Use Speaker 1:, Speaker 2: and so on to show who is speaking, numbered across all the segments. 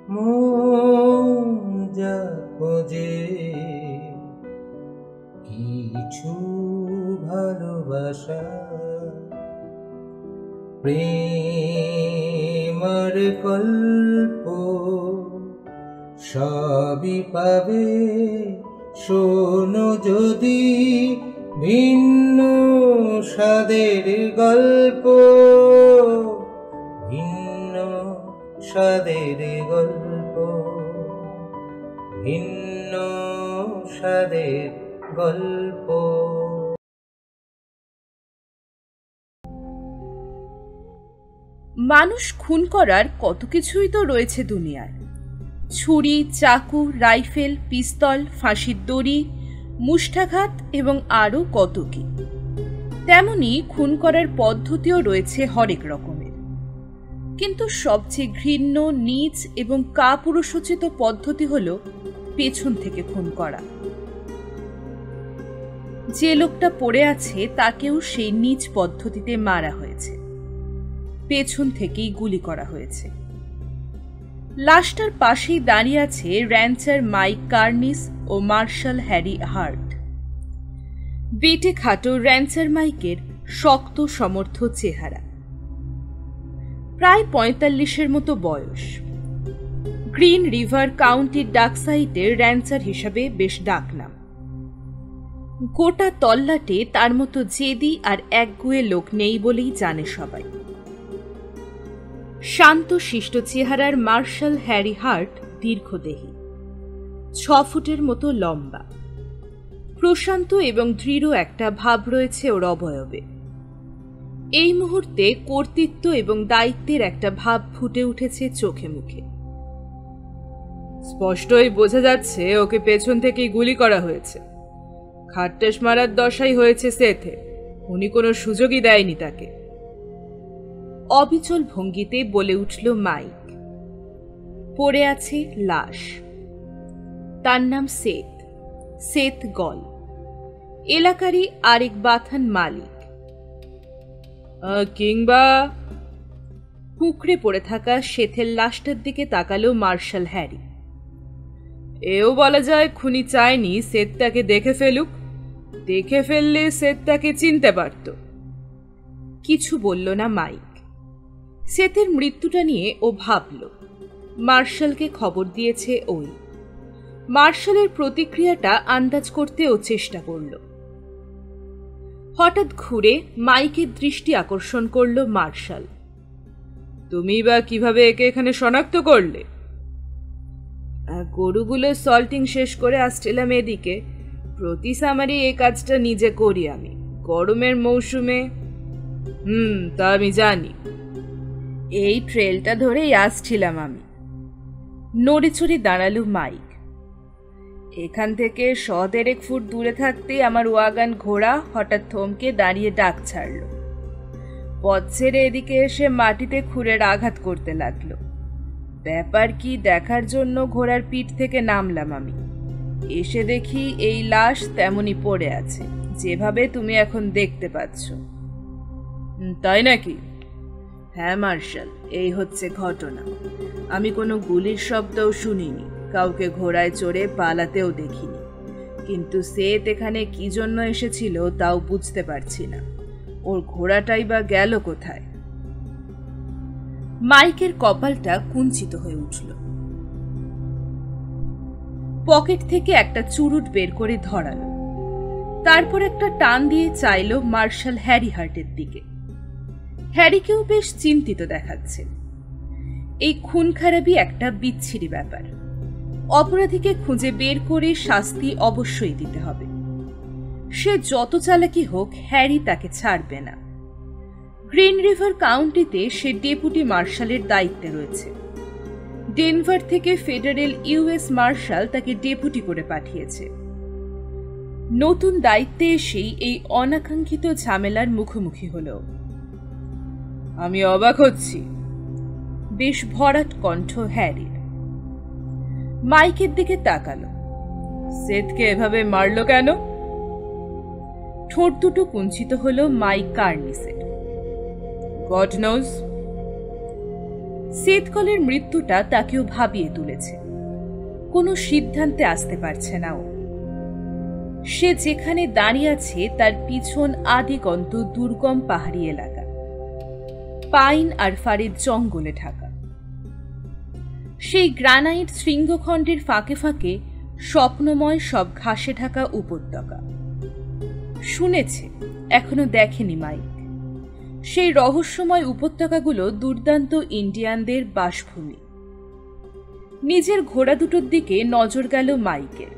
Speaker 1: মন যা খোঁজে কিছু ভালোবাসা, প্রেমার গল্প সবই পাবে। শোনো যদি ভিন্ন স্বাদের গল্প, ভিন্ন স্বাদের গল্প, ভিন্ন স্বাদের গল্প।
Speaker 2: মানুষ খুন করার কত কিছুই তো রয়েছে দুনিয়ায়। ছুরি, চাকু, রাইফেল, পিস্তল, ফাঁসির দড়ি, মুষ্টাঘাত এবং আরও কত কি। তেমনি খুন করার পদ্ধতিও রয়েছে হরেক রকমের। কিন্তু সবচেয়ে ঘৃণ্য, নীচ এবং কাপুরুষোচিত পদ্ধতি হল পেছন থেকে খুন করা। যে লোকটা পড়ে আছে তাকেও সেই নীচ পদ্ধতিতে মারা হয়েছে, পেছন থেকেই গুলি করা হয়েছে। লাশটার পাশেই দাঁড়িয়ে আছে র্যাঞ্চার মাইক কার্নিস ও মার্শাল হ্যারি হার্ট। বেটে খাটো র্যাঞ্চার মাইকের শক্ত সমর্থ চেহারা, প্রায় ৪৫-এর মতো বয়স। গ্রিন রিভার কাউন্টির ডাকসাইটের র্যাঞ্চার হিসাবে বেশ ডাকনাম। গোটা তল্লাটে তার মতো জেদি আর একগুঁয়ে লোক নেই বলেই জানে সবাই। শান্ত শিষ্ট চেহারার মার্শাল হ্যারি হার্ট দীর্ঘদেহী, ৬ ফুটের মতো লম্বা। প্রশান্ত এবং দৃঢ় একটা ভাব রয়েছে ওর অবয়বে। এই মুহূর্তে কর্তৃত্ব এবং দায়িত্বের একটা ভাব ফুটে উঠেছে চোখে মুখে। স্পষ্টই বোঝা যাচ্ছে ওকে পেছন থেকেই গুলি করা হয়েছে। খাট্টাস মারার দশাই হয়েছে সেথে, উনি কোনো সুযোগই দেয়নি তাকে। অবিচল ভঙ্গিতে বলে উঠল মাইক। পড়ে আছে লাশ। তার নাম সেথ গল, এলাকারই আরেক বাথান মালিক। কিংবা কুঁকড়ে পড়ে থাকা সেথের লাশটার দিকে তাকালো মার্শাল হ্যারি। এও বলা যায় খুনি চায়নি সেথ তাকে দেখে ফেলুক। দেখে ফেললে সেথ তাকে চিনতে পারত। কিছু বলল না মাইক। সেথের মৃত্যুটা নিয়ে ও ভাবল। মার্শালকে খবর দিয়েছে ওই। মার্শালের প্রতিক্রিয়াটা আন্দাজ করতে ও চেষ্টা করল। হঠাৎ ঘুরে মাইকের দৃষ্টি আকর্ষণ করল মার্শাল। তুমি বা কিভাবে একে এখানে শনাক্ত করলে? গরুগুলো সল্টিং শেষ করে আসছিলাম এদিকে। প্রতি সামারি এই কাজটা নিজে করি আমি, গরমের মৌসুমে। তা আমি জানি। এই ট্রেলটা ধরেই আসছিলাম আমি। নড়ে চড়ে দাঁড়ালো মাইক। এখান থেকে ১০০-১ ফুট দূরে থাকতেই আমার ওয়াগান ঘোড়া হঠাৎ থমকে দাঁড়িয়ে ডাক ছাড়ল। পথ ছেড়ে এদিকে এসে মাটিতে খুরের আঘাত করতে লাগলো। ব্যাপার কি দেখার জন্য ঘোড়ার পিঠ থেকে নামলাম আমি। এসে দেখি এই লাশ তেমনই পড়ে আছে, যেভাবে তুমি এখন দেখতে পাচ্ছ। তাই নাকি? হ্যাঁ মার্শাল, এই হচ্ছে ঘটনা। আমি কোনো গুলির শব্দও শুনিনি, কাউকে ঘোড়ায় চড়ে পালাতেও দেখিনি। কিন্তু সেথ এখানে কি জন্য এসেছিল তাও বুঝতে পারছি না। ওর ঘোড়াটাই বা গেল কোথায়? মাইকের কপালটা কুঞ্চিত হয়ে উঠল। পকেট থেকে একটা চুরুট বের করে ধরালো। তারপর একটা টান দিয়ে চাইল মার্শাল হ্যারি হার্টের দিকে। হ্যারিকেও বেশ চিন্তিত দেখাচ্ছে। এই খুন খারাপই একটা বিচ্ছিরি ব্যাপার। অপরাধীকে খুঁজে বের করে শাস্তি অবশ্যই দিতে হবে। সে যত চালাকি হোক, হ্যারি তাকে ছাড়বে না। গ্রিন রিভার কাউন্টিতে সে ডেপুটি মার্শালের দায়িত্বে রয়েছে। ডেনভার থেকে ফেডারেল ইউএস মার্শাল তাকে ডেপুটি করে পাঠিয়েছে। নতুন দায়িত্বে এসেই এই অনাকাঙ্ক্ষিত ঝামেলার মুখোমুখি হল। আমি অবাক হচ্ছি। বেশ ভরাট কণ্ঠ হ্যারির। মাইকের দিকে তাকালো। সেথকে এভাবে মারল কেন? ঠোঁট দুটো কুঞ্চিত হল মাইক কার্নিসের। God knows. সেতকলের মৃত্যুটা তাকেও ভাবিয়ে তুলেছে। কোনো সিদ্ধান্তে আসতে পারছে না ও। সে যেখানে দাঁড়িয়ে আছে তার পিছন আদিগন্ত দুর্গম পাহাড়ি এলাকা, পাইন আর ফারের জঙ্গলে ঢাকা। সেই গ্রানাইট শৃঙ্গখণ্ডের ফাঁকে ফাঁকে স্বপ্নময় সব ঘাসে ঢাকা উপত্যকা। শুনেছে, এখনো দেখেনি মাইক। সেই রহস্যময় উপত্যকাগুলো দুর্দান্ত ইন্ডিয়ানদের বাসভূমি। নিজের ঘোড়া দুটোর দিকে নজর গেল মাইকের।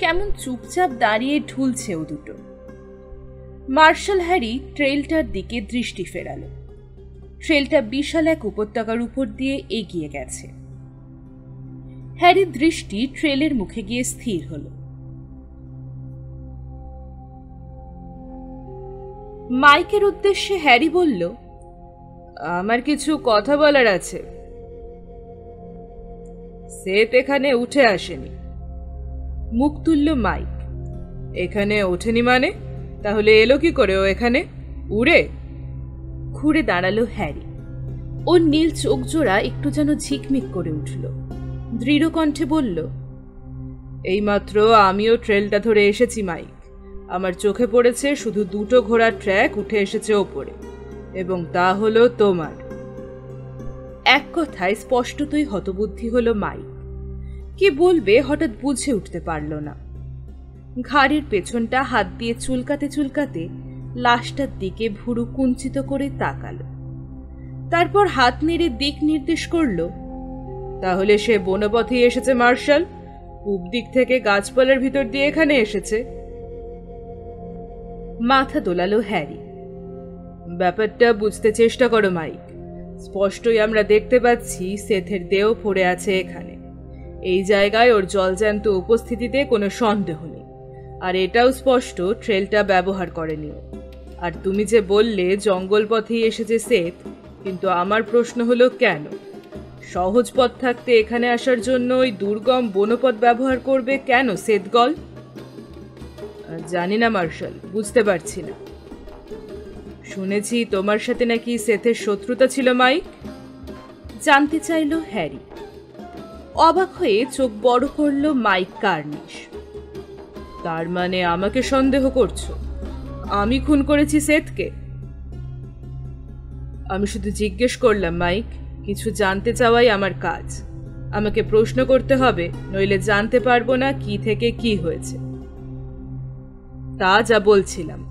Speaker 2: কেমন চুপচাপ দাঁড়িয়ে ঢুলছে ও দুটো। মার্শাল হ্যারি ট্রেলটার দিকে দৃষ্টি ফেরাল। ট্রেলটা বিশাল এক উপত্যকার উপর দিয়ে এগিয়ে গেছে। হ্যারির দৃষ্টি ট্রেলের মুখে গিয়ে স্থির হল। মাইকের উদ্দেশ্যে হ্যারি বলল, আমার কিছু কথা বলার আছে। সেত এখানে উঠে আসেনি। মুখ তুলল মাইক। এখানে ওঠেনি মানে? তাহলে এলো কি করে ও এখানে? উড়ে? ঘুরে দাঁড়ালো হ্যারি। ওর নীল চোখ জোড়া একটু যেন ঝিকমিক করে উঠল। দৃঢ় কণ্ঠে বলল, এইমাত্র আমিও ট্রেলটা ধরে এসেছি মাইক। আমার চোখে পড়েছে শুধু দুটো ঘোড়ার ট্র্যাক উঠে এসেছে ওপরে, এবং তা হলো তোমার। এক কথায় স্পষ্টতই হতবুদ্ধি হলো মাইক। কি বলবে হঠাৎ বুঝে উঠতে পারল না। ঘাড়ের পেছনটা হাত দিয়ে চুলকাতে চুলকাতে লাশটার দিকে ভুরু কুঞ্চিত করে তাকাল। তারপর হাত নেড়ে দিক নির্দেশ করল, তাহলে সে বনপথেই এসেছে মার্শাল। পূব দিক থেকে গাছপালার ভিতর দিয়ে এখানে এসেছে। মাথা দোলালো হ্যারি। ব্যাপারটা বুঝতে চেষ্টা করো মাইক। স্পষ্টই আমরা দেখতে পাচ্ছি সেথের দেহ পড়ে আছে এখানে। এই জায়গায় ওর জলজ্যান্ত উপস্থিতিতে কোনো সন্দেহ নেই। আর এটাও স্পষ্ট ট্রেলটা ব্যবহার করেনি ও। আর তুমি যে বললে জঙ্গল পথেই এসেছে সেথ, কিন্তু আমার প্রশ্ন হলো কেন? সহজ পথ থাকতে এখানে আসার জন্য ওই দুর্গম বনপথ ব্যবহার করবে কেন সেতগল? জানি না মার্শাল, বুঝতে পারছি না। শুনেছি তোমার সাথে নাকি সেথের শত্রুতা ছিল মাইক। জানতে চাইল হ্যারি। অবাক হয়ে চোখ বড় করল মাইক কার্নিশ। তার মানে আমাকে সন্দেহ করছো আমি খুন করেছি সেথকে? আমি শুধু জিজ্ঞেস করলাম মাইক। কিছু জানতে চাওয়াই আমার কাজ। আমাকে প্রশ্ন করতে হবে, নইলে জানতে পারবো না কি থেকে কি হয়েছে। তা যা বলছিলাম,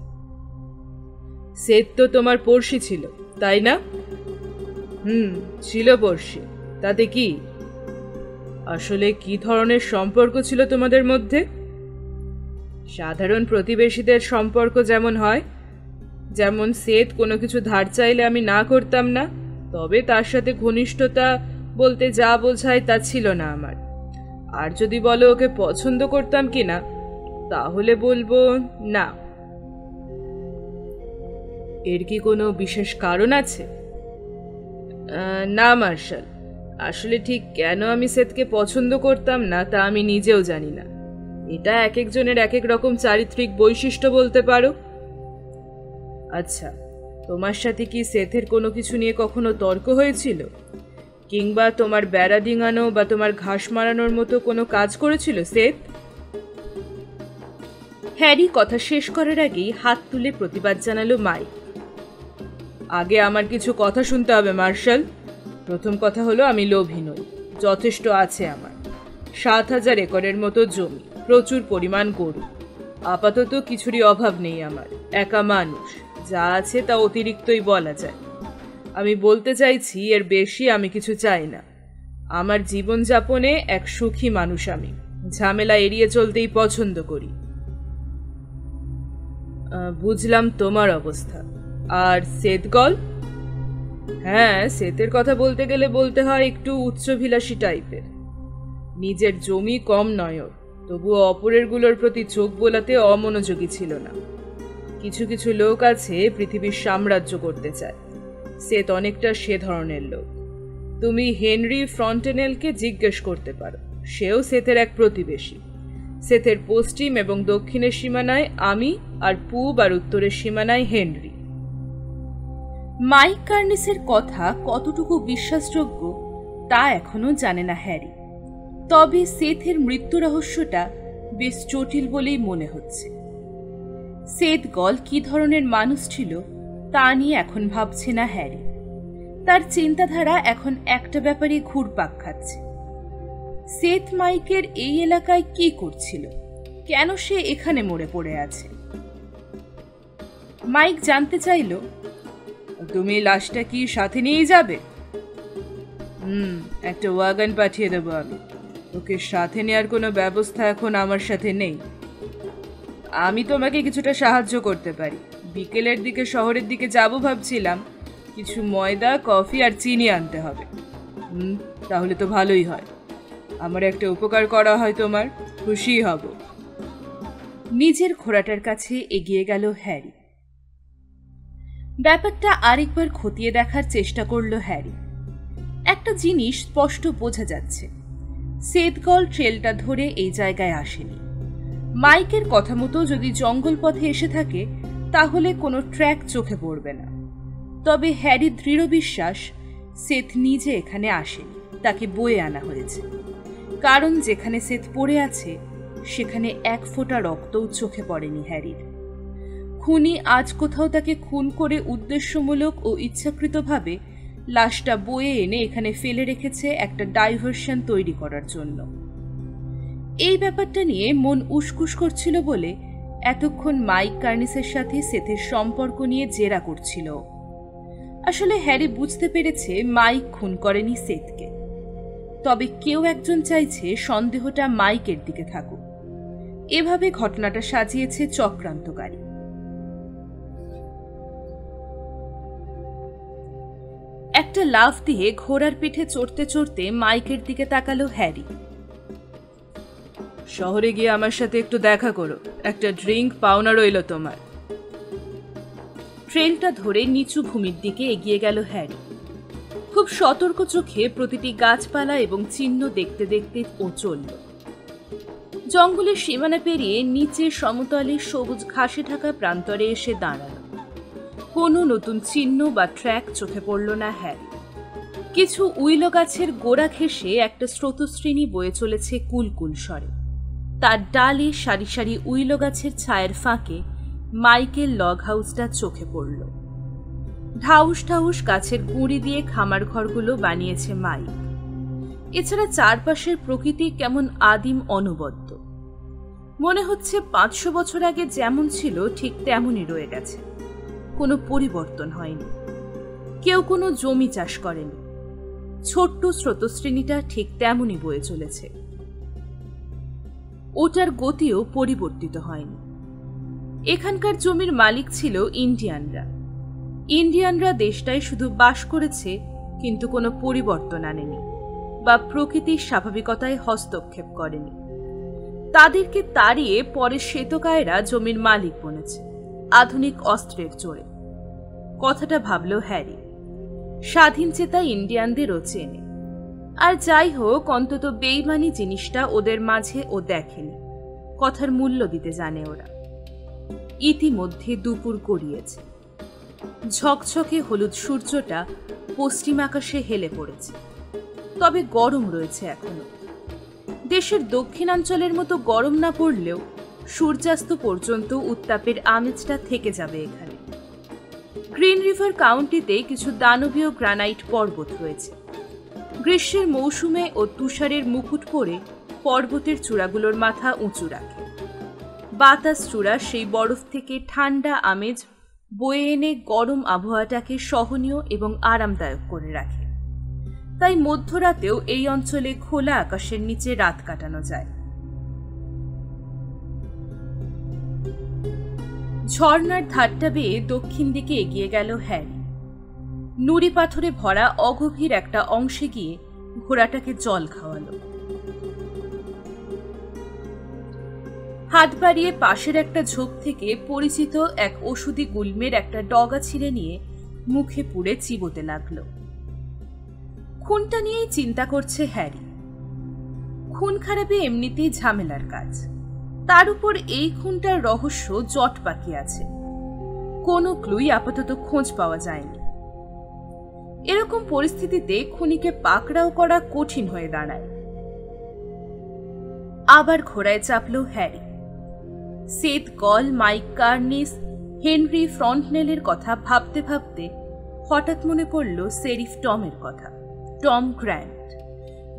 Speaker 2: সেথ তো তোমার পড়শি ছিল, তাই না? ছিল পড়শি। তাতে কি? আসলে কি ধরনের সম্পর্ক ছিল তোমাদের মধ্যে? সাধারণ প্রতিবেশীদের সম্পর্ক যেমন হয়। যেমন সেথ কোনো কিছু ধার চাইলে আমি না করতাম না, তবে তার সাথে ঘনিষ্ঠতা বলতে যা বোঝায় তা ছিল না আমার। আর যদি বলো ওকে পছন্দ করতাম কিনা, তাহলে বলবো না। এর কি কোনো বিশেষ কারণ আছে? না মার্শাল, আসলে ঠিক কেন আমি সেথকে পছন্দ করতাম না তা আমি নিজেও জানি না। এটা এক একজনের এক এক রকম চারিত্রিক বৈশিষ্ট্য বলতে পারো। আচ্ছা, তোমার সাথে কি সেথের কোনো কিছু নিয়ে কখনো তর্ক হয়েছিল? কিংবা তোমার বেড়া ডিঙানো বা তোমার ঘাস মারানোর মতো কোনো কাজ করেছিল সেথ? হ্যারি কথা শেষ করার আগেই হাত তুলে প্রতিবাদ জানালো মাইক। আগে আমার কিছু কথা শুনতে হবে মার্শাল। প্রথম কথা হলো, আমি লোভী নই। যথেষ্ট আছে আমার। ৭,০০০ একরের মতো জমি, প্রচুর পরিমাণ গরু। আপাতত কিছুরই অভাব নেই আমার। একা মানুষ, যা আছে তা অতিরিক্তই বলা যায়। আমি বলতে চাইছি, এর বেশি আমি কিছু চাই না। আমার জীবনযাপনে এক সুখী মানুষ আমি। ঝামেলা এড়িয়ে চলতেই পছন্দ করি। বুঝলাম তোমার অবস্থা। আর সেতগল? হ্যাঁ, সেতের কথা বলতে গেলে বলতে হয় একটু উচ্চভিলাষী টাইপের। নিজের জমি কম নয় ওর, তবুও অপরেরগুলোর প্রতি চোখ বোলাতে অমনোযোগী ছিল না। কিছু কিছু লোক আছে পৃথিবীর সাম্রাজ্য করতে চায়। সেত অনেকটা সে ধরনের লোক। তুমি হেনরি ফ্রন্টেনেলকে জিজ্ঞেস করতে পারো, সেও সেথের এক প্রতিবেশী। সেথের পশ্চিম এবং দক্ষিণের সীমানায় আমি, আর পূব আর উত্তরের সীমানায় হেনরি। মাইক কার্নিসের কথা কতটুকু বিশ্বাসযোগ্য তা এখনো জানে না হ্যারি, তবে সেথের মৃত্যু রহস্যটা বেশ জটিল বলেই মনে হচ্ছে। সেথ গল কি ধরনের মানুষ ছিল তা নিয়ে এখন ভাবছে না হ্যারি। তার চিন্তাধারা এখন একটা ব্যাপারে ঘুরপাক খাচ্ছে। সেথ মাইকের এই এলাকায় কি করছিল, কেন সে এখানে মরে পড়ে আছে? মাইক জানতে চাইল, তুমি লাশটা কি সাথে নিয়ে যাবে? একটা ওয়াগন পাঠিয়ে দেবো আমি। ওকে সাথে নেওয়ার কোনো ব্যবস্থা এখন আমার সাথে নেই। আমি তোমাকে কিছুটা সাহায্য করতে পারি। বিকেলের দিকে শহরের দিকে যাব ভাবছিলাম। কিছু ময়দা, কফি আর চিনি আনতে হবে। তাহলে তো ভালোই হয়। আমার একটা উপকার করা হয় তোমার, খুশি হব। নিজের ঘোড়াটার কাছে এগিয়ে গেল হ্যারি। ব্যাপারটা আরেকবার খতিয়ে দেখার চেষ্টা করল হ্যারি। একটা জিনিস স্পষ্ট বোঝা যাচ্ছে, সেথ গল ট্রেলটা ধরে এই জায়গায় আসেনি। মাইকের কথা মতো যদি জঙ্গল পথে এসে থাকে তাহলে কোনো ট্র্যাক চোখে পড়বে না। তবে হ্যারির দৃঢ় বিশ্বাস সেথ নিজে এখানে আসেনি, তাকে বয়ে আনা হয়েছে। কারণ যেখানে সেথ পড়ে আছে সেখানে এক ফোঁটা রক্তও চোখে পড়েনি হ্যারির। খুনি আজ কোথাও তাকে খুন করে উদ্দেশ্যমূলক ও ইচ্ছাকৃতভাবে লাশটা বয়ে এনে এখানে ফেলে রেখেছে একটা ডাইভারশন তৈরি করার জন্য। এই ব্যাপারটা নিয়ে মন উসকুস করছিল বলে এতক্ষণ মাইক কার্নিসের সাথে সেথের সম্পর্ক নিয়ে জেরা করছিল। আসলে হ্যারি বুঝতে পেরেছে মাইক খুন করেনি সেথকে, তবে কেউ একজন চাইছে সন্দেহটা মাইকের দিকে থাকুক। এভাবে ঘটনাটা সাজিয়েছে চক্রান্তকারী। একটা লাফ দিয়ে ঘোড়ার পিঠে চড়তে চড়তে মাইকের দিকে তাকালো হ্যারি। শহরে গিয়ে আমার সাথে একটু দেখা করো, একটা ড্রিঙ্ক পাওনা রইল তোমার। ট্রেনটা ধরে নিচু ভূমির দিকে এগিয়ে গেল হ্যারি। খুব সতর্ক চোখে প্রতিটি গাছপালা এবং চিহ্ন দেখতে দেখতে ও চলল। জঙ্গলের সীমানা পেরিয়ে নিচে সমতলে সবুজ ঘাসে ঢাকা প্রান্তরে এসে দাঁড়ালো। কোনো নতুন চিহ্ন বা ট্র্যাক চোখে পড়ল না হ্যারি। কিছু উইলো গাছের গোড়া ঘেঁষে একটা স্রোতস্বিনী বয়ে চলেছে কুলকুল স্বরে। তার ডালে সারি সারি উইলো গাছের ছায়ের ফাঁকে মাইকেল লগ হাউসটা চোখে পড়ল। ঢাউস ঢাউস গাছের গুঁড়ি দিয়ে খামার ঘরগুলো বানিয়েছে মাইক। এছাড়া চারপাশের প্রকৃতি কেমন আদিম, অনবদ্য। মনে হচ্ছে 500 বছর আগে যেমন ছিল ঠিক তেমনই রয়ে গেছে, কোনো পরিবর্তন হয়নি। কেউ কোনো জমি চাষ করেনি। ছোট্ট স্রোতস্বিনীটা ঠিক তেমনই বয়ে চলেছে। ওটার গতিও পরিবর্তিত হয়নি। এখানকার জমির মালিক ছিল ইন্ডিয়ানরা। ইন্ডিয়ানরা দেশটায় শুধু বাস করেছে, কিন্তু কোনো পরিবর্তন আনেনি বা প্রকৃতির স্বাভাবিকতায় হস্তক্ষেপ করেনি। তাদেরকে তাড়িয়ে পরে শ্বেতকায়েরা জমির মালিক বনেছে, আধুনিক অস্ত্রের জোরে। কথাটা ভাবল হ্যারি। স্বাধীন চেতা ইন্ডিয়ানদেরও চেনে। আর যাই হোক, অন্তত বেইমানি জিনিসটা ওদের মাঝে ও দেখেনি। কথার মূল্য দিতে জানে ওরা। ইতিমধ্যে দুপুর গড়িয়েছে। ঝকঝকে হলুদ সূর্যটা পশ্চিম আকাশে হেলে পড়েছে, তবে গরম রয়েছে এখনো। দেশের দক্ষিণাঞ্চলের মতো গরম না পড়লেও সূর্যাস্ত পর্যন্ত উত্তাপের আমেজটা থেকে যাবে এখানে। গ্রিন রিভার কাউন্টিতে কিছু দানবীয় গ্রানাইট পর্বত রয়েছে। গ্রীষ্মের মৌসুমে ও তুষারের মুকুট পরে পর্বতের চূড়াগুলোর মাথা উঁচু রাখে। বাতাস চূড়া সেই বরফ থেকে ঠান্ডা আমেজ বয়ে এনে গরম আবহাওয়াটাকে সহনীয় এবং আরামদায়ক করে রাখে। তাই মধ্যরাতেও এই অঞ্চলে খোলা আকাশের নিচে রাত কাটানো যায়। ঝর্ণার ধারটা বেয়ে দক্ষিণ দিকে এগিয়ে গেল হ্যারি। নুড়ি পাথরে ভরা অগভীর একটা অংশে গিয়ে ঘোড়াটাকে জল খাওয়ালো। হাত বাড়িয়ে পাশের একটা ঝোপ থেকে পরিচিত এক ওষুধি গুল্মের একটা ডগা ছিঁড়ে নিয়ে মুখে পুড়ে চিবোতে লাগলো। খুনটা নিয়েই চিন্তা করছে হ্যারি। খুন খারাপি এমনিতেই ঝামেলার কাজ, তার উপর এই খুনটার রহস্য জট পাকি আছে। কোনো ক্লুই আপাতত খোঁজ পাওয়া যায়নি। এরকম পরিস্থিতিতে খুনিকে পাকড়াও করা কঠিন হয়ে দাঁড়ায়। আবার ঘোড়ায় চাপল Harry. Seth Gall, Mike Carnes, Henry ফ্রন্টনেলের কথা ভাবতে ভাবতে হঠাৎ মনে পড়ল শেরিফ টমের কথা। টম গ্র্যান্ট,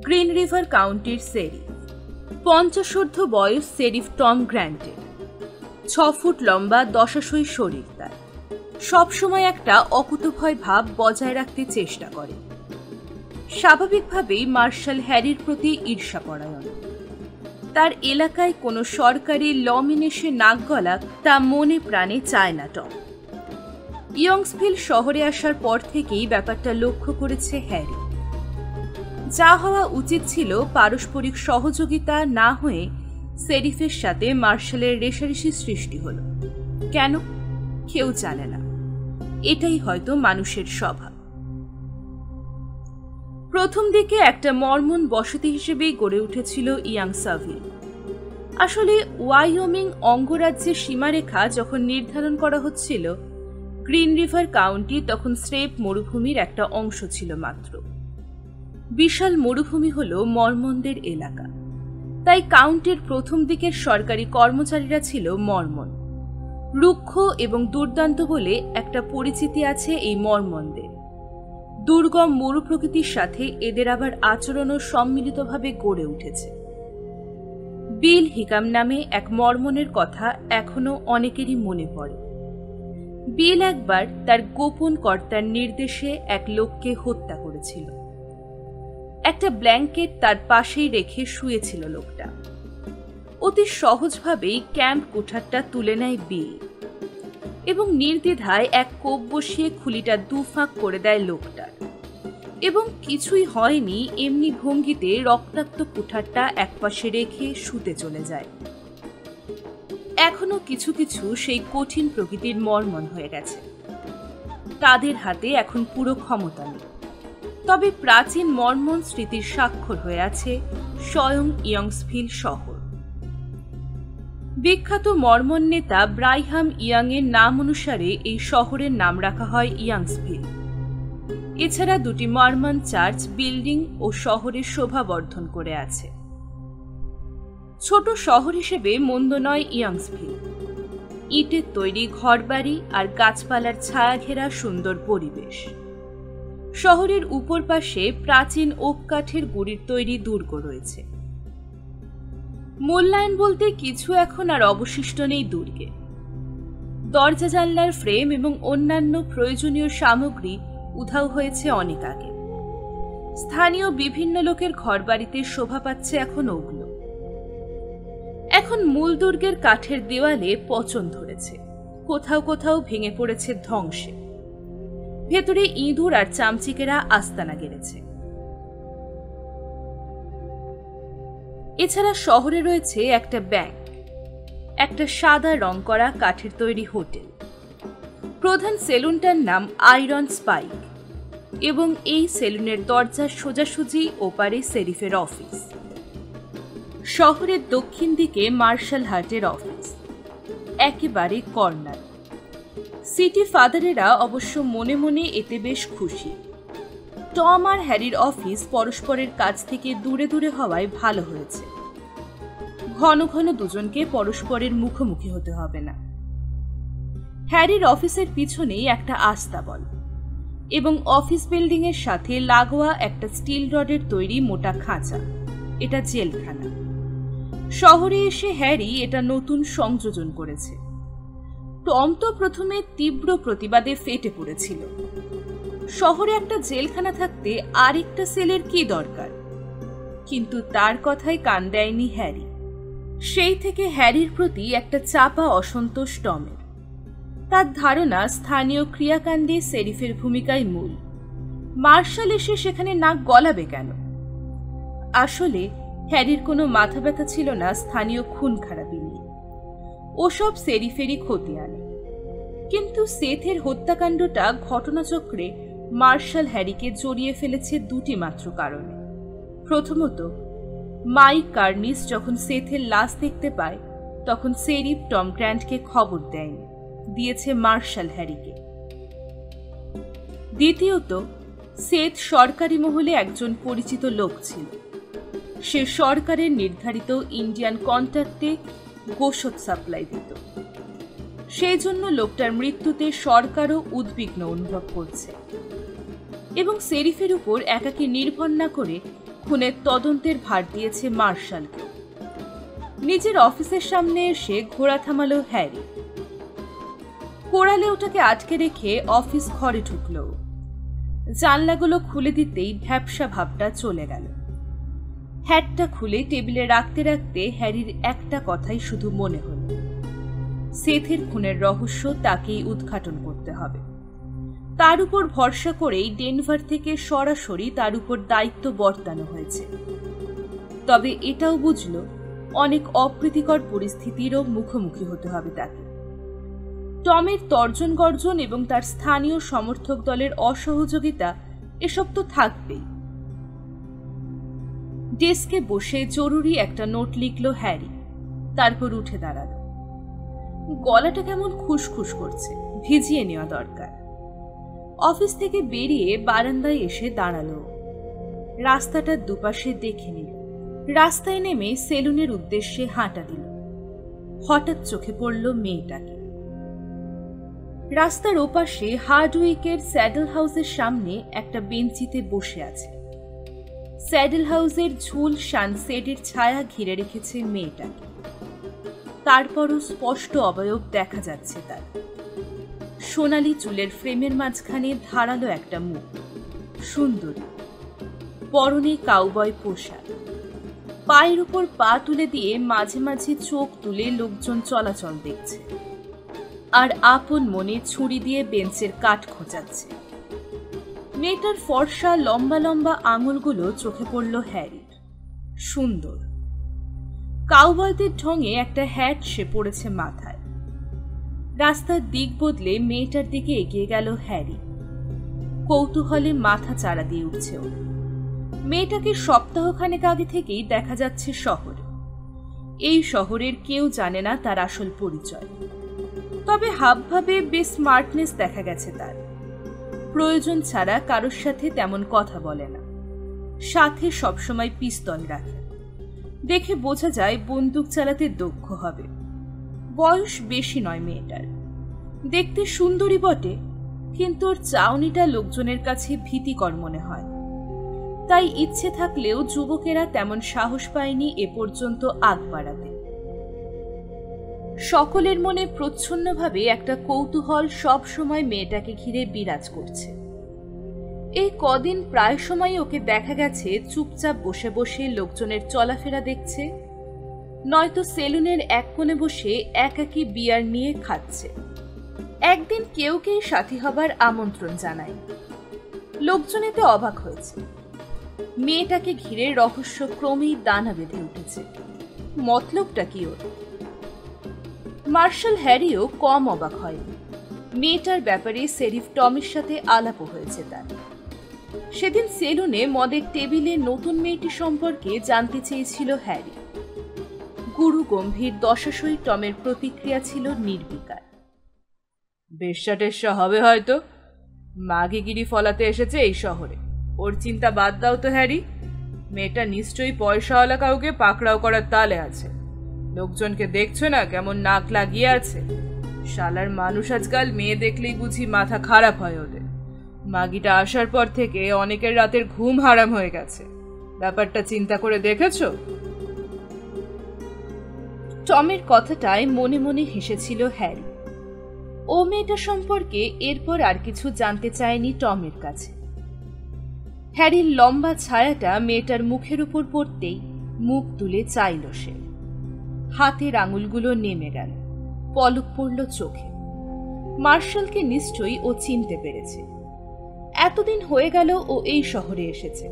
Speaker 2: গ্রিন রিভার কাউন্টির শেরিফ। 50 বয়স শেরিফ টম গ্র্যান্টের। 6 ফুট লম্বা, দশাশই শরীর তার। সবসময় একটা অকুতভয় ভাব বজায় রাখতে চেষ্টা করে। স্বাভাবিকভাবেই মার্শাল হ্যারির প্রতি ঈর্ষাপরায়ণ। তার এলাকায় কোনো সরকারি লমিনেশে নাক গলা তা মনে প্রাণে চায় না টম। ইয়ংসভিল শহরে আসার পর থেকেই ব্যাপারটা লক্ষ্য করেছে হ্যারি। যা হওয়া উচিত ছিল পারস্পরিক সহযোগিতা না হয়ে শেরিফের সাথে মার্শালের রেষারেষি সৃষ্টি হল। কেন? কেউ জানে না। এটাই হয়তো মানুষের স্বভাব। প্রথম দিকে একটা মর্মন বসতি হিসেবেই গড়ে উঠেছিল ইয়াংসাভিল। আসলে ওয়াইওমিং অঙ্গরাজ্যের সীমারেখা যখন নির্ধারণ করা হচ্ছিল, গ্রিন রিভার কাউন্টি তখন স্রেফ মরুভূমির একটা অংশ ছিল মাত্র। বিশাল মরুভূমি হল মর্মনদের এলাকা, তাই কাউন্টির প্রথম দিকের সরকারি কর্মচারীরা ছিল মর্মন। রুক্ষ এবং দুর্দান্ত বলে একটা পরিচিতি আছে এই মর্মনদের। দুর্গম মরু প্রকৃতির সাথে এদের আবার আচরণও সম্মিলিতভাবে গড়ে উঠেছে। বিল হিকাম নামে এক মর্মনের কথা এখনো অনেকেরই মনে পড়ে। বিল একবার তার গোপন কর্তার নির্দেশে এক লোককে হত্যা করেছিল। একটা ব্ল্যাঙ্কেট তার পাশেই রেখে শুয়েছিল লোকটা। অতি সহজভাবেই ক্যাম্প কোঠারটা তুলে নেয় বিল এবং নির্দ্বিধায় এক কোপ বসিয়ে খুলিটা দুফাঁক করে দেয় লোকটার। এবং কিছুই হয়নি এমনি ভঙ্গিতে রক্তাক্ত কুঠারটা একপাশে রেখে শুতে চলে যায়। এখনো কিছু কিছু সেই কঠিন প্রকৃতির মর্মন হয়ে গেছে। তাদের হাতে এখন পুরো ক্ষমতা নেই, তবে প্রাচীন মর্মন স্মৃতির স্বাক্ষর হয়ে আছে স্বয়ং ইয়ংসভিল শহর। বিখ্যাত মর্মন নেতা ব্রাইহাম ইয়াং এর নাম অনুসারে এই শহরের নাম রাখা হয় ইয়াংসভিল। এছাড়া 2টি মর্মন চার্চ বিল্ডিং ও শহরের শোভা বর্ধন করে আছে। ছোট শহর হিসেবে মন্দ নয় ইয়াংসভিল। ইটের তৈরি ঘরবাড়ি আর গাছপালার ছায়া ঘেরা সুন্দর পরিবেশ। শহরের উপর পাশে প্রাচীন ওক কাঠের গুড়ির তৈরি দুর্গ রয়েছে। মূল্যায়ন বলতে কিছু এখন আর অবশিষ্ট নেই দুর্গে। দরজা জানলার ফ্রেম এবং অন্যান্য প্রয়োজনীয় সামগ্রী উধাও হয়েছে অনেক আগে। স্থানীয় বিভিন্ন লোকের ঘরবাড়িতে শোভা পাচ্ছে এখন ওগুলো। এখন মূল দুর্গের কাঠের দেওয়ালে পচন ধরেছে, কোথাও কোথাও ভেঙে পড়েছে ধ্বংসে। ভেতরে ইঁদুর আর চামচিকেরা আস্তানা গেড়েছে। এছাড়া শহরে রয়েছে একটা ব্যাংক, একটা সাদা রং করা কাঠের তৈরি হোটেল। প্রধান সেলুনটার নাম আয়রন স্পাইক এবং এই সেলুনের দরজার সোজাসুজি ওপারে শেরিফের অফিস। শহরের দক্ষিণ দিকে মার্শাল হার্টের অফিস, একেবারে কর্নার। সিটি ফাদারেরা অবশ্য মনে মনে এতে বেশ খুশি। টম আর হ্যারির অফিস পরস্পরের কাছ থেকে দূরে দূরে হওয়ায় ভালো হয়েছে। ঘন ঘন দুজনকে পরস্পরের মুখোমুখি হতে হবে না। হ্যারির অফিসের পিছনেই একটা আস্তাবল এবং অফিস বিল্ডিং এর সাথে লাগোয়া একটা স্টিল রডের তৈরি মোটা খাঁচা। এটা জেলখানা। শহরে এসে হ্যারি এটা নতুন সংযোজন করেছে। টম তো প্রথমে তীব্র প্রতিবাদে ফেটে পড়েছিল। শহরে একটা জেলখানা থাকতে আরেকটা সেলের কি দরকার? কিন্তু তার কথায় কান দেয়নি হ্যারি। সেই থেকে হ্যারির প্রতি একটা চাপা অসন্তোষ টমের। তার ধারণা স্থানীয় ক্রিয়াকাণ্ডে শেরিফের ভূমিকাই মূল। মার্শাল এসে সেখানে নাক গলাবে কেন? আসলে হ্যারির কোনো মাথা ব্যথা ছিল না স্থানীয় খুন খারাপি নিয়ে। ওসব শেরিফেরই ক্ষতি আনে। কিন্তু সেথের হত্যাকাণ্ডটা ঘটনাচক্রে মার্শাল হ্যারিকে জড়িয়ে ফেলেছে 2টি মাত্র কারণে। প্রথমত, মাইক কার্নিস যখন সেথের লাশ দেখতে পায় তখন শেরিফ টম গ্র্যান্টকে খবর দেয়নি, দিয়েছে মার্শাল হ্যারিকে। দ্বিতীয়ত, সেথ সরকারি মহলে একজন পরিচিত লোক ছিল। সে সরকারের নির্ধারিত ইন্ডিয়ান কন্ট্রাক্টে গোশত সাপ্লাই দিত। সেই জন্য লোকটার মৃত্যুতে সরকারও উদ্বিগ্ন অনুভব করছে এবং শেরিফের উপর একাকী নির্ভর না করে খুনের তদন্তের ভার দিয়েছে মার্শালকে। নিজের অফিসের সামনে এসে ঘোড়া থামালো হ্যারি। কোড়ালে ওটাকে আটকে রেখে অফিস ঘরে ঢুকল। জানলাগুলো খুলে দিতেই ভ্যাপসা ভাবটা চলে গেল। হ্যাটটা খুলে টেবিলে রাখতে রাখতে হ্যারির একটা কথাই শুধু মনে হল, সেথের খুনের রহস্য তাকেই উদ্ঘাটন করতে হবে। তার উপর ভরসা করেই ডেনভার থেকে সরাসরি তার উপর দায়িত্ব বর্তানো হয়েছে। তবে এটাও বুঝল অনেক অপ্রীতিকর পরিস্থিতিরও মুখোমুখি হতে হবে তাকে। টমের তর্জন গর্জন এবং তার স্থানীয় সমর্থক দলের অসহযোগিতা এসব তো থাকবেই। ডেস্কে বসে জরুরি একটা নোট লিখল হ্যারি, তারপর উঠে দাঁড়াল। গলাটা কেমন খুসখুস করছে, ভিজিয়ে নেওয়া দরকার। অফিস থেকে বেরিয়ে বারান্দায় এসে দাঁড়ালো। রাস্তাটার দুপাশে দেখে নিল। রাস্তায় নেমে সেলুনের উদ্দেশ্যে হাঁটা দিল। হঠাৎ চোখে পড়ল মেয়েটাকে। রাস্তার ওপাশে হার্ডউইকের স্যাডেল হাউসের সামনে একটা বেঞ্চিতে বসে আছে। স্যাডেল হাউসের ঝুল সানসেটের ছায়া ঘিরে রেখেছে মেয়েটাকে। তারপরও স্পষ্ট অবয়ব দেখা যাচ্ছে তার। সোনালি চুলের ফ্রেমের মাঝখানে ধারালো একটা মুখ, সুন্দরী। পরনে কাউবয় পোশাক। পায়ের উপর পা তুলে দিয়ে মাঝে মাঝে চোখ তুলে লোকজন চলাচল দেখছে, আর আপন মনে ছুরি দিয়ে বেঞ্চের কাঠ খোঁচাচ্ছে। মেয়েটার ফর্সা লম্বা লম্বা আঙুলগুলো চোখে পড়ল হ্যারির। সুন্দর। কাউবয়দের ঢঙে একটা হ্যাট সে পড়েছে মাথায়। রাস্তার দিক বদলে মেয়েটার দিকে এগিয়ে গেল হ্যারি। কৌতূহলে মাথা চাড়া দিয়ে উঠছে ওর। মেয়েটাকে সপ্তাহখানেক আগে থেকেই দেখা যাচ্ছে শহরে। এই শহরের কেউ জানে না তার আসল পরিচয়, তবে হাবভাবে বেশ স্মার্টনেস দেখা গেছে তার। প্রয়োজন ছাড়া কারোর সাথে তেমন কথা বলে না, সাথে সবসময় পিস্তল রাখে। দেখে বোঝা যায় বন্দুক চালাতে দক্ষ হবে। বয়স বেশি নয় মেয়েটার। দেখতে সুন্দরী বটে, কিন্তু ওর চাউনিটা লোকজনের কাছে ভীতিকর মনে হয়। তাই ইচ্ছে থাকলেও যুবকেরা তেমন সাহস পায়নি এ পর্যন্ত আগ বাড়াতে। সকলের মনে প্রচ্ছন্নভাবে একটা কৌতূহল সব সময় মেয়েটাকে ঘিরে বিরাজ করছে। এই কদিন প্রায় সময় ওকে দেখা গেছে চুপচাপ বসে বসে লোকজনের চলাফেরা দেখছে, নয়তো সেলুনের এক কোণে বসে একাকী বিয়ার নিয়ে খাচ্ছে। একদিন কেউকেই সাথী হবার আমন্ত্রণ জানায়। লোকজন এতে অবাক হয়েছে। মেয়েটাকে ঘিরে রহস্য ক্রমেই দানা বেঁধে উঠেছে। মতলবটা কি ওর? মার্শাল হ্যারিও কম অবাক হয়নি। মেয়েটার ব্যাপারে শেরিফ টমের সাথে আলাপও হয়েছে তার। সেদিন সেলুনে মদের টেবিলে নতুন মেয়েটি সম্পর্কে জানতে চেয়েছিল হ্যারি। গুরু গম্ভীর দশাশই টমের প্রতিক্রিয়া ছিল নির্বিকার। বেশ্যা টেশ্যা হবে হয়তো, মাগিগিরি ফলাতে এসেছে এই শহরে। ওর চিন্তা বাদ দাও তো হ্যারি। মেয়েটা নিশ্চয়ই পয়সাওয়ালা কাউকে পাকড়াও করার তালে আছে। লোকজনকে দেখছো না কেমন নাক লাগিয়ে আছে? শালার মানুষ আজকাল মেয়ে দেখলেই বুঝি মাথা খারাপ হয় ওদের। মাগিটা আসার পর থেকে অনেকের রাতের ঘুম হারাম হয়ে গেছে। ব্যাপারটা চিন্তা করে দেখেছো? টমের কথাটায় মনে মনে হেসেছিল হ্যারি। ও মেয়েটা সম্পর্কে এরপর আর কিছু জানতে চায়নি টমের কাছে। হ্যারির লম্বা ছায়াটা মেয়েটার মুখের উপর পড়তেই মুখ তুলে চাইল সে। হাতের আঙুলগুলো নেমে গেল, পলক পড়ল চোখে। মার্শালকে নিশ্চয়ই ও চিনতে পেরেছে। এতদিন হয়ে গেল ও এই শহরে এসেছে।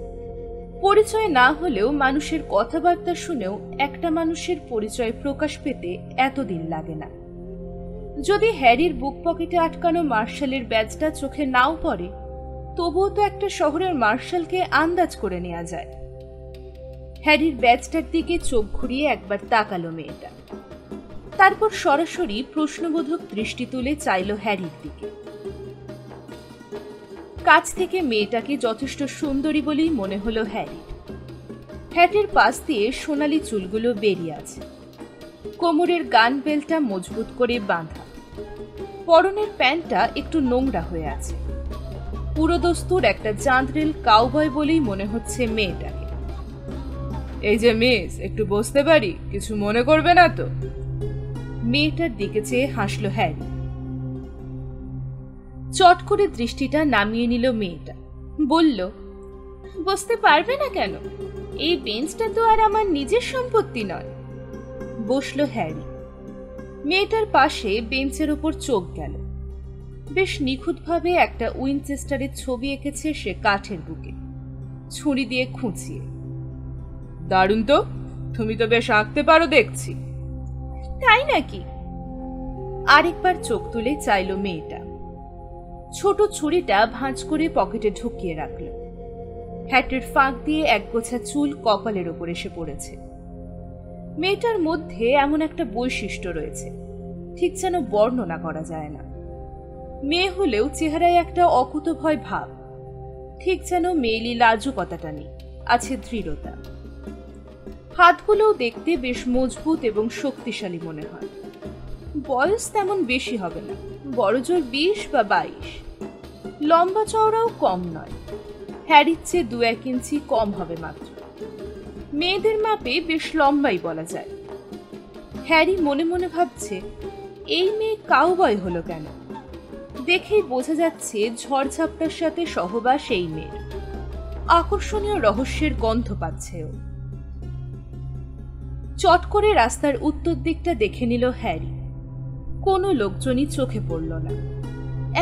Speaker 2: পরিচয় না হলেও মানুষের কথাবার্তা শুনেও একটা মানুষের পরিচয় প্রকাশ পেতে এতদিন লাগে না। যদি হ্যারির বুক পকেটে আটকানো মার্শালের ব্যাজটা চোখে নাও পড়ে, তবুও তো একটা শহরের মার্শালকে আন্দাজ করে নেওয়া যায়। হ্যারির ব্যাজটার দিকে চোখ ঘুরিয়ে একবার তাকালো মেয়েটা, তারপর সরাসরি প্রশ্নবোধক দৃষ্টি তুলে চাইল হ্যারির দিকে। কাছ থেকে মেয়েটাকে যথেষ্ট সুন্দরী বলেই মনে হলো হ্যারি। হ্যাটের পাশ দিয়ে সোনালি চুলগুলো বেরিয়ে আছে, কোমরের গান বেল্টটা মজবুত করে বাঁধা, পরনের প্যান্টটা একটু নোংরা হয়ে আছে। পুরোদস্তুর একটা চাঁদরেল কাউবয় বলেই মনে হচ্ছে মেয়েটাকে। এই যে মিস, একটু বসতে পারি? কিছু মনে করবে না তো? মেয়েটার দিকে চেয়ে হাসলো হ্যারি। চট করে দৃষ্টিটা নামিয়ে নিল মেয়েটা, বলল, বসতে পারবে না কেন? এই বেঞ্চটা তো আর আমার নিজের সম্পত্তি নয়। বসলো হ্যারি। মেয়েটার পাশে বেঞ্চের ওপর চোখ গেল। বেশ নিখুঁতভাবে একটা উইনচেস্টারের ছবি এঁকেছে সে কাঠের বুকে, ছুরি দিয়ে খুঁচিয়ে। দারুণ তো, তুমি তো বেশ আঁকতে পারো দেখছি। তাই নাকি? আরেকবার চোখ তুলে চাইল মেয়েটা। ছোট ছুরিটা ভাঁজ করে পকেটে ঢুকিয়ে রাখল। হ্যাটের ফাঁক দিয়ে একগোছা চুল কপালের ওপর এসে পড়েছে। মেয়েটার মধ্যে এমন একটা বৈশিষ্ট্য রয়েছে, ঠিক যেন বর্ণনা করা যায় না। মেয়ে হলেও চেহারায় একটা অকুতভয় ভাব, ঠিক যেন মেয়েলি লাজুকতাটা নেই, আছে দৃঢ়তা। হাতগুলোও দেখতে বেশ মজবুত এবং শক্তিশালী মনে হয়। বয়স তেমন বেশি হবে না, বড়জোর 20 বা 22। লম্বা চওড়াও কম নয়, হ্যারির চেয়ে 2-1 ইঞ্চি কম হবে মাত্র। মেয়েদের মাপে বেশ লম্বাই বলা যায়। হ্যারি মনে মনে ভাবছে, এই মেয়ে কাউবয় হলো কেন? দেখেই বোঝা যাচ্ছে ঝড়ঝাপটার সাথে সহবাস এই মেয়ের। আকর্ষণীয় রহস্যের গন্ধ পাচ্ছে ও। চট করে রাস্তার উত্তর দিকটা দেখে নিল হ্যারি। কোনো লোকজনই চোখে পড়ল না,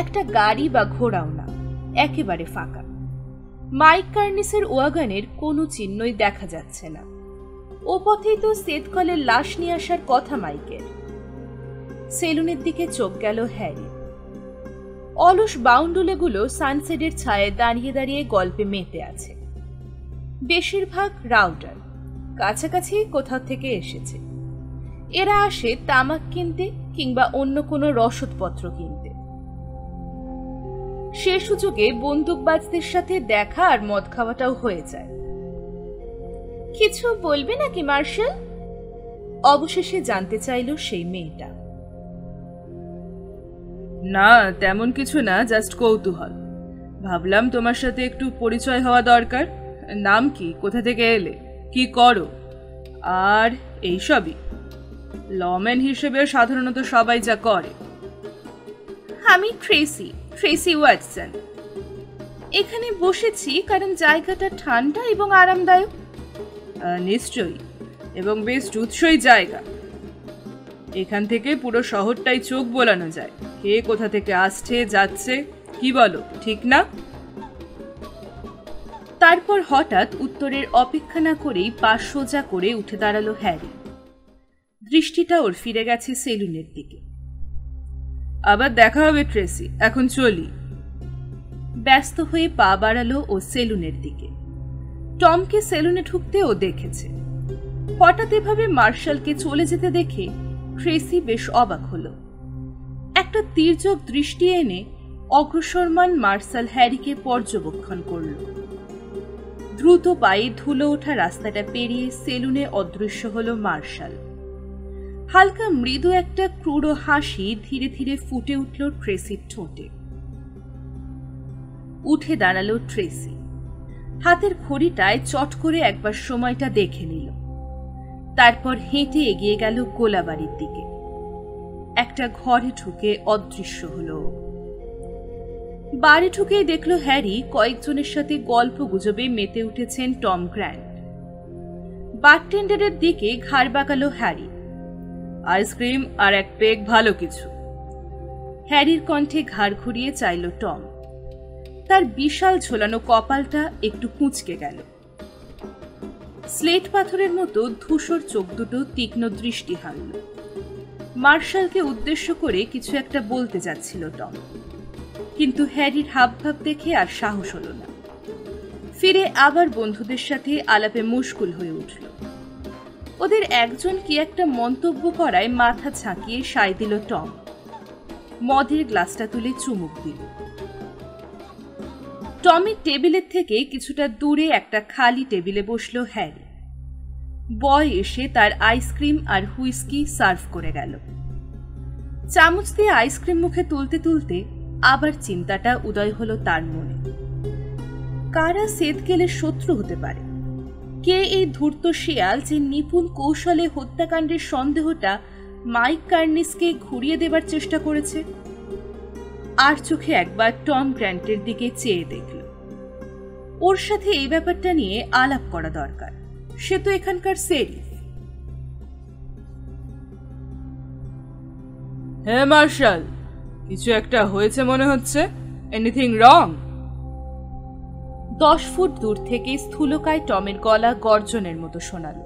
Speaker 2: একটা গাড়ি বা ঘোড়াও না, একেবারে ফাঁকা। মাইক কার্নিসের ওয়াগনের কোনো চিহ্নই দেখা যাচ্ছে না। ও পথেই তো সেদকলের লাশ নিয়ে আসার কথা মাইকের। সেলুনের দিকে চোখ গেল হ্যারি। অলস বাউন্ডুলেগুলো সানসেটের ছায়ায় দাঁড়িয়ে দাঁড়িয়ে গল্পে মেতে আছে। বেশিরভাগ রাউটার, কাছাকাছি কোথাও থেকে এসেছে। এরা আসে তামাক কিনতে কিংবা অন্য কোনো রসদপত্র কিনতে। সে সুযোগে বন্দুকবাজদের সাথে দেখা আর মদ খাওয়াটাও হয়ে যায়। কিছু বলবে নাকি মার্শাল? অবশেষে জানতে চাইল সেই মেয়েটা।
Speaker 3: না, তেমন কিছু না, জাস্ট কৌতূহল। ভাবলাম তোমার সাথে একটু পরিচয় হওয়া দরকার। নাম কি, কোথা থেকে এলে, কি করো, আর এইসবই। লম্যান হিসেবে সাধারণত সবাই যা করে।
Speaker 2: আমি ট্রেসি ওয়াটসন। এখানে বসেছি কারণ জায়গাটা ঠান্ডা এবং আরামদায়ক।
Speaker 3: নিশ্চয়ই, এবং বেশ জুৎসই জায়গা। এখান থেকে পুরো শহরটাই চোখ বোলানো যায়, কে কোথা থেকে আসছে যাচ্ছে। কি বলো, ঠিক না?
Speaker 2: তারপর হঠাৎ উত্তরের অপেক্ষা না করেই পা সোজা করে উঠে দাঁড়ালো হ্যারি। দৃষ্টিটা ওর ফিরে গেছে সেলুনের দিকে।
Speaker 3: আবার দেখা হবে ট্রেসি, এখন চলি।
Speaker 2: ব্যস্ত হয়ে পা বাড়ালো ও সেলুনের দিকে। টমকে সেলুনে ঢুকতে ও দেখেছে। হঠাৎ এভাবে মার্শালকে চলে যেতে দেখে ট্রেসি বেশ অবাক হলো। একটা তীর্যক দৃষ্টি এনে অগ্রসরমান মার্শাল হ্যারিকে পর্যবেক্ষণ করল। দ্রুত পায়ে ধুলো ওঠা রাস্তাটা পেরিয়ে সেলুনে অদৃশ্য হলো মার্শাল। হালকা মৃদু একটা ক্রূর হাসি ধীরে ধীরে ফুটে উঠল ট্রেসির ঠোঁটে। উঠে দাঁড়ালো ট্রেসি। হাতের ঘড়িটায় চট করে একবার সময়টা দেখে নিল। তারপর হেঁটে এগিয়ে গেল গোলাবাড়ির দিকে। একটা ঘরে ঢুকে অদৃশ্য হলো। বাড়ি ঢুকেই দেখল হ্যারি কয়েকজনের সাথে গল্প গুজবে মেতে উঠেছেন টম গ্র্যান্ট। বারটেন্ডারের দিকে ঘাড় বাঁকালো হ্যারি।
Speaker 3: আইসক্রিম আর এক পেগ ভালো কিছু।
Speaker 2: হ্যারির কণ্ঠে ঘাড় ঘুরিয়ে চাইল টম। তার বিশাল ঝোলানো কপালটা একটু কুঁচকে গেল। স্লেট পাথরের মতো ধূসর চোখ দুটো তীক্ষ্ণ দৃষ্টি হানল। মার্শালকে উদ্দেশ্য করে কিছু একটা বলতে যাচ্ছিল টম, কিন্তু হ্যারির হাবভাব দেখে আর সাহস হলো না। ফিরে আবার বন্ধুদের সাথে আলাপে মুশকুল হয়ে উঠল। ওদের একজন কি একটা মন্তব্য করায় মাথা ঝাঁকিয়ে সায় দিল টম। মদের গ্লাসটা তুলে চুমুক দিল। টমির টেবিলের থেকে কিছুটা দূরে একটা খালি টেবিলে বসল হ্যারি। বয় এসে তার আইসক্রিম আর হুইস্কি সার্ভ করে গেল। চামচ দিয়ে আইসক্রিম মুখে তুলতে তুলতে আবার চিন্তাটা উদয় হলো তার মনে। কারা সেদকেলের শত্রু হতে পারে? কে এই ধূর্ত শিয়াল যে নিপুণ কৌশলে হত্যাকাণ্ডের সন্দেহটা মাইক কার্নিসকে ঘুরিয়ে দেবার চেষ্টা করেছে? আর চোখে একবার টম গ্র্যান্টের দিকে চেয়ে দেখল। ওর সাথে এই ব্যাপারটা নিয়ে আলাপ করা দরকার। সে তো এখানকার সেরিফ।
Speaker 3: হ্যাঁ মার্শাল, কিছু একটা হয়েছে মনে হচ্ছে। Anything wrong?
Speaker 2: 10 ফুট দূর থেকে স্থূলকায় টমের গলা গর্জনের মতো শোনালো।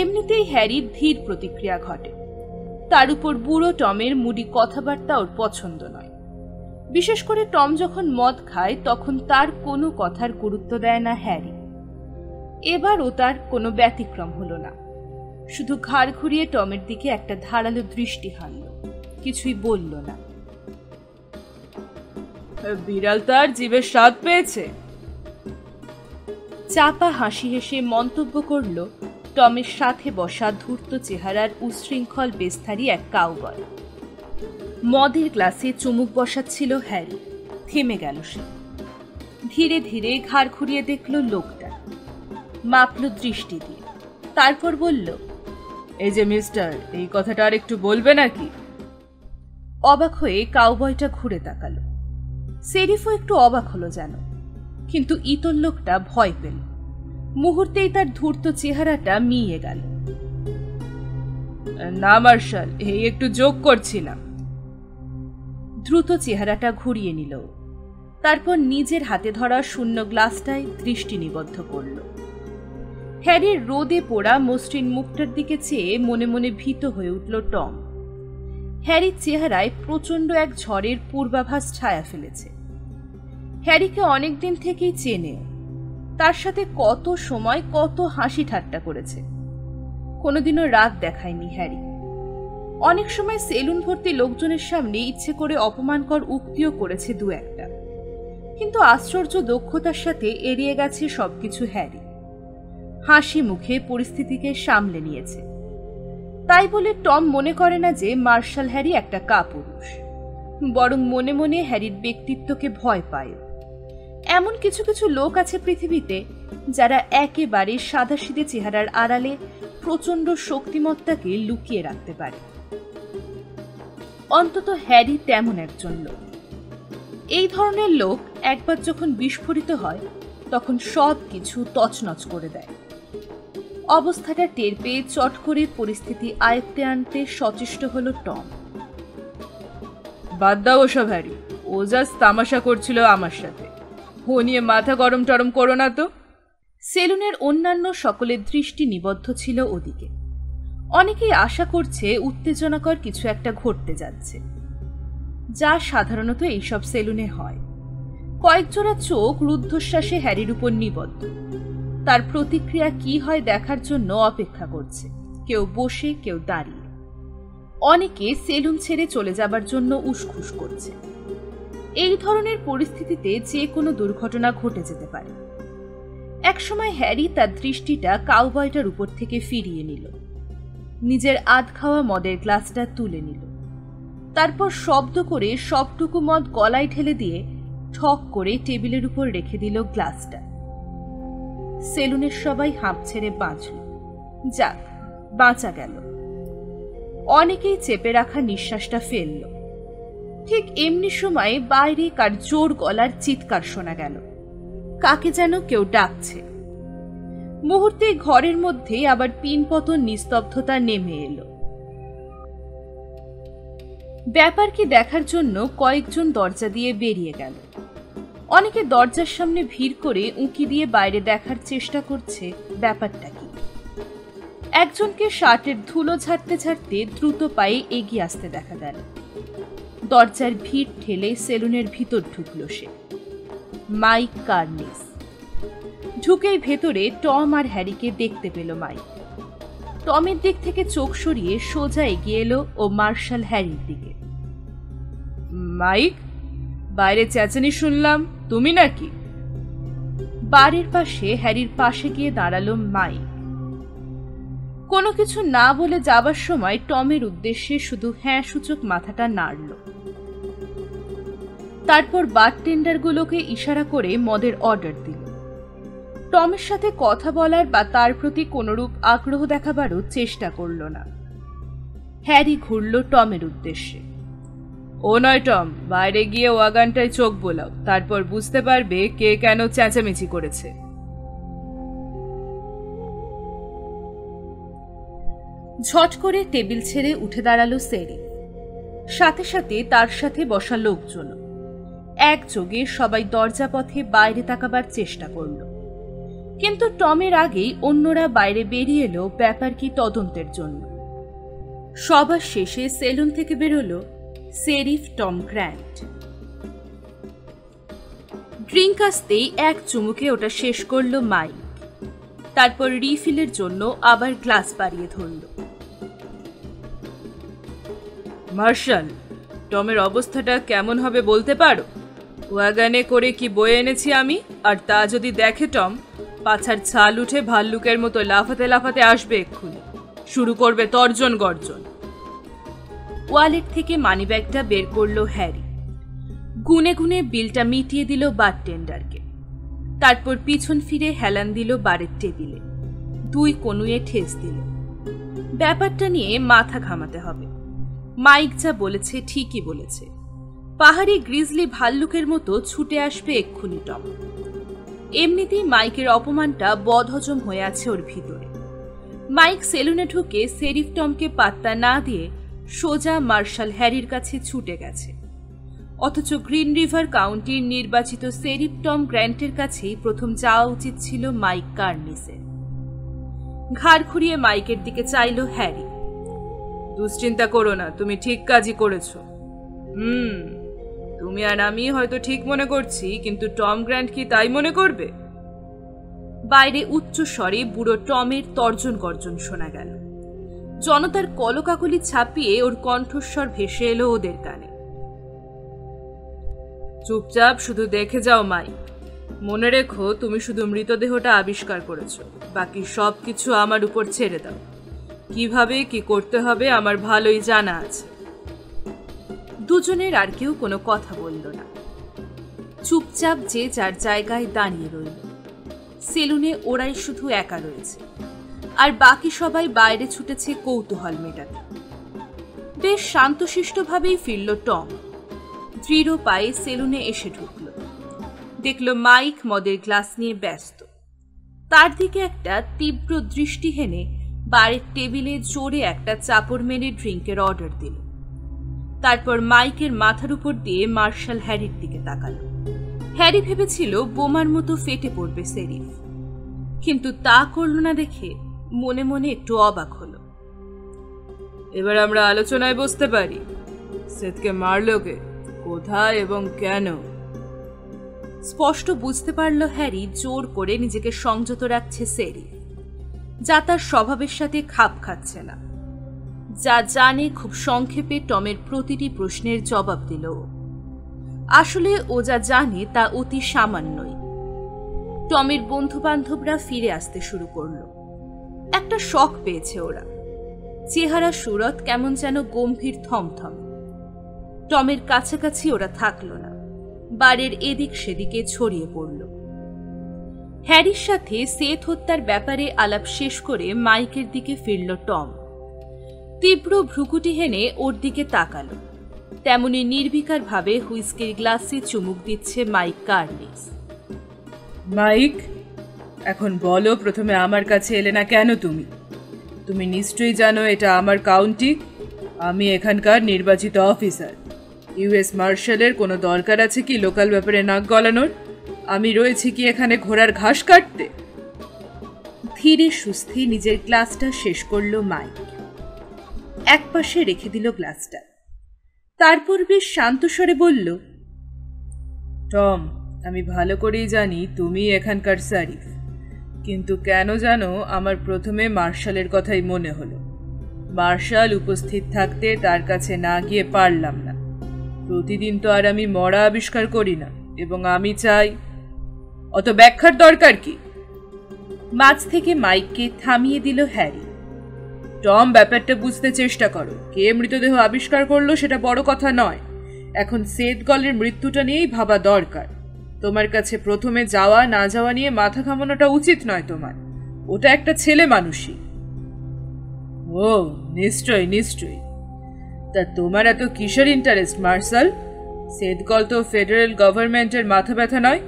Speaker 2: এমনিতেই হ্যারির ধীর প্রতিক্রিয়া ঘটে। তার উপর বুড়ো টমের মুডি কথাবার্তা ওর পছন্দ নয়। বিশেষ করে টম যখন মদ খায় তখন তার কোনো কথার গুরুত্ব দেয় না হ্যারি। এবারও তার কোনো ব্যতিক্রম হলো না। শুধু ঘাড় ঘুরিয়ে টমের দিকে একটা ধারালো দৃষ্টি হানল, কিছুই বলল না।
Speaker 3: বিড়াল তার জীবের স্বাদ পেয়েছে।
Speaker 2: চাপা হাসি হেসে মন্তব্য করল টমের সাথে বসা ধূর্ত চেহারার উশৃঙ্খল বেস্তারি এক কাউবয়। মদের গ্লাসে চুমুক বসাচ্ছিল হ্যারি। থেমে গেল সে। ধীরে ধীরে ঘাড় ঘুরিয়ে দেখল লোকটা, মাপল দৃষ্টি দিয়ে, তারপর বলল,
Speaker 3: এই যে মিস্টার, এই কথাটা আর একটু বলবে নাকি?
Speaker 2: অবাক হয়ে কাউবয়টা ঘুরে তাকালো। সেরিফও একটু অবাক হলো যেন, কিন্তু ইতর লোকটা ভয় পেল। মুহূর্তেই তার ধূর্ত চেহারাটা মিয়ে গেল।
Speaker 3: না মার্শাল, এই একটু যোগ করছিলাম।
Speaker 2: দ্রুত চেহারাটা ঘুরিয়ে নিল। তারপর নিজের হাতে ধরা শূন্য গ্লাসটায় দৃষ্টি নিবদ্ধ করল। হ্যারির রোদে পোড়া মসৃণ মুখটার দিকে চেয়ে মনে মনে ভীত হয়ে উঠল টম। হ্যারির চেহারায় প্রচণ্ড এক ঝড়ের পূর্বাভাস ছায়া ফেলেছে। হ্যারিকে অনেকদিন থেকেই চেনে। তার সাথে কত সময় কত হাসি ঠাট্টা করেছে। কোনোদিনও রাগ দেখায়নি হ্যারি। অনেক সময় সেলুন ভর্তি লোকজনের সামনে ইচ্ছে করে অপমানকর উক্তিও করেছে দু একটা, কিন্তু আশ্চর্য দক্ষতার সাথে এড়িয়ে গেছে সবকিছু হ্যারি। হাসি মুখে পরিস্থিতিকে সামলে নিয়েছে। তাই বলে টম মনে করে না যে মার্শাল হ্যারি একটা কাপুরুষ, বরং মনে মনে হ্যারির ব্যক্তিত্বকে ভয় পায়। এমন কিছু কিছু লোক আছে পৃথিবীতে যারা একেবারে সাদাসিধে চেহারার আড়ালে প্রচণ্ড শক্তিমত্তাকে লুকিয়ে রাখতে পারে। অন্তত হ্যারি তেমন একজন লোক। এই ধরনের লোক একবার যখন বিস্ফোরিত হয় তখন সব কিছু তছনছ করে দেয়। অবস্থাটা টের পেয়ে চট করে পরিস্থিতি আয়ত্তে আনতে সচেষ্ট হলো টম।
Speaker 3: বাদ দাও ওসব হ্যারি, ও জাস্ট তামাশা করছিল আমার সাথে। ও নিয়ে মাথা গরম টরম করো না তো।
Speaker 2: সেলুনের অন্যান্য সকলের দৃষ্টি নিবদ্ধ ছিল ওদিকে। অনেকেই আশা করছে উত্তেজনাকর কিছু একটা ঘটতে যাচ্ছে, যা সাধারণত এইসব সেলুনে হয়। কয়েকজোড়া চোখ রুদ্ধশ্বাসে হ্যারির উপর নিবদ্ধ। তার প্রতিক্রিয়া কি হয় দেখার জন্য অপেক্ষা করছে, কেউ বসে কেউ দাঁড়িয়ে। অনেকে সেলুন ছেড়ে চলে যাবার জন্য উসখুস করছে। এই ধরনের পরিস্থিতিতে যে কোনো দুর্ঘটনা ঘটে যেতে পারে। একসময় হ্যারি তার দৃষ্টিটা কাউবয়টার উপর থেকে ফিরিয়ে নিল, নিজের আধ খাওয়া মদের গ্লাসটা তুলে নিল, তারপর শব্দ করে সবটুকু মদ গলায় ঢেলে দিয়ে ঠক করে টেবিলের উপর রেখে দিল গ্লাসটা। সেলুনের সবাই হাঁপ ছেড়ে বাঁচল। যাক, বাঁচা গেল। অনেকেই চেপে রাখা নিঃশ্বাসটা ফেলল। ঠিক এমনি সময়ে বাইরে কার জোর গলার চিৎকার শোনা গেল। কাকে যেন কেউ ডাকছে। মুহূর্তে ঘরের মধ্যে আবার পিনপতন নিস্তব্ধতা নেমে এলো। ব্যাপার কি দেখার জন্য কয়েকজন দরজা দিয়ে বেরিয়ে গেল। অনেকে দরজার সামনে ভিড় করে উঁকি দিয়ে বাইরে দেখার চেষ্টা করছে ব্যাপারটা কি। একজনকে শার্টের ধুলো ঝাড়তে ঝাড়তে দ্রুত পায়ে এগিয়ে আসতে দেখা গেল। দরজার ভিড় ঠেলে সেলুনের ভিতর ঢুকল সে, মাইক কার্নিস। ঢুকেই ভেতরে টম আর হ্যারিকে দেখতে পেল মাইক। টমের দিক থেকে চোখ সরিয়ে সোজা এগিয়ে এলো ও মার্শাল হ্যারির দিকে।
Speaker 3: মাইক, বাইরে চেঁচানি শুনলাম, তুমি নাকি?
Speaker 2: বাড়ির পাশে হ্যারির পাশে গিয়ে দাঁড়ালো মাইক। কোনো কিছু না বলে যাবার সময় টমের উদ্দেশ্যে শুধু হ্যাঁ সূচক মাথাটা নাড়ল। তারপর বারটেন্ডারগুলোকে ইশারা করে মদের অর্ডার দিল। টমের সাথে কথা বলার বা তার প্রতি কোনরূপ আগ্রহ দেখাবারও চেষ্টা করল না। হ্যারি ঘুরল টমের উদ্দেশ্যে।
Speaker 3: ও নয় টম, বাইরে গিয়ে ওয়াগানটায় চোখ বোলাও, তারপর বুঝতে পারবে কে কেন চেঁচামেচি করেছে।
Speaker 2: ঝট করে টেবিল ছেড়ে উঠে দাঁড়ালো সেরিফ, সাথে সাথে তার সাথে বসা লোকজন। একযোগে সবাই দরজা পথে বাইরে তাকাবার চেষ্টা করল, কিন্তু টমের আগেই অন্যরা বাইরে বেরিয়ে এলো ব্যাপার কি তদন্তের জন্য। সবার শেষে সেলুন থেকে বেরোলো সেরিফ টম গ্র্যান্ট। ড্রিঙ্ক আসতেই এক চুমুকে ওটা শেষ করলো মাইক, তারপর রিফিলের জন্য আবার গ্লাস বাড়িয়ে ধরল।
Speaker 3: মার্শাল, টমের অবস্থাটা কেমন হবে বলতে পারো? ওয়াগানে করে কি বয়ে এনেছি আমি, আর তা যদি দেখে টম, পাছার ছাল উঠে ভাল্লুকের মতো লাফাতে লাফাতে আসবে এক্ষুনি, শুরু করবে তর্জন গর্জন।
Speaker 2: ওয়ালেট থেকে মানিব্যাগটা বের করলো হ্যারি, গুনে গুনে বিলটা মিটিয়ে দিল বারটেন্ডারকে। তারপর পিছন ফিরে হেলান দিল বারের টেবিলে, দুই কনুয়ে ঠেস দিল। ব্যাপারটা নিয়ে মাথা ঘামাতে হবে। মাইক যা বলেছে ঠিকই বলেছে, পাহাড়ি গ্রিজলি ভাল্লুকের মতো ছুটে আসবে এক্ষুনি টম। এমনিতেই মাইকের অপমানটা বদহজম হয়ে আছে ওর ভিতরে। মাইক সেলুনে ঢুকে সেরিফ টমকে পাত্তা না দিয়ে সোজা মার্শাল হ্যারির কাছে ছুটে গেছে, অথচ গ্রিন রিভার কাউন্টির নির্বাচিত সেরিফ টম গ্র্যান্টের কাছেই প্রথম যাওয়া উচিত ছিল মাইক কার্নিসের। ঘাড় ঘুরিয়ে মাইকের দিকে চাইল হ্যারি।
Speaker 3: দুশ্চিন্তা করো না, তুমি ঠিক কাজই করেছ। তুমি আর আমি হয়তো ঠিক মনে করছি, কিন্তু টম গ্র্যান্ট কি তাই মনে করবে?
Speaker 2: বাইরে উচ্চ স্বরে বুড়ো টমের তর্জন গর্জন শোনা গেল। জনতার কলকাকলি ছাপিয়ে ওর কণ্ঠস্বর ভেসে এলো ওদের কানে।
Speaker 3: চুপচাপ শুধু দেখে যাও মাইক, মনে রেখো তুমি শুধু মৃতদেহটা আবিষ্কার করেছো, বাকি সব কিছু আমার উপর ছেড়ে দাও। কিভাবে কি করতে হবে আমার ভালোই জানা আছে।
Speaker 2: দুজনের আর কেউ কোনো কথা বলল না, চুপচাপ যে যার জায়গায় দাঁড়িয়ে রইল। সেলুনে ওরাই শুধু একা রয়েছে, আর বাকি সবাই বাইরে ছুটেছে কৌতূহল মেটাতে। বেশ শান্তশিষ্টভাবেই ফিরল টম। দৃঢ় পায়ে সেলুনে এসে ঢুকল, দেখল মাইক মদের গ্লাস নিয়ে ব্যস্ত। তার দিকে একটা তীব্র দৃষ্টি হেনে বারের টেবিলে জোরে একটা চাপড় মেরে ড্রিঙ্কের অর্ডার দিল। তারপর মাইকের মাথার উপর দিয়ে মার্শাল হ্যারির দিকে তাকালো। হ্যারি ভেবেছিল বোমার মতো ফেটে পড়বে সেরিফ, কিন্তু তা করল না দেখে মনে মনে একটু অবাক হলো।
Speaker 3: এবার আমরা আলোচনায় বসতে পারি। সেতকে মারলো কে, কোথায় এবং কেন?
Speaker 2: স্পষ্ট বুঝতে পারল হ্যারি জোর করে নিজেকে সংযত রাখছে সেরিফ, যা তার স্বভাবের সাথে খাপ খাচ্ছে না। যা জানে খুব সংক্ষেপে টমের প্রতিটি প্রশ্নের জবাব দিল। আসলে ও যা জানে তা অতি সামান্যই। টমের বন্ধু বান্ধবরা ফিরে আসতে শুরু করল। একটা শক পেয়েছে ওরা। চেহারা সুরত কেমন যেন গম্ভীর থমথম। টমের কাছাকাছি ওরা থাকল না, বারের এদিক সেদিকে ছড়িয়ে পড়ল। হ্যারির সাথে সেথ হত্যার ব্যাপারে আলাপ শেষ করে মাইকের দিকে ফিরল টম। তীব্র ভ্রুকুটি হেনে ওর দিকে তাকালো, তেমনি নির্বিকার ভাবে হুইস্কির গ্লাসে চুমুক দিচ্ছে মাইক কার্নিস।
Speaker 3: মাইক, এখন বলো, প্রথমে আমার কাছে এলে না কেন তুমি? তুমি নিশ্চয়ই জানো এটা আমার কাউন্টি, আমি এখানকার নির্বাচিত অফিসার। ইউএস মার্শালের কোনো দরকার আছে কি লোকাল ব্যাপারে নাক গলানোর? আমি রয়েছি কি এখানে ঘোড়ার ঘাস কাটতে?
Speaker 2: ধীরে সুস্থে নিজের গ্লাসটা শেষ করল মাইক, একপাশে রেখে দিল গ্লাসটা। তারপর বেশ শান্ত স্বরে বলল,
Speaker 3: টম, আমি ভালো করেই জানি তুমি এখানকার সারিফ, কিন্তু কেন জানো আমার প্রথমে মার্শালের কথাই মনে হলো। মার্শাল উপস্থিত থাকতে তার কাছে না গিয়ে পারলাম না। প্রতিদিন তো আর আমি মরা আবিষ্কার করি না, এবং আমি চাই। অত ব্যাখ্যার দরকার কি?
Speaker 2: মাঝ থেকে মাইককে থামিয়ে দিল হ্যারি।
Speaker 3: টম, ব্যাপারটা বুঝতে চেষ্টা করো। কে মৃতদেহ আবিষ্কার করলো সেটা বড় কথা নয়। এখন সেথ গলের মৃত্যুটা নিয়েই ভাবা দরকার। তোমার কাছে প্রথমে যাওয়া না যাওয়া নিয়ে মাথা ঘামানোটা উচিত নয় তোমার। ওটা একটা ছেলে মানুষই। ও নিশ্চয়ই নিশ্চয়ই। তা তোমার এত কিসের ইন্টারেস্ট মার্শাল? সেথ গল তো ফেডারেল গভর্নমেন্টের মাথা ব্যথা নয়,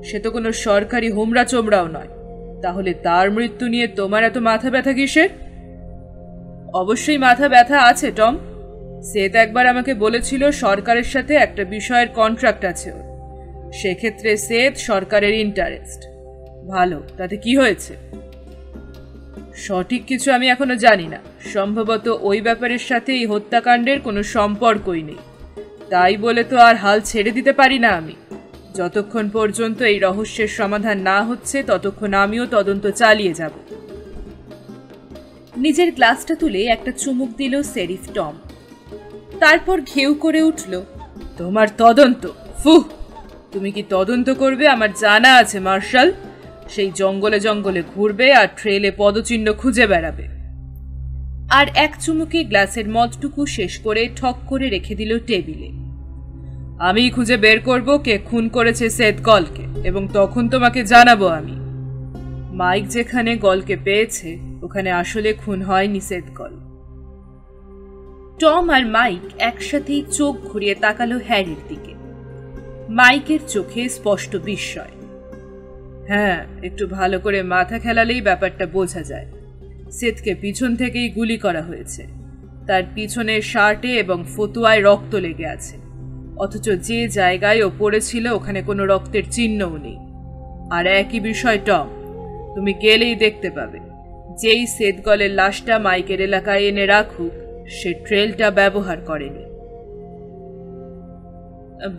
Speaker 3: সে তো কোনো সরকারি হোমরা চোমরাও নয়। তাহলে তার মৃত্যু নিয়ে তোমার এত মাথা ব্যথা কিসের? অবশ্যই মাথা ব্যথা আছে টম। সেথ একবার আমাকে বলেছিল সরকারের সাথে একটা বিষয়ের কন্ট্রাক্ট আছে ওর। সেক্ষেত্রে সেথ সরকারের ইন্টারেস্ট। ভালো, তাতে কি হয়েছে? সঠিক কিছু আমি এখনো জানি না। সম্ভবত ওই ব্যাপারের সাথে এই হত্যাকাণ্ডের কোনো সম্পর্কই নেই। তাই বলে তো আর হাল ছেড়ে দিতে পারি না আমি। যতক্ষণ পর্যন্ত এই রহস্যের সমাধান না হচ্ছে ততক্ষণ আমিও তদন্ত চালিয়ে যাব।
Speaker 2: নিজের গ্লাসটা তুলে একটা চুমুক দিল শেরিফ টম। তারপর ঘেউ করে উঠল,
Speaker 3: তোমার তদন্ত? ফুহ! তুমি কি তদন্ত করবে আমার জানা আছে মার্শাল। সেই জঙ্গলে জঙ্গলে ঘুরবে আর ট্রেলে পদচিহ্ন খুঁজে বেড়াবে।
Speaker 2: আর এক চুমুকে গ্লাসের মদটুকু শেষ করে ঠক করে রেখে দিল টেবিলে।
Speaker 3: আমি খুঁজে বের করব কে খুন করেছে সেথ গলকে, এবং তখন তোমাকে জানাবো আমি। মাইক যেখানে গলকে পেয়েছে ওখানে আসলে খুন হয়নি সেথ গল।
Speaker 2: টম আর মাইক একসাথেই চোখ ঘুরিয়ে তাকালো হ্যারির দিকে। মাইকের চোখে স্পষ্ট বিস্ময়।
Speaker 3: হ্যাঁ, একটু ভালো করে মাথা খেলালেই ব্যাপারটা বোঝা যায়। সেথকে পিছন থেকেই গুলি করা হয়েছে। তার পিছনের শার্টে এবং ফতুয়ায় রক্ত লেগে আছে, অথচ যে জায়গায় ও পড়েছিল ওখানে কোনো রক্তের চিহ্নও নেই। আর একই বিষয় টম, তুমি গেলেই দেখতে পাবে, যেই সেথ গলের লাশটা মাইকের এলাকায় এনে রাখুক সে ট্রেলটা ব্যবহার করেনি।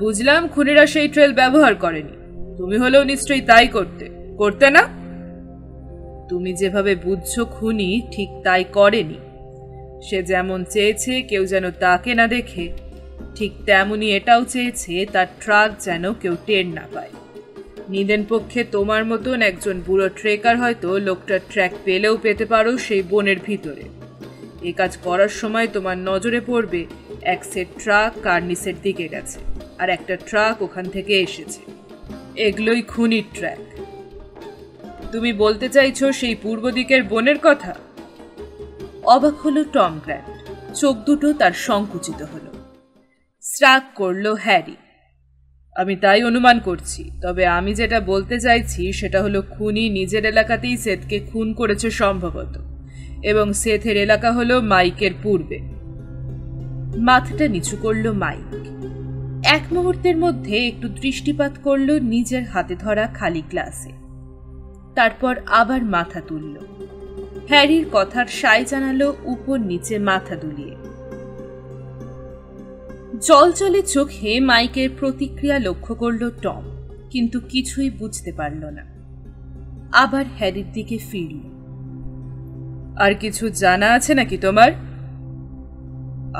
Speaker 3: বুঝলাম খুনিরা সেই ট্রেল ব্যবহার করেনি। তুমি হলেও নিশ্চয়ই তাই করতে না? তুমি যেভাবে বুঝছো খুনি ঠিক তাই করেনি। সে যেমন চেয়েছে কেউ যেন তাকে না দেখে, ঠিক তেমনি এটাও চেয়েছে তার ট্রাক যেন কেউ টের না পায়। নিদেন পক্ষে তোমার মতন একজন বুড়ো ট্রেকার হয়তো লোকটার ট্র্যাক পেলেও পেতে পারো সেই বনের ভিতরে। এ কাজ করার সময় তোমার নজরে পড়বে এক সেট ট্রাক কার্নিসের দিকে গেছে, আর একটা ট্রাক ওখান থেকে এসেছে। এগুলোই খুনির ট্র্যাক। তুমি বলতে চাইছো সেই পূর্ব দিকের বনের কথা?
Speaker 2: অবাক হলো টম গ্র্যান্ট। চোখ দুটো তার সংকুচিত হলো। শ্রাগ করল হ্যারি।
Speaker 3: আমি তাই অনুমান করছি, তবে আমি যেটা বলতে চাইছি সেটা হলো খুনি নিজের এলাকাতেই সেথকে খুন করেছে সম্ভবত, এবং সেথের এলাকা হলো মাইকের পূর্বে।
Speaker 2: মাথাটা নিচু করল মাইক। এক মুহূর্তের মধ্যে একটু দৃষ্টিপাত করল নিজের হাতে ধরা খালি গ্লাসে। তারপর আবার মাথা তুলল। হ্যারির কথার সায় জানালো উপর নিচে মাথা দুলিয়ে। জলজলে চোখে মাইকের প্রতিক্রিয়া লক্ষ্য করল টম, কিন্তু কিছুই বুঝতে পারল না। আবার হ্যারির দিকে ফিরল।
Speaker 3: আর কিছু জানা আছে নাকি তোমার?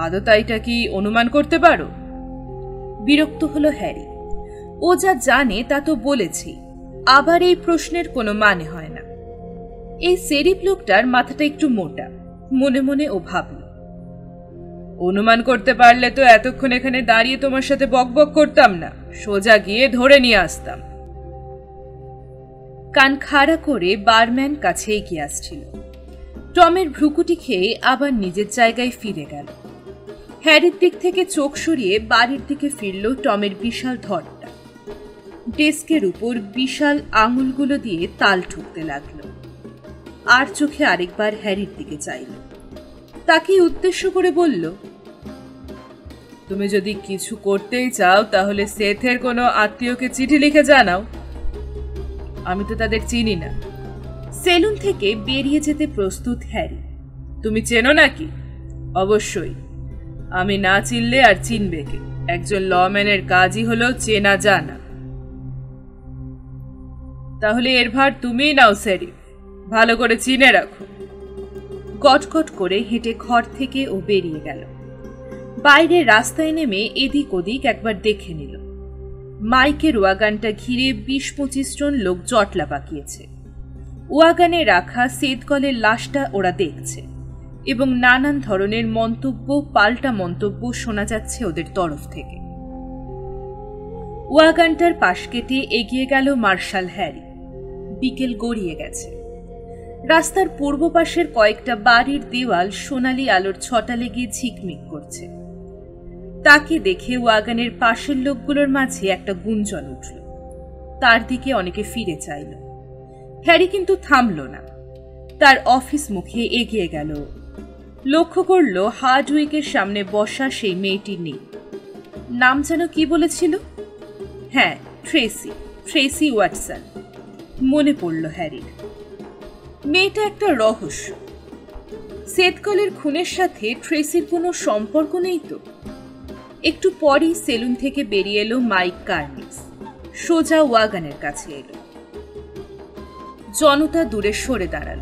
Speaker 3: আদতাইটা কি অনুমান করতে পারো?
Speaker 2: বিরক্ত হলো হ্যারি। ও যা জানে তা তো বলেছি, আবার এই প্রশ্নের কোনো মানে হয় না। এই শেরিফ লোকটার মাথাটা একটু মোটা, মনে মনে ও ভাবল।
Speaker 3: অনুমান করতে পারলে তো এতক্ষণ এখানে দাঁড়িয়ে তোমার সাথে বকবক করতাম না, সোজা গিয়ে ধরে নিয়ে আসতাম।
Speaker 2: কান খাড়া করে বারম্যান কাছে এগিয়ে আসছিল। টমের ভ্রুকুটি খেয়ে আবার নিজের জায়গায় ফিরে গেল। হ্যারির দিক থেকে চোখ সরিয়ে বাড়ির দিকে ফিরল টমের বিশাল ধরটা। ডেস্কের উপর বিশাল আঙুলগুলো দিয়ে তাল ঠুকতে লাগলো। আর চোখে আরেকবার হ্যারির দিকে চাইল। তাকে উদ্দেশ্য করে বলল,
Speaker 3: তুমি যদি কিছু করতেই চাও তাহলে সেথের কোনো আত্মীয়কে চিঠি লিখে জানাও। আমি তো তাদের চিনি না।
Speaker 2: সেলুন থেকে বেরিয়ে যেতে প্রস্তুত হ্যারি।
Speaker 3: তুমি চেনো নাকি? অবশ্যই। আমি না চিনলে আর চিনবে কে? একজন লম্যানের কাজই হলো চেনা জানা। তাহলে এর ভার তুমিই নাও শেরিফ, ভালো করে চিনে রাখো।
Speaker 2: গটগট করে হেঁটে ঘর থেকে ও বেরিয়ে গেল। বাইরে রাস্তায় নেমে এদিক ওদিক একবার দেখে নিল। মাইকের ওয়াগানটা ঘিরে ২০-২৫ জন লোক জটলা পাকিয়েছে। ওয়াগানে রাখা সেদকলের লাশটা ওরা দেখছে এবং নানান ধরনের মন্তব্য, পাল্টা মন্তব্য শোনা যাচ্ছে ওদের তরফ থেকে। ওয়াগানটার পাশ কেটে এগিয়ে গেল মার্শাল হ্যারি। বিকেল গড়িয়ে গেছে। রাস্তার পূর্ব পাশের কয়েকটা বাড়ির দেওয়াল সোনালি আলোর ছটা লেগে ঝিকমিক করছে। তাকে দেখে ওয়াগানের পাশের লোকগুলোর মাঝে একটা গুঞ্জন উঠল। তার দিকে অনেকে ফিরে চাইল। হ্যারি কিন্তু থামল না। তার অফিস মুখে এগিয়ে গেল। লক্ষ্য করল হার্ডউইকের সামনে বসা সেই মেয়েটি নেই। নাম যেন কি বলেছিল? হ্যাঁ, ট্রেসি ওয়াটসন। মনে পড়ল হ্যারির। মেয়েটা একটা রহস্য। সেদকলের খুনের সাথে ট্রেসির কোনো সম্পর্ক নেই তো? একটু পরই সেলুন থেকে বেরিয়ে এলো মাইক কার্নিস। সোজা ওয়াগানের কাছে এলো। জনতা দূরে সরে দাঁড়াল।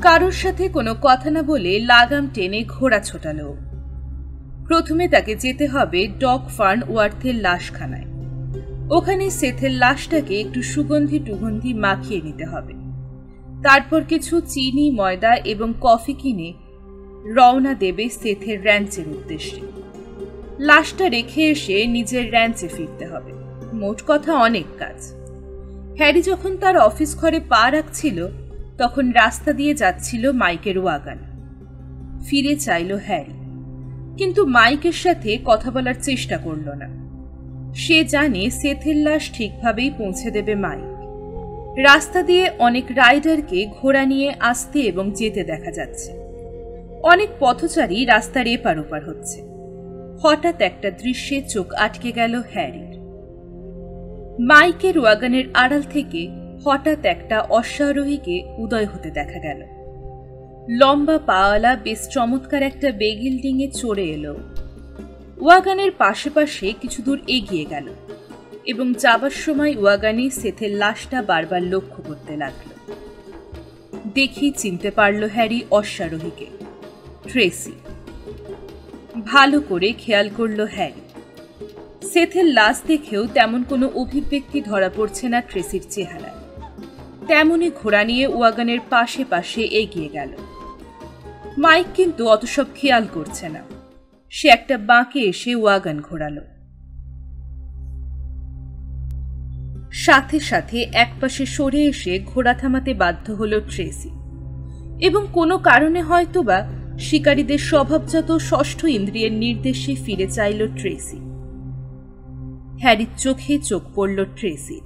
Speaker 2: কারোর সাথে কোনো কথা না বলে লাগাম টেনে ঘোড়া ছোটালো। প্রথমে তাকে যেতে হবে ডগ ফার্ন ওয়ার্থের লাশখানায়। ওখানে সেথের লাশটাকে একটু সুগন্ধি মাখিয়ে নিতে হবে। তারপর কিছু চিনি, ময়দা এবং কফি কিনে রওনা দেবে সেথের র্যাঞ্চের উদ্দেশ্যে। লাশটা রেখে এসে নিজের র্যাঞ্চে ফিরতে হবে। মোট কথা অনেক কাজ। হ্যারি যখন তার অফিস ঘরে পা রাখছিল তখন রাস্তা দিয়ে যাচ্ছিল মাইকের ওয়াগান। ফিরে চাইল হ্যারি, কিন্তু মাইকের সাথে কথা বলার চেষ্টা করল না। সে জানে সেথের লাশ ঠিকভাবেই পৌঁছে দেবে মাইক। রাস্তা দিয়ে অনেক রাইডারকে ঘোড়া নিয়ে আসতে এবং যেতে দেখা যাচ্ছে। অনেক পথচারী রাস্তার এপার ওপার হচ্ছে। হঠাৎ একটা দৃশ্যে চোখ আটকে গেল হ্যারির। মাইকের ওয়াগানের আড়াল থেকে হঠাৎ একটা অশ্বারোহীকে উদয় হতে দেখা গেল। লম্বা পাওয়ালা বেশ চমৎকার একটা বেগিল ডিঙে চড়ে এলো। ওয়াগানের পাশে পাশে কিছু দূর এগিয়ে গেল এবং যাবার সময় ওয়াগানে সেথের লাশটা বারবার লক্ষ্য করতে লাগল। দেখেই চিনতে পারল হ্যারি অশ্বারোহীকে, ট্রেসি। ভালো করে খেয়াল করল হ্যারি। সেথের লাশ দেখেও তেমন কোনো অভিব্যক্তি ধরা পড়ছে না ট্রেসির চেহারায়। তেমনি ঘোড়া নিয়ে ওয়াগানের পাশে পাশে এগিয়ে গেল। মাইক কিন্তু অত সব খেয়াল করছে না। সে একটা বাঁকে এসে ওয়াগান ঘোরালো। সাথে সাথে একপাশে সরে এসে ঘোড়া থামাতে বাধ্য হল ট্রেসি এবং কোনো কারণে হয়তোবা শিকারীদের স্বভাবজাত ষষ্ঠ ইন্দ্রিয়ের নির্দেশে ফিরে চাইল ট্রেসি। হ্যারির চোখে চোখ পড়ল ট্রেসির।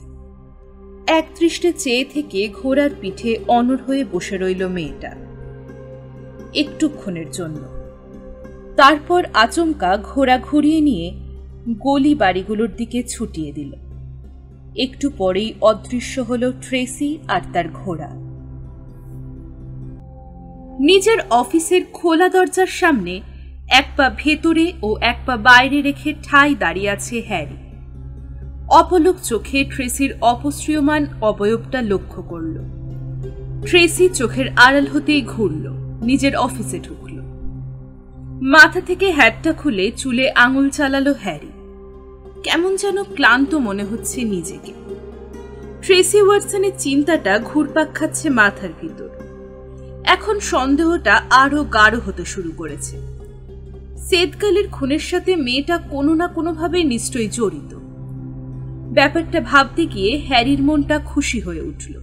Speaker 2: একদৃষ্টে চেয়ে থেকে ঘোড়ার পিঠে অনড় হয়ে বসে রইল মেয়েটা একটুক্ষণের জন্য। তারপর আচমকা ঘোড়া ঘুরিয়ে নিয়ে গলি বাড়িগুলোর দিকে ছুটিয়ে দিল। একটু পরেই অদৃশ্য হল ট্রেসি আর তার ঘোড়া। নিজের অফিসের খোলা দরজার সামনে এক পা ভেতরে ও এক পা বাইরে রেখে ঠাই দাঁড়িয়ে আছে হ্যারি। অপলক চোখে ট্রেসির অপশ্রিয়মান অবয়বটা লক্ষ্য করল। ট্রেসি চোখের আড়াল হতেই ঘুরল, নিজের অফিসে ঢুকল। মাথা থেকে হ্যাটটা খুলে চুলে আঙুল চালালো হ্যারি। কেমন যেন ক্লান্ত মনে হচ্ছে নিজেকে। ট্রেসি ওয়াটসনের চিন্তাটা ঘুরপাক খাচ্ছে মাথার ভিতর। এখন সন্দেহটা আরো গাঢ় হতে শুরু করেছে। সেদকালের খুনের সাথে মেয়েটা কোনো না কোনোভাবে নিশ্চয়ই জড়িত। ব্যাপারটা ভাবতে গিয়ে হ্যারির মনটা খুশি হয়ে উঠল।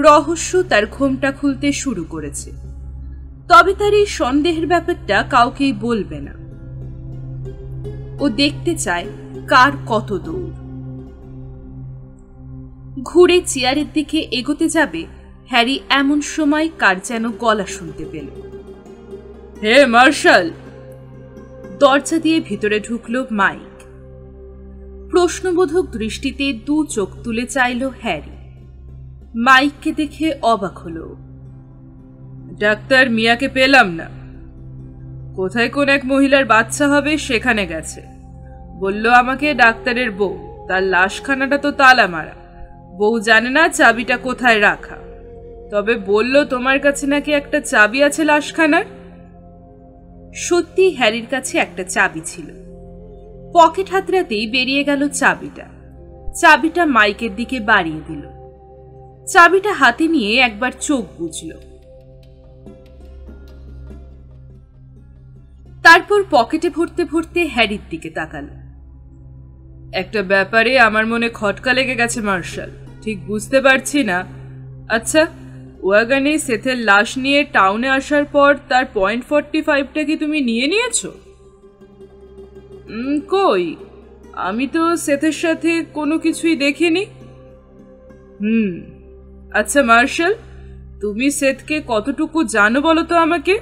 Speaker 2: রহস্য তার ঘোমটা খুলতে শুরু করেছে। তবে তার এই সন্দেহের ব্যাপারটা কাউকেই বলবে না। ও দেখতে চায় কার কত দৌড়। ঘুরে চেয়ারের দিকে এগোতে যাবে, হ্যারি এমন সময় কার যেন গলা শুনতে পেল।
Speaker 3: হে মার্শাল!
Speaker 2: দরজা দিয়ে ভিতরে ঢুকল মাইক। প্রশ্নবোধক দৃষ্টিতে দু চোখ তুলে চাইল হ্যারি। মাইককে দেখে অবাক হল।
Speaker 3: ডাক্তার মিয়াকে পেলাম না। কোথায় কোন এক মহিলার বাচ্চা হবে সেখানে গেছে। বলল আমাকে ডাক্তারের বউ, তার লাশখানাটা তো তালা মারা, বউ জানে না চাবিটা কোথায় রাখা। তবে বলল তোমার কাছে নাকি একটা চাবি আছে লাশখানার।
Speaker 2: সত্যি হ্যারির কাছে একটা চাবি ছিল। পকেট হাতড়াতেই বেরিয়ে গেল চাবিটা মাইকের দিকে বাড়িয়ে দিল। চাবিটা হাতে নিয়ে একবার চোখ বুঝল, তারপর পকেটে ভরতে ভরতে হ্যারির দিকে তাকালো।
Speaker 3: একটা ব্যাপারে আমার মনে খটকা লেগে গেছে মার্শাল, ঠিক বুঝতে পারছি না। আচ্ছা, ওয়াগানে সেথের লাশ নিয়ে টাউনে আসার পর তার .45টা কি তুমি নিয়েছো? কই, আমি তো সেথের সাথে কোনো কিছুই দেখিনি। আচ্ছা মার্শাল, তুমি সেথকে কতটুকু জানো বলো তো আমাকে।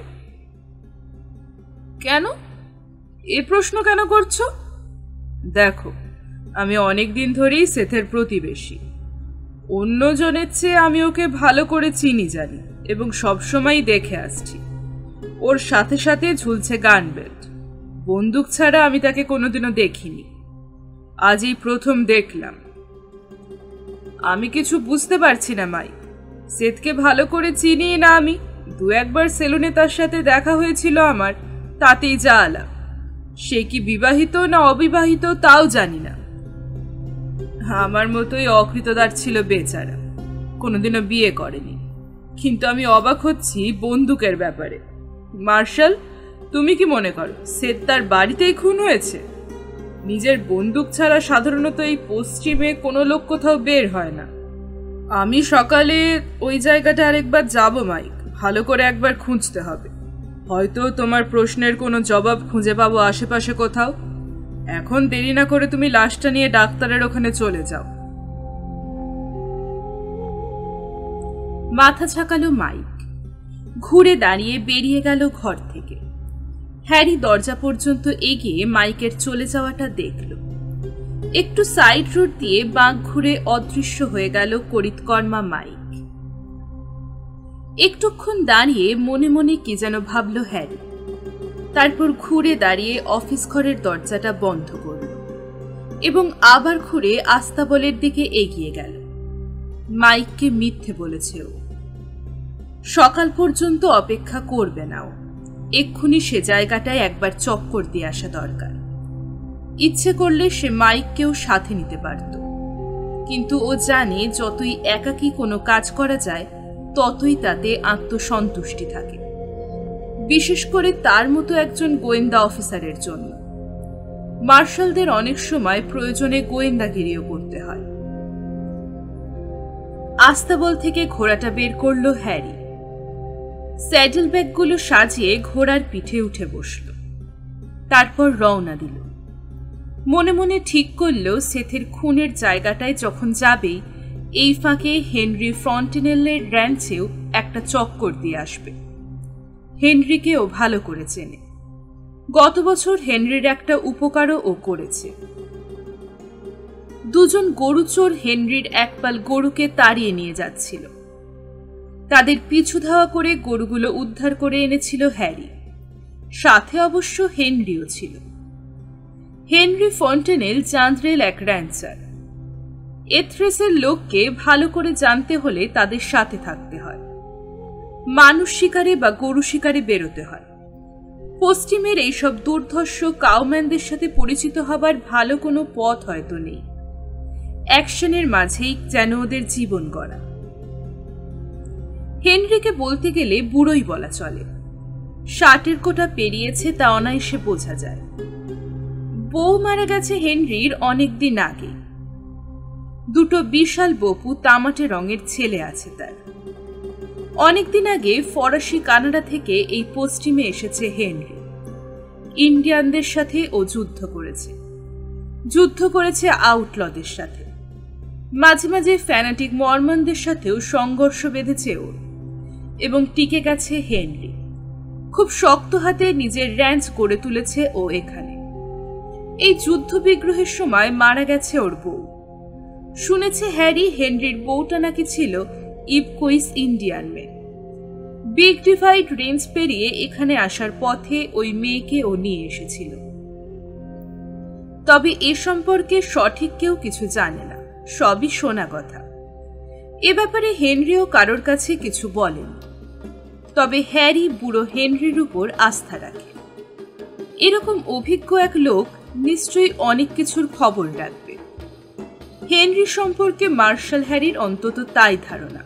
Speaker 2: কেন?
Speaker 3: এ প্রশ্ন কেন করছো? দেখো, আমি অনেক দিন ধরেই সেথের প্রতিবেশী। অন্যজনের চেয়ে আমি ওকে ভালো করে চিনি জানি এবং সবসময় দেখে আসছি। ওর সাথে সাথে ঝুলছে গান বেল্ট। বন্দুক ছাড়া আমি তাকে কোনোদিনও দেখিনি, আজই প্রথম দেখলাম। আমি কিছু বুঝতে পারছি না মাইক। সেথকে ভালো করে চিনি না আমি, 2-1বার সেলুনে তার সাথে দেখা হয়েছিল আমার, তাতেই যা আলাপ। সে কি বিবাহিত না অবিবাহিত তাও জানি না। আমার মতোই অকৃতদার ছিল বেচারা, কোনোদিনও বিয়ে করেনি। কিন্তু আমি অবাক হচ্ছি বন্দুকের ব্যাপারে। মার্শাল, তুমি কি মনে করো সেথ তার বাড়িতেই খুন হয়েছে? নিজের বন্দুক ছাড়া সাধারণত এই পশ্চিমে কোনো লোক কোথাও বের হয় না। আমি সকালে ওই জায়গাটা আরেকবার যাব মাইক, ভালো করে একবার খুঁজতে হবে। হয়তো তোমার প্রশ্নের কোনো জবাব খুঁজে পাবো আশেপাশে কোথাও। এখন দেরি না করে তুমি লাশটা নিয়ে ডাক্তারের ওখানে চলে যাও।
Speaker 2: মাথা ঝাঁকালো মাইক, ঘুরে দাঁড়িয়ে বেরিয়ে গেল ঘর থেকে। হ্যারি দরজা পর্যন্ত এগিয়ে মাইকের চলে যাওয়াটা দেখল। একটু সাইড রোড দিয়ে বাঁক ঘুরে অদৃশ্য হয়ে গেল করিতকর্মা মাইক। একটুক্ষণ দাঁড়িয়ে মনে মনে কি যেন ভাবল হ্যারি, তারপর ঘুরে দাঁড়িয়ে অফিস ঘরের দরজাটা বন্ধ করল এবং আবার ঘুরে আস্তাবলের দিকে এগিয়ে গেল। মাইককে মিথ্যে বলেছে ও, সকাল পর্যন্ত অপেক্ষা করবে না ও, এক্ষুনি সে জায়গাটায় একবার চক্কর দিয়ে আসা দরকার। ইচ্ছে করলে সে মাইককেও সাথে নিতে পারত, কিন্তু ও জানে যতই একাকী কোনো কাজ করা যায় ততই তাতে আত্মসন্তুষ্টি থাকে, বিশেষ করে তার মতো একজন গোয়েন্দা অফিসারের জন্য। মার্শালদের অনেক সময় প্রয়োজনে গোয়েন্দাগিরিও করতে হয়। আস্তাবল থেকে ঘোড়াটা বের করল হ্যারি। স্যাডেল ব্যাগগুলো সাজিয়ে ঘোড়ার পিঠে উঠে বসল, তারপর রওনা দিল। মনে মনে ঠিক করল সেথের খুনের জায়গাটায় যখন যাবে এই ফাঁকে হেনরি ফন্টেনেলের র্যাঞ্চেও একটা চক্কর দিয়ে আসবে। হেনরিকেও ভালো করে চেনে, গত বছর হেনরির একটা উপকারও ও করেছে। দুজন গরুচোর হেনরির একপাল গরুকে তাড়িয়ে নিয়ে যাচ্ছিল, তাদের পিছু ধাওয়া করে গরুগুলো উদ্ধার করে এনেছিল হ্যারি, সাথে অবশ্য হেনরিও ছিল। হেনরি ফন্টেনেল চান্দ্রেল এক র্যাঞ্চার। এথ্রেসের লোককে ভালো করে জানতে হলে তাদের সাথে থাকতে হয়, মানুষ শিকারে বা গরু শিকারে বেরোতে হয়। পশ্চিমের এইসব দুর্ধর্ষ কাউম্যানদের সাথে পরিচিত হবার ভালো কোনো পথ হয়তো নেই। অ্যাকশনের মাঝেই যেন ওদের জীবন গড়া। হেনরিকে বলতে গেলে বুড়োই বলা চলে, 60-এর কোটা পেরিয়েছে তা অনায়াসে বোঝা যায়। বউ মারা গেছে হেনরির অনেক দিন আগে, দুটো বিশাল বপু তামাটে রঙের ছেলে আছে তার। অনেকদিন আগে ফরাসি কানাডা থেকে এই পশ্চিমে এসেছে হেনরি। ইন্ডিয়ানদের সাথে ও যুদ্ধ করেছে আউটলদের সাথে, মাঝে মাঝে ফ্যানাটিক মর্মনদের সাথেও সংঘর্ষ বেঁধেছে ওর, এবং টিকে গেছে হেনরি। খুব শক্ত হাতে নিজের র্যাঞ্চ গড়ে তুলেছে ও এখানে। এই যুদ্ধ বিগ্রহের সময় মারা গেছে ওর বউ। শুনেছে হ্যারি হেনরির বউটা নাকি ছিল ইপকুইস ইন্ডিয়ান মেয়ে। বিগ ডিভাইড রেঞ্জ পেরিয়ে এখানে আসার পথে ওই মেয়েকে ও নিয়ে এসেছিল। তবে এ সম্পর্কে সঠিক কেউ কিছু জানে না, সবই শোনা কথা। এ ব্যাপারে হেনরিও কারোর কাছে কিছু বলেন। তবে হ্যারি বুড়ো হেনরির উপর আস্থা রাখে। এরকম অভিজ্ঞ এক লোক নিশ্চয়ই অনেক কিছুর খবর রাখবে। হেনরি সম্পর্কে মার্শাল হ্যারির অন্তত তাই ধারণা।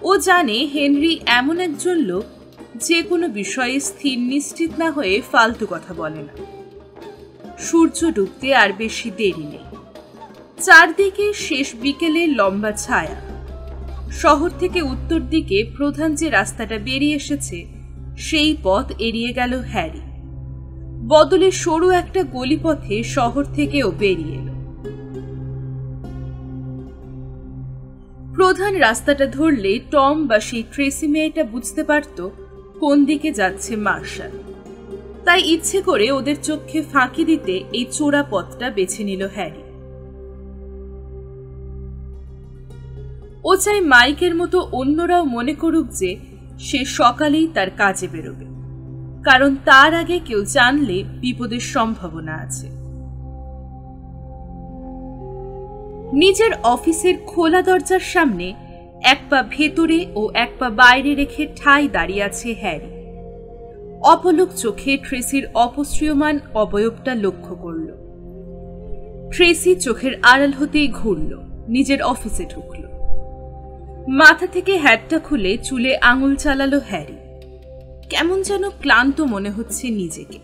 Speaker 2: ও জানে হেনরি এমন একজন লোক যে কোনো বিষয়ে স্থির নিশ্চিত না হয়ে ফালতু কথা বলে না। সূর্য ডুবতে আর বেশি দেরি নেই। চারদিকে শেষ বিকেলে লম্বা ছায়া। শহর থেকে উত্তর দিকে প্রধান যে রাস্তাটা বেরিয়ে এসেছে সেই পথ এড়িয়ে গেল হ্যারি। বদলে সরু একটা গলিপথে শহর থেকেও বেরিয়ে এলো। প্রধান রাস্তাটা ধরলে টম বা সেই ট্রেসি মেয়েটা বুঝতে পারত কোন দিকে যাচ্ছে মার্শাল। তাই ইচ্ছে করে ওদের চোখে ফাঁকি দিতে এই চোরা পথটা বেছে নিল হ্যারি। ও চাই মাইকের মতো অন্যরাও মনে করুক যে সে সকালেই তার কাজে বেরোবে, কারণ তার আগে কেউ জানলে বিপদের সম্ভাবনা আছে। নিজের অফিসের খোলা দরজার সামনে এক পা ভেতরে ও এক পা বাইরে রেখে ঠাই দাঁড়িয়ে আছে হ্যারি। অপলক চোখে ট্রেসির অপশ্রিয়মান অবয়বটা লক্ষ্য করল। ট্রেসি চোখের আড়াল হতেই ঘুরল, নিজের অফিসে ঢুকল। মাথা থেকে হ্যাটটা খুলে চুলে আঙুল চালালো হ্যারি। কেমন যেন ক্লান্ত মনে হচ্ছে নিজেকে।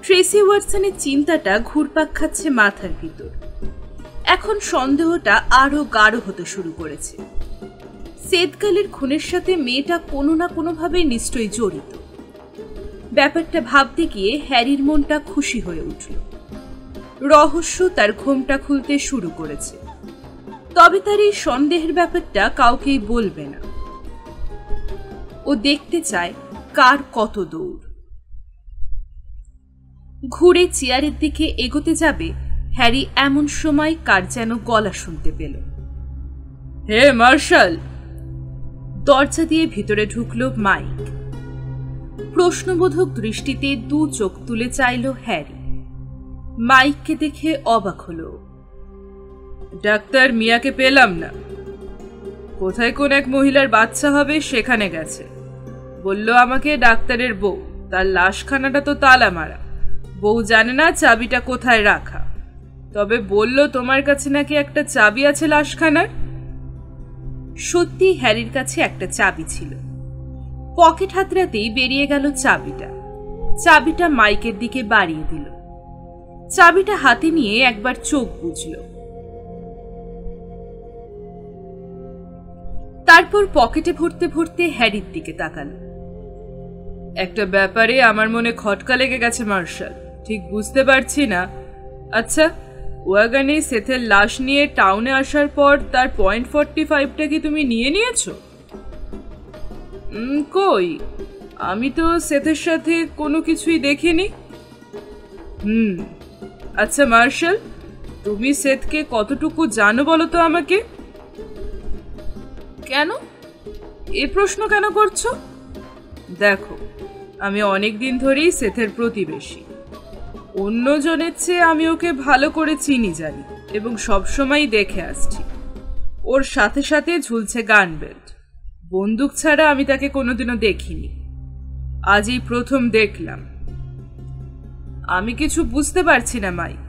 Speaker 2: ট্রেসি ওয়াটসনের চিন্তাটা ঘুরপাক খাচ্ছে মাথার ভিতর। এখন সন্দেহটা আরো গাঢ় হতে শুরু করেছে। সেদগালের খুনের সাথে মেয়েটা কোনো না কোনোভাবে নিশ্চয়ই জড়িত। ব্যাপারটা ভাবতে গিয়ে হ্যারির মনটা খুশি হয়ে উঠল। রহস্য তার ঘোমটা খুলতে শুরু করেছে। তবে তার এই সন্দেহের ব্যাপারটা কাউকেই বলবে না। ও দেখতে চায় কার কত দৌড়। ঘুরে চেয়ারের দিকে এগোতে যাবে, হ্যারি এমন সময় কার যেন গলা শুনতে পেল।
Speaker 3: হে মার্শাল!
Speaker 2: দরজা দিয়ে ভিতরে ঢুকল মাইক। প্রশ্নবোধক দৃষ্টিতে দু চোখ তুলে চাইল হ্যারি। মাইককে দেখে অবাক হল।
Speaker 3: ডাক্তার মিয়াকে পেলাম না। কোথায় কোন এক মহিলার বাচ্চা হবে সেখানে গেছে। বলল আমাকে ডাক্তারের বউ, তার লাশখানাটা তো তালা মারা, বউ জানে না চাবিটা কোথায় রাখা। তবে বলল তোমার কাছে নাকি একটা চাবি আছে লাশখানার।
Speaker 2: সত্যি হ্যারির কাছে একটা চাবি ছিল। পকেট হাতড়াতেই বেরিয়ে গেল চাবিটা। চাবিটা মাইকের দিকে বাড়িয়ে দিল। চাবিটা হাতে নিয়ে একবার চোখ বুঝল। তারপর পকেটে ভরতে ভরতে হ্যারির দিকে তাকাল।
Speaker 3: একটা ব্যাপারে আমার মনে খটকা লেগে গেছে মার্শাল, ঠিক বুঝতে পারছি না। আচ্ছা, ওয়াগানে সেথের লাশ নিয়ে টাউনে আসার পর তার .45টা কি তুমি নিয়ে নিয়েছো? কই, আমি তো সেথের সাথে কোনো কিছুই দেখিনি। আচ্ছা মার্শাল, তুমি সেথকে কতটুকু জানো বলো তো আমাকে।
Speaker 2: কেন
Speaker 3: এ প্রশ্ন কেন করছো? দেখো, আমি অনেক দিন ধরেই সেথের প্রতিবেশী। অন্যজনের চেয়ে আমি ওকে ভালো করে চিনি জানি এবং সবসময় দেখে আসছি। ওর সাথে সাথে ঝুলছে গান বেল্ট। বন্দুক ছাড়া আমি তাকে কোনোদিনও দেখিনি, আজই প্রথম দেখলাম। আমি কিছু বুঝতে পারছি না মাইক।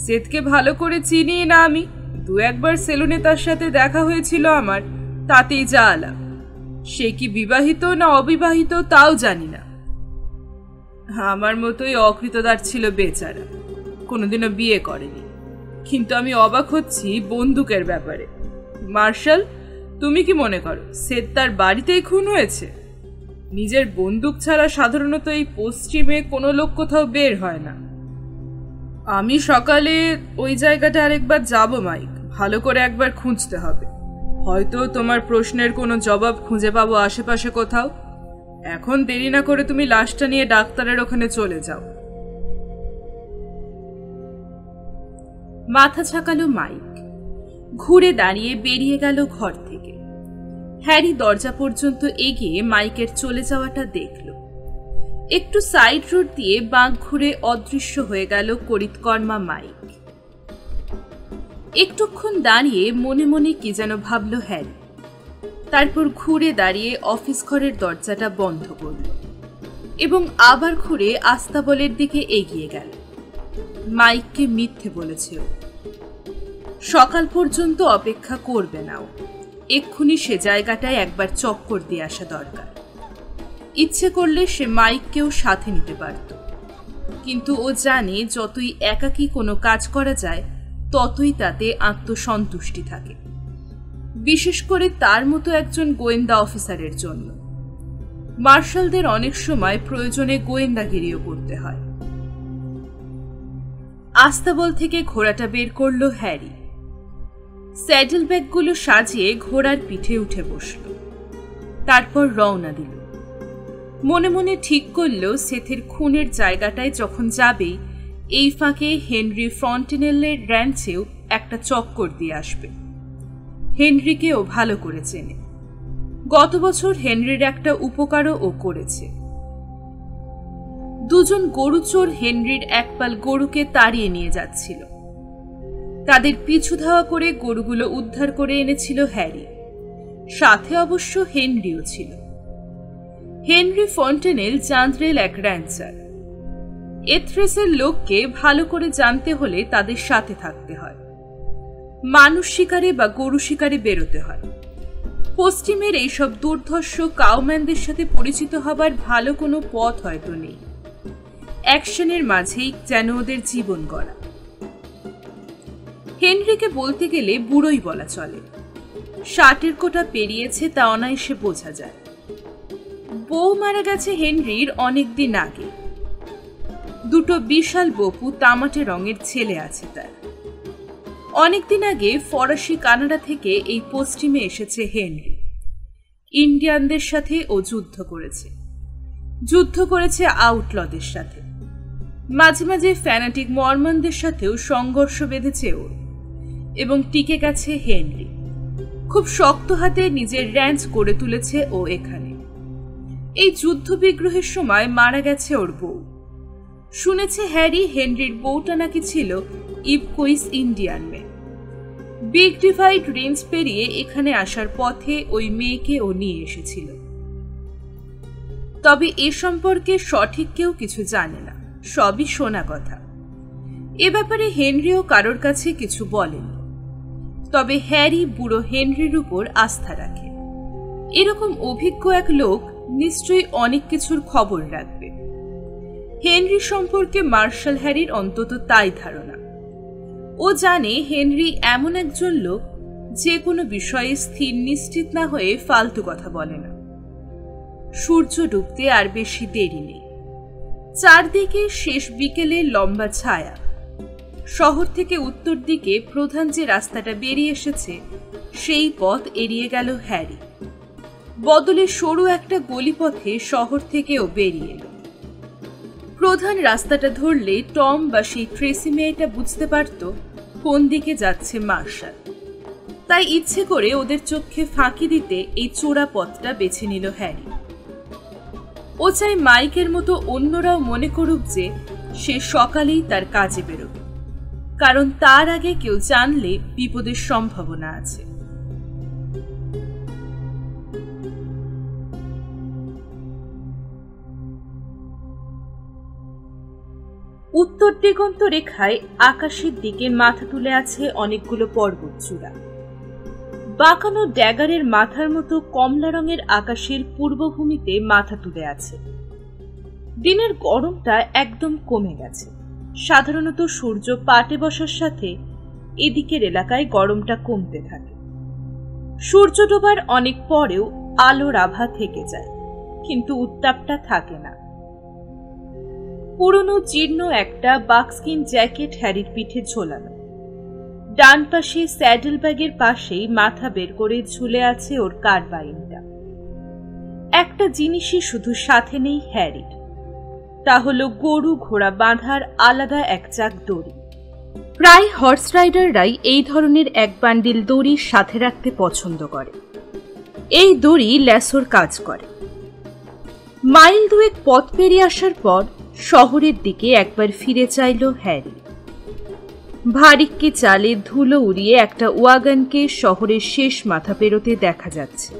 Speaker 3: সেথকে ভালো করে চিনি না আমি। দু একবার সেলুনে তার সাথে দেখা হয়েছিল আমার, তাতেই যা আলাপ। সে কি বিবাহিত না অবিবাহিত তাও জানি না। আমার মতোই অকৃতদার ছিল বেচারা, কোনোদিনও বিয়ে করেনি। কিন্তু আমি অবাক হচ্ছি বন্দুকের ব্যাপারে। মার্শাল, তুমি কি মনে করো সেথ তার বাড়িতেই খুন হয়েছে? নিজের বন্দুক ছাড়া সাধারণত এই পশ্চিমে কোনো লোক কোথাও বের হয় না। আমি সকালে ওই জায়গাটা আরেকবার যাব মাইক, ভালো করে একবার খুঁজতে হবে। হয়তো তোমার প্রশ্নের কোনো জবাব খুঁজে পাবো আশেপাশে কোথাও। এখন দেরি না করে তুমি লাশটা নিয়ে ডাক্তারের ওখানে চলে যাও।
Speaker 2: মাথা ঝাঁকালো মাইক। ঘুরে দাঁড়িয়ে বেরিয়ে গেল ঘর থেকে। হ্যারি দরজা পর্যন্ত এগিয়ে মাইকের চলে যাওয়াটা দেখল। একটু সাইড রোড দিয়ে বাঁক ঘুরে অদৃশ্য হয়ে গেল করিতকর্মা মাইক। একটুক্ষণ দাঁড়িয়ে মনে মনে কি যেন ভাবল হ্যারি। তারপর ঘুরে দাঁড়িয়ে অফিস ঘরের দরজাটা বন্ধ করল
Speaker 3: এবং আবার ঘুরে আস্তাবলের দিকে এগিয়ে গেল। মাইককে মিথ্যে বলেছে ও। সকাল পর্যন্ত অপেক্ষা করবে না ও। এক্ষুনি সে জায়গাটায় একবার চক্কর দিয়ে আসা দরকার। ইচ্ছে করলে সে মাইককেও সাথে নিতে পারত, কিন্তু ও জানে যতই একাকী কোনো কাজ করা যায় ততই তাতে আত্মসন্তুষ্টি থাকে, বিশেষ করে তার মতো একজন গোয়েন্দা অফিসারের জন্য। মার্শালদের অনেক সময় প্রয়োজনে গোয়েন্দাগিরিও করতে হয়। আস্তাবল থেকে ঘোড়াটা বের করলো হ্যারি। স্যাডেল ব্যাগগুলো সাজিয়ে ঘোড়ার পিঠে উঠে বসল। তারপর রওনা দিল। মনে মনে ঠিক করল সেথের খুনের জায়গাটায় যখন যাবে এই ফাঁকে হেনরি ফন্টেনেলের র্যাঞ্চেও একটা চক্কর দিয়ে আসবে। হেনরিকেও ভালো করে চেনে। গত বছর হেনরির একটা উপকারও ও করেছে। দুজন গরুচোর হেনরির একপাল গরুকে তাড়িয়ে নিয়ে যাচ্ছিল। তাদের পিছু ধাওয়া করে গরুগুলো উদ্ধার করে এনেছিল হ্যারি। সাথে অবশ্য হেনরিও ছিল। হেনরি ফন্টেনেল চান্দ্রেল এক র্যাঞ্চার। এথ্রেসের লোককে ভালো করে জানতে হলে তাদের সাথে থাকতে হয়। মানুষ শিকারে বা গরু শিকারে বেরোতে হয়। পশ্চিমের এইসব দুর্ধর্ষ কাউম্যানদের সাথে পরিচিত হবার ভালো কোনো পথ হয়তো নেই। অ্যাকশনের মাঝেই যেন ওদের জীবন গড়া। হেনরিকে বলতে গেলে বুড়োই বলা চলে। 60-এর কোটা পেরিয়েছে তা অনায়াসে বোঝা যায়। বউ মারা গেছে হেনরির অনেক দিন আগে। দুটো বিশাল বপু তামাটে রঙের ছেলে আছে তার। অনেকদিন আগে ফরাসি কানাডা থেকে এই পশ্চিমে এসেছে হেনরি। ইন্ডিয়ানদের সাথে ও যুদ্ধ করেছে আউটলদের সাথে। মাঝে মাঝে ফ্যানাটিক মর্মনদের সাথেও সংঘর্ষ বেঁধেছে ওর, এবং টিকে গেছে হেনরি। খুব শক্ত হাতে নিজের র্যাঞ্চ করে তুলেছে ও এখানে। এই যুদ্ধ বিগ্রহের সময় মারা গেছে ওর বউ। শুনেছে হ্যারি হেনরির বউটা নাকি ছিল ইপকুইস ইন্ডিয়ান মেয়ে। বিগ ডিভাইড রেঞ্জ পেরিয়ে এখানে আসার পথে ওই মেয়েকে ও নিয়ে এসেছিল। তবে এ সম্পর্কে সঠিক কেউ কিছু জানে না, সবই শোনা কথা। এ ব্যাপারে হেনরিও কারোর কাছে কিছু বলেনি। তবে হ্যারি বুড়ো হেনরির উপর আস্থা রাখে। এরকম অভিজ্ঞ এক লোক নিশ্চয়ই অনেক কিছুর খবর রাখবে। হেনরি সম্পর্কে মার্শাল হ্যারির অন্তত তাই ধারণা। ও জানে হেনরি এমন একজন লোক যে কোনো বিষয়ে স্থির নিশ্চিত না হয়ে ফালতু কথা বলে না। সূর্য ডুবতে আর বেশি দেরি নেই। চারদিকে শেষ বিকেলে লম্বা ছায়া। শহর থেকে উত্তর দিকে প্রধান যে রাস্তাটা বেরিয়ে এসেছে সেই পথ এড়িয়ে গেল হ্যারি। বদলে সরু একটা গলিপথে শহর থেকেও বেরিয়ে এলো। প্রধান রাস্তাটা ধরলে টম বা সেই ট্রেসি মেয়েটা বুঝতে পারত কোন দিকে যাচ্ছে মার্শাল। তাই ইচ্ছে করে ওদের চোখে ফাঁকি দিতে এই চোরা পথটা বেছে নিল হ্যারি। ও চাই মাইকের মতো অন্যরাও মনে করুক যে সে সকালেই তার কাজে বেরোবে, কারণ তার আগে কেউ জানলে বিপদের সম্ভাবনা আছে। উত্তর দিগন্ত রেখায় আকাশের দিকে মাথা তুলে আছে অনেকগুলো পর্বত চূড়া। বাঁকানো ড্যাগারের মাথার মতো কমলা রঙের আকাশের পূর্বভূমিতে মাথা তুলে আছে। দিনের গরমটা একদম কমে গেছে। সাধারণত সূর্য পাটে বসার সাথে এদিকের এলাকায় গরমটা কমতে থাকে। সূর্য ডোবার অনেক পরেও আলোর আভা থেকে যায়, কিন্তু উত্তাপটা থাকে না। পুরনো জীর্ণ একটা বাক্সকিন জ্যাকেট হ্যারির পিঠে ঝোলানো। ডান পাশে স্যাডেল ব্যাগের পাশেই মাথা বের করে ঝুলে আছে ওর কার্বাইনটা। একটা জিনিসই শুধু সাথে নেই হ্যারির, তা হলো গরু ঘোড়া বাঁধার আলাদা এক চাক দড়ি। প্রায় হর্স রাইডাররাই এই ধরনের এক বান্ডিল দড়ি সাথে রাখতে পছন্দ করে। এই দড়ি ল্যাসোর কাজ করে। মাইল দুয়েক পথ পেরিয়ে আসার পর শহরের দিকে একবার ফিরে চাইল হ্যারি। ভারিক্কি চালে ধুলো উড়িয়ে একটা ওয়াগনকে শহরের শেষ মাথা পেরোতে দেখা যাচ্ছে।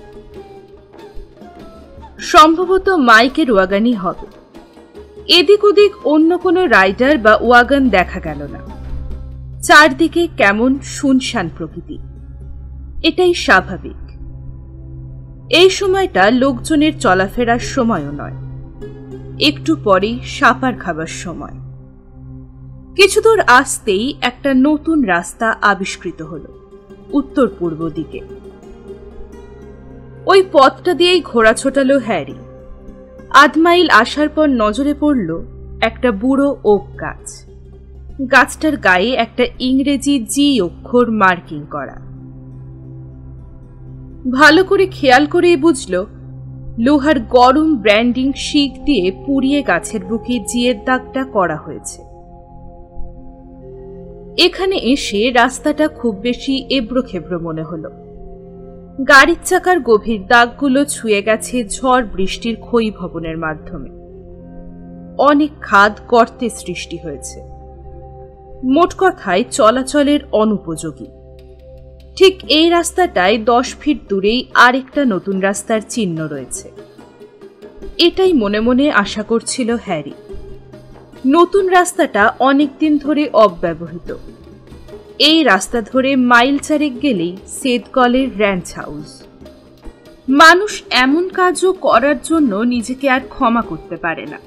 Speaker 3: সম্ভবত মাইকের ওয়াগনই হবে,
Speaker 2: এদিক ওদিক অন্য কোনো রাইডার বা ওয়াগন দেখা গেল না। চারদিকে কেমন শুনশান প্রকৃতি। এটাই স্বাভাবিক। এই সময়টা লোকজনের চলাফেরার সময়ও নয়, একটু পরেই সাপার খাবার সময়। কিছু দূর আসতেই একটা নতুন রাস্তা আবিষ্কৃত হল উত্তর পূর্ব দিকে। ওই পথটা দিয়েই ঘোড়া ছোটালো হ্যারি। আধ মাইল আসার পর নজরে পড়ল একটা বুড়ো ওক গাছ। গাছটার গায়ে একটা ইংরেজি জি অক্ষর মার্কিং করা। ভালো করে খেয়াল করেই বুঝল লোহার গরম ব্র্যান্ডিং শিক দিয়ে পুড়িয়ে গাছের বুকে জিয়ের দাগটা করা হয়েছে। এখানে এসে রাস্তাটা খুব বেশি এবড়োখেবড়ো মনে হলো। গাড়ির চাকার গভীর দাগগুলো ছুঁয়ে গেছে ঝড় বৃষ্টির ক্ষয়ী ভবনের মাধ্যমে। অনেক খাদ গর্তে সৃষ্টি হয়েছে। মোট কথায় চলাচলের অনুপযোগী। ঠিক এই রাস্তাটায় 10 ফিট দূরেই আরেকটা নতুন রাস্তার চিহ্ন রয়েছে। এটাই মনে মনে আশা করছিল হ্যারি। নতুন রাস্তাটা অনেকদিন ধরে অব্যবহৃত। এই রাস্তা ধরে মাইল চারেক গেলেই সেদকলের র্যাঞ্চ হাউস। মানুষ এমন কাজও করার জন্য নিজেকে আর ক্ষমা করতে পারে না।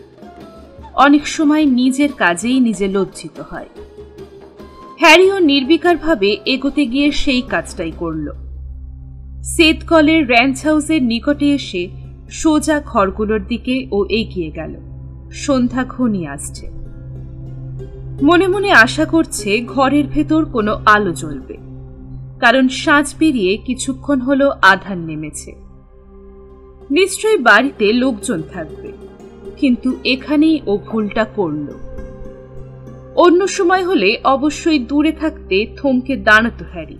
Speaker 2: অনেক সময় নিজের কাজেই নিজে লজ্জিত হয়। হ্যারিও নির্বিকারভাবে এগোতে গিয়ে সেই কাজটাই করল। সেদকলের র্যাঞ্চ হাউসের নিকটে এসে সোজা ঘরগুলোর দিকে ও এগিয়ে গেল। সন্ধ্যা ঘনিয়ে আসছে। মনে মনে আশা করছে ঘরের ভেতর কোনো আলো জ্বলবে, কারণ সাঁঝ পেরিয়ে কিছুক্ষণ হলো আধার নেমেছে। নিশ্চয়ই বাড়িতে লোকজন থাকবে, কিন্তু এখানেই ও ভুলটা করল। অন্য সময় হলে অবশ্যই দূরে থাকতে থমকে দাঁড়াতো হ্যারি।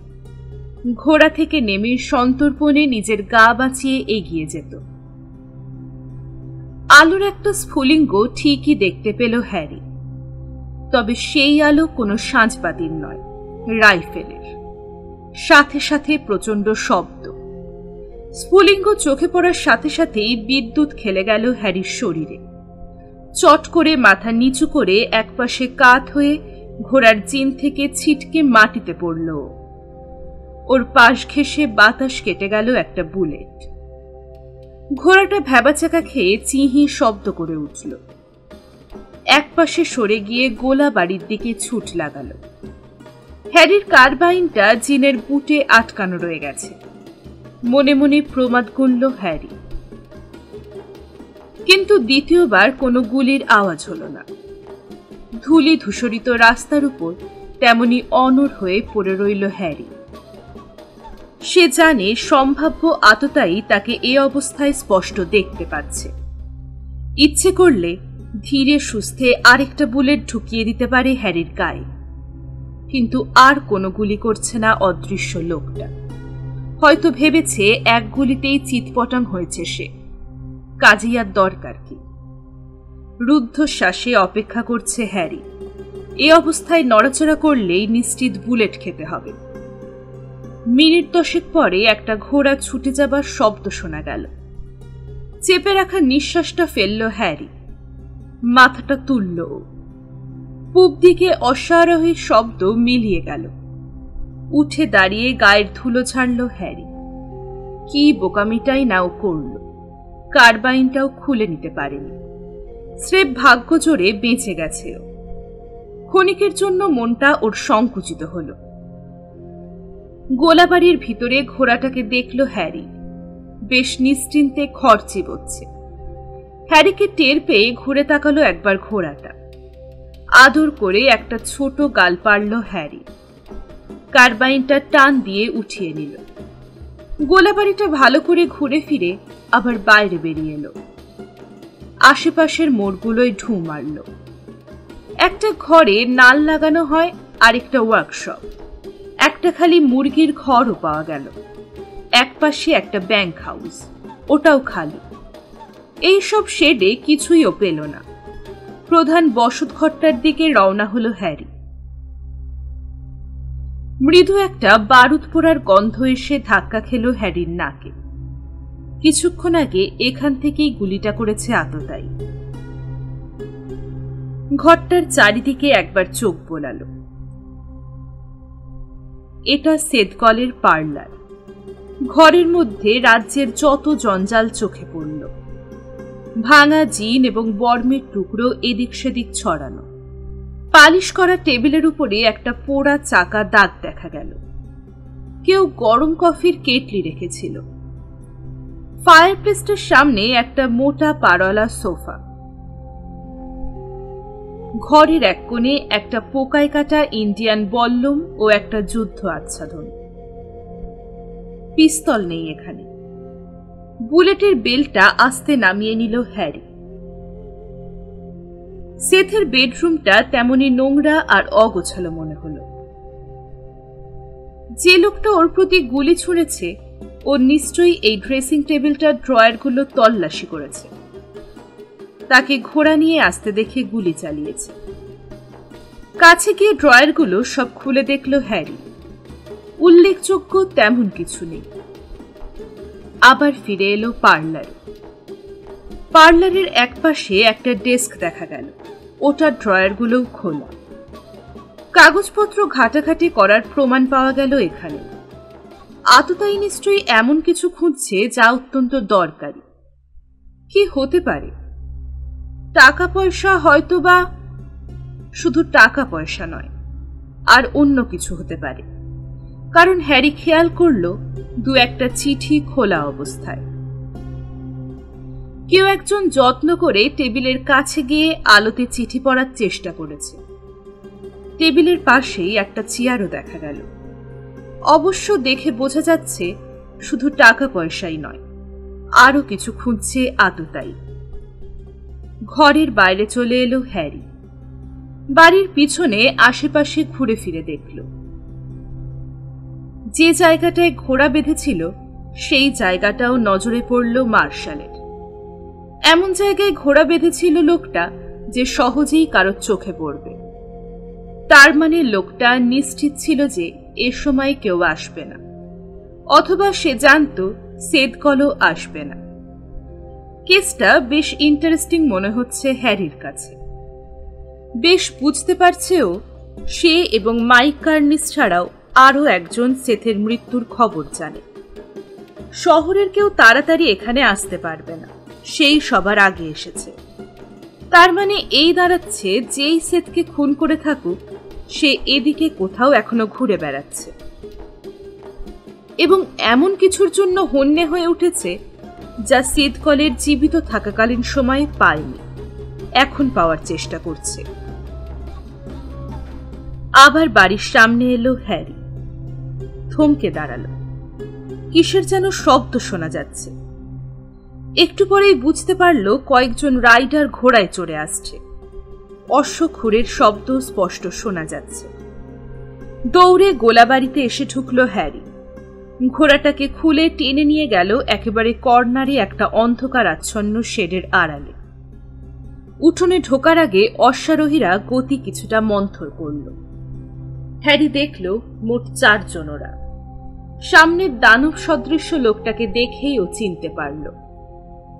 Speaker 2: ঘোড়া থেকে নেমে সন্তর্পণে নিজের গা বাঁচিয়ে এগিয়ে যেত। আলোর একটা স্ফুলিঙ্গ ঠিকই দেখতে পেল হ্যারি, তবে সেই আলো কোনো সাঁঝবাতির নয়, রাইফেলের। সাথে সাথে প্রচণ্ড শব্দ। স্ফুলিঙ্গ চোখে পড়ার সাথে সাথেই বিদ্যুৎ খেলে গেল হ্যারির শরীরে। চট করে মাথা নিচু করে একপাশে কাত হয়ে ঘোড়ার জিন থেকে ছিটকে মাটিতে পড়ল। ওর পাশ ঘেঁষে বাতাস কেটে গেল একটা বুলেট। ঘোড়াটা ভ্যাবাচাকা খেয়ে চিহি শব্দ করে উঠল। একপাশে সরে গিয়ে গোলা বাড়ির দিকে ছুট লাগাল। হ্যারির কারবাইনটা জিনের বুটে আটকানো রয়ে গেছে। মনে মনে প্রমাদ গুনল হ্যারি। কিন্তু দ্বিতীয়বার কোনো গুলির আওয়াজ হলো না। ধুলি ধূসরিত রাস্তার উপর তেমনি অনড় হয়ে পড়ে রইল হ্যারি। সে জানে সম্ভাব্য আততায়ী তাকে এ অবস্থায় স্পষ্ট দেখতে পাচ্ছে। ইচ্ছে করলে ধীরে সুস্থে আরেকটা বুলেট ঢুকিয়ে দিতে পারে হ্যারির গায়ে। কিন্তু আর কোনো গুলি করছে না অদৃশ্য লোকটা। হয়তো ভেবেছে এক গুলিতেই চিৎপটাং হয়েছে সে, কাজেই আর দরকার কি। রুদ্ধশ্বাসে অপেক্ষা করছে হ্যারি। এ অবস্থায় নড়াচড়া করলেই নিশ্চিত বুলেট খেতে হবে। মিনিট 10 পরে একটা ঘোড়া ছুটে যাবার শব্দ শোনা গেল। চেপে রাখা নিঃশ্বাসটা ফেলল হ্যারি। মাথাটা তুলল। পূব দিকে অশ্বারোহী শব্দ মিলিয়ে গেল। উঠে দাঁড়িয়ে গায়ের ধুলো ছাড়ল হ্যারি। কি বোকামিটাই নাও করল। কারবাইনটাও খুলে নিতে পারেনি। স্রেফ ভাগ্য জোরে বেঁচে গেছে। ক্ষণিকের জন্য মনটা ওর সংকুচিত হল। গোলাবাড়ির ভিতরে ঘোড়াটাকে দেখল হ্যারি। বেশ নিশ্চিন্তে খড় চিবোচ্ছে। হ্যারিকে টের পেয়ে ঘুরে তাকালো একবার ঘোড়াটা। আদর করে একটা ছোট গাল পারল হ্যারি। কারবাইনটা টান দিয়ে উঠিয়ে নিল। গোলাবাড়িটা ভালো করে ঘুরে ফিরে আবার বাইরে বেরিয়ে এলো। আশেপাশের মোড়গুলোয় ঢু মারল। একটা ঘরে নাল লাগানো হয়, আরেকটা ওয়ার্কশপ। একটা খালি মুরগির ঘরও পাওয়া গেল। একপাশে একটা ব্যাংক হাউস, ওটাও খালি। এইসব শেডে কিছুইও পেল না। প্রধান বসত ঘরটার দিকে রওনা হলো হ্যারি। মৃদু একটা বারুদ পোড়ার গন্ধ এসে ধাক্কা খেল হ্যারির নাকে। কিছুক্ষণ আগে এখান থেকেই গুলিটা করেছে আততায়ী। ঘরটার চারিদিকে একবার চোখ বোলালো। এটা সেদকলের পার্লার। ঘরের মধ্যে রাজ্যের যত জঞ্জাল চোখে পড়ল। ভাঙা জিন এবং বর্মের টুকরো এদিক সেদিক ছড়ানো। পালিশ করা টেবিলের উপরে একটা পোড়া চাকা দাগ দেখা গেল। কেউ গরম কফির কেটলি রেখেছিল। ফায়ারপ্লেসটার সামনে একটা মোটা পারওয়ালা সোফা। ঘরের এক কোণে একটা পোকায় কাটা ইন্ডিয়ান বল্লম ও একটা যুদ্ধ আচ্ছাদন। পিস্তল নেই এখানে। বুলেটের বেলটা আস্তে নামিয়ে নিল হ্যারি। সেথের বেডরুমটা তেমনি নোংরা আর অগোছালো মনে হলো। যে লোকটা ওর প্রতি গুলি ছুঁড়েছে ও নিশ্চয়ই এই ড্রেসিং টেবিলটার ড্রয়ারগুলো তল্লাশি করেছে। তাকে ঘোড়া নিয়ে আসতে দেখে গুলি চালিয়েছে। কাছে গিয়ে ড্রয়ারগুলো সব খুলে দেখল হ্যারি। উল্লেখযোগ্য তেমন কিছু নেই। আবার ফিরে এলো পার্লারে। পার্লারের একপাশে একটা ডেস্ক দেখা গেল। ওটার ড্রয়ারগুলোও খোলা। কাগজপত্র ঘাটাঘাটি করার প্রমাণ পাওয়া গেল এখানে। আততায়ী নিশ্চয়ই এমন কিছু খুঁজছে যা অত্যন্ত দরকারি। কি হতে পারে? টাকা পয়সা, হয়তোবা শুধু টাকা পয়সা নয়, আর অন্য কিছু হতে পারে। কারণ হ্যারি খেয়াল করল দু একটা চিঠি খোলা অবস্থায়। কেউ একজন যত্ন করে টেবিলের কাছে গিয়ে আলোতে চিঠি পড়ার চেষ্টা করেছে। টেবিলের পাশেই একটা চেয়ারও দেখা গেল। অবশ্য দেখে বোঝা যাচ্ছে শুধু টাকা পয়সাই নয়, আরো কিছু খুঁজছে আততায়ী। ঘরের বাইরে চলে এলো হ্যারি। বাড়ির পিছনে আশেপাশে ঘুরে ফিরে দেখল। যে জায়গাটায় ঘোড়া বেঁধেছিল সেই জায়গাটাও নজরে পড়ল মার্শালের। এমন জায়গায় ঘোড়া বেঁধেছিল লোকটা যে সহজেই কারোর চোখে পড়বে। তার মানে লোকটা নিশ্চিত ছিল যে এ সময় কেউ আসবে না, অথবা সে জানত সেদকলও আসবে না। কেসটা বেশ ইন্টারেস্টিং মনে হচ্ছে হ্যারির কাছে। বেশ বুঝতে পারছেও সে এবং মাইক কার্নিস ছাড়াও আরও একজন সেথের মৃত্যুর খবর জানে। শহরের কেউ তাড়াতাড়ি এখানে আসতে পারবে না, সেই সবার আগে এসেছে। তার মানে এই দাঁড়াচ্ছে যেই সেথকে খুন করে থাকুক সে এদিকে কোথাও এখনো ঘুরে বেড়াচ্ছে এবং এমন কিছুর জন্য হন্যে হয়ে উঠেছে যা সেদকলের জীবিত থাকাকালীন সময়ে পায়নি, এখন পাওয়ার চেষ্টা করছে। আবার বাড়ির সামনে এলো হ্যারি। থমকে দাঁড়ালো। কিসের যেন শব্দ শোনা যাচ্ছে। একটু পরেই বুঝতে পারল কয়েকজন রাইডার ঘোড়ায় চড়ে আসছে। অশ্বক্ষুরের শব্দ স্পষ্ট শোনা যাচ্ছে। দৌড়ে গোলাবাড়িতে এসে ঢুকল হ্যারি। ঘোড়াটাকে খুলে টেনে নিয়ে গেল একেবারে কর্নারে একটা অন্ধকার আচ্ছন্ন শেডের আড়ালে। উঠোনে ঢোকার আগে অশ্বারোহীরা গতি কিছুটা মন্থর করল। হ্যারি দেখল মোট 4 জন ওরা। সামনের দানব সদৃশ্য লোকটাকে দেখেই ও চিনতে পারল,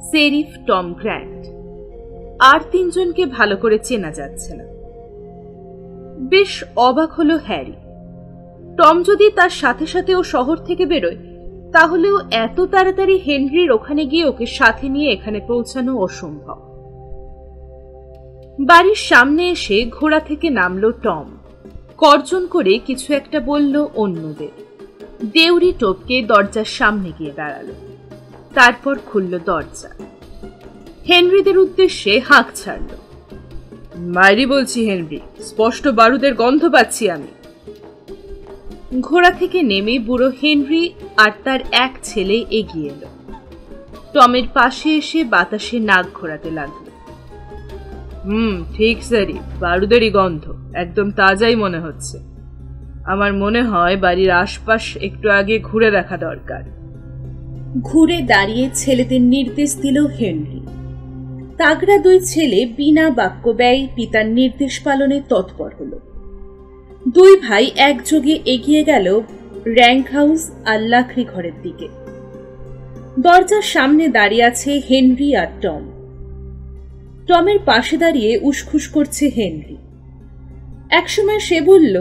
Speaker 2: শেরিফ টম গ্র্যান্ট। আর 3 জনকে ভালো করে চেনা যাচ্ছে না। বেশ অবাক হলো হ্যারি। টম যদি তার সাথে সাথে ও শহর থেকে বেরোয়, তাহলেও এত তাড়াতাড়ি হেনরির ওখানে গিয়ে ওকে সাথে নিয়ে এখানে পৌঁছানো অসম্ভব। বাড়ির সামনে এসে ঘোড়া থেকে নামলো টম। গর্জন করে কিছু একটা বলল অন্যদের। দেউরি টপকে দরজার সামনে গিয়ে দাঁড়ালো। তারপর খুলল দরজা। হেনরিদের উদ্দেশ্যে হাঁক ছাড়ল।
Speaker 3: মাইরি বলছি হেনরি, স্পষ্ট বারুদের গন্ধ পাচ্ছি আমি।
Speaker 2: ঘোড়া থেকে নেমে বুড়ো হেনরি আর তার এক ছেলে এগিয়ে এলো। টমের পাশে এসে বাতাসে নাক ঘোরাতে লাগলো।
Speaker 3: ঠিক স্যারি, বারুদেরই গন্ধ, একদম তাজাই মনে হচ্ছে। আমার মনে হয় বাড়ির আশপাশ একটু আগে ঘুরে দেখা দরকার।
Speaker 2: ঘুরে দাঁড়িয়ে ছেলেদের নির্দেশ দিল হেনরি। তাগড়া 2 ছেলে বিনা বাক্য ব্যয় পিতার নির্দেশ পালনে তৎপর হল। 2 ভাই একযোগে এগিয়ে গেল র্যাঙ্ক হাউস আর লাকড়ি ঘরের দিকে। দরজার সামনে দাঁড়িয়ে আছে হেনরি আর টম। টমের পাশে দাঁড়িয়ে উসখুস করছে হেনরি। একসময় সে বলল,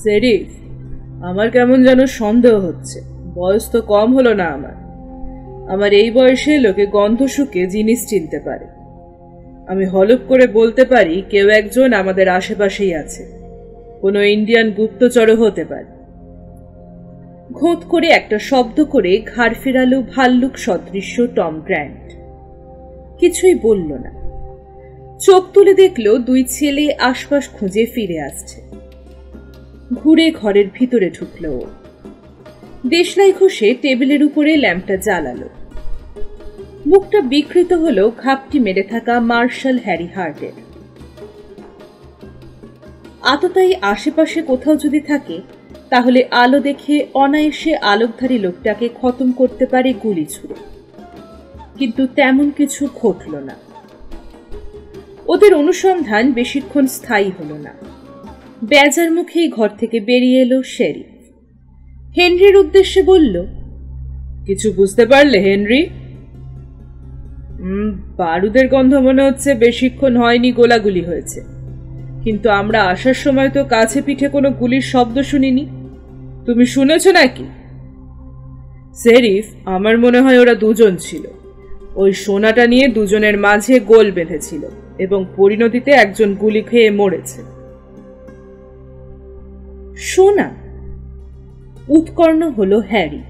Speaker 3: সেরিফ, আমার কেমন যেন সন্দেহ হচ্ছে। বয়স তো কম হলো না আমার এই বয়সে লোকে গন্ধ শুকে জিনিস চিনতে পারে। আমি হলফ করে বলতে পারি কেউ একজন আমাদের আশেপাশেই আছে। কোনো ইন্ডিয়ান গুপ্তচরও হতে পারে।
Speaker 2: ঘোঁত করে একটা শব্দ করে ঘাড় ফেরালো ভাল্লুক সদৃশ্য টম গ্র্যান্ট। কিছুই বলল না। চোখ তুলে দেখল দুই ছেলে আশপাশ খুঁজে ফিরে আসছে। ঘুরে ঘরের ভিতরে ঢুকল ও। দেশলাই ঘষে টেবিলের উপরে ল্যাম্পটা জ্বালালো। মুখটা বিকৃত হলো ঘাপটি মেরে থাকা মার্শাল হ্যারি হার্টের। আততায়ী আশেপাশে কোথাও যদি থাকে তাহলে আলো দেখে অনায়াসে আলোকধারী লোকটাকে খতম করতে পারে গুলি ছুড়ে। কিন্তু তেমন কিছু ঘটল না। ওদের অনুসন্ধান বেশিক্ষণ স্থায়ী হল না। বেজার মুখেই ঘর থেকে বেরিয়ে এলো শেরিফ। হেনরির উদ্দেশ্যে বলল,
Speaker 3: কিছু বুঝতে পারলে হেনরি? বারুদের গন্ধ মনে হচ্ছে বেশিক্ষণ হয়নি গোলাগুলি হয়েছে, কিন্তু আমরা আসার সময় তো কাছে পিঠে কোনো গুলির শব্দ শুনিনি। তুমি শুনেছ নাকি? সেরিফ, আমার মনে হয় ওরা দুজন ছিল। ওই সোনাটা নিয়ে দুজনের মাঝে গোল বেঁধেছিল এবং পরিণতিতে একজন গুলি খেয়ে মরেছে।
Speaker 2: সোনা? উৎকর্ণ হলো হ্যারি।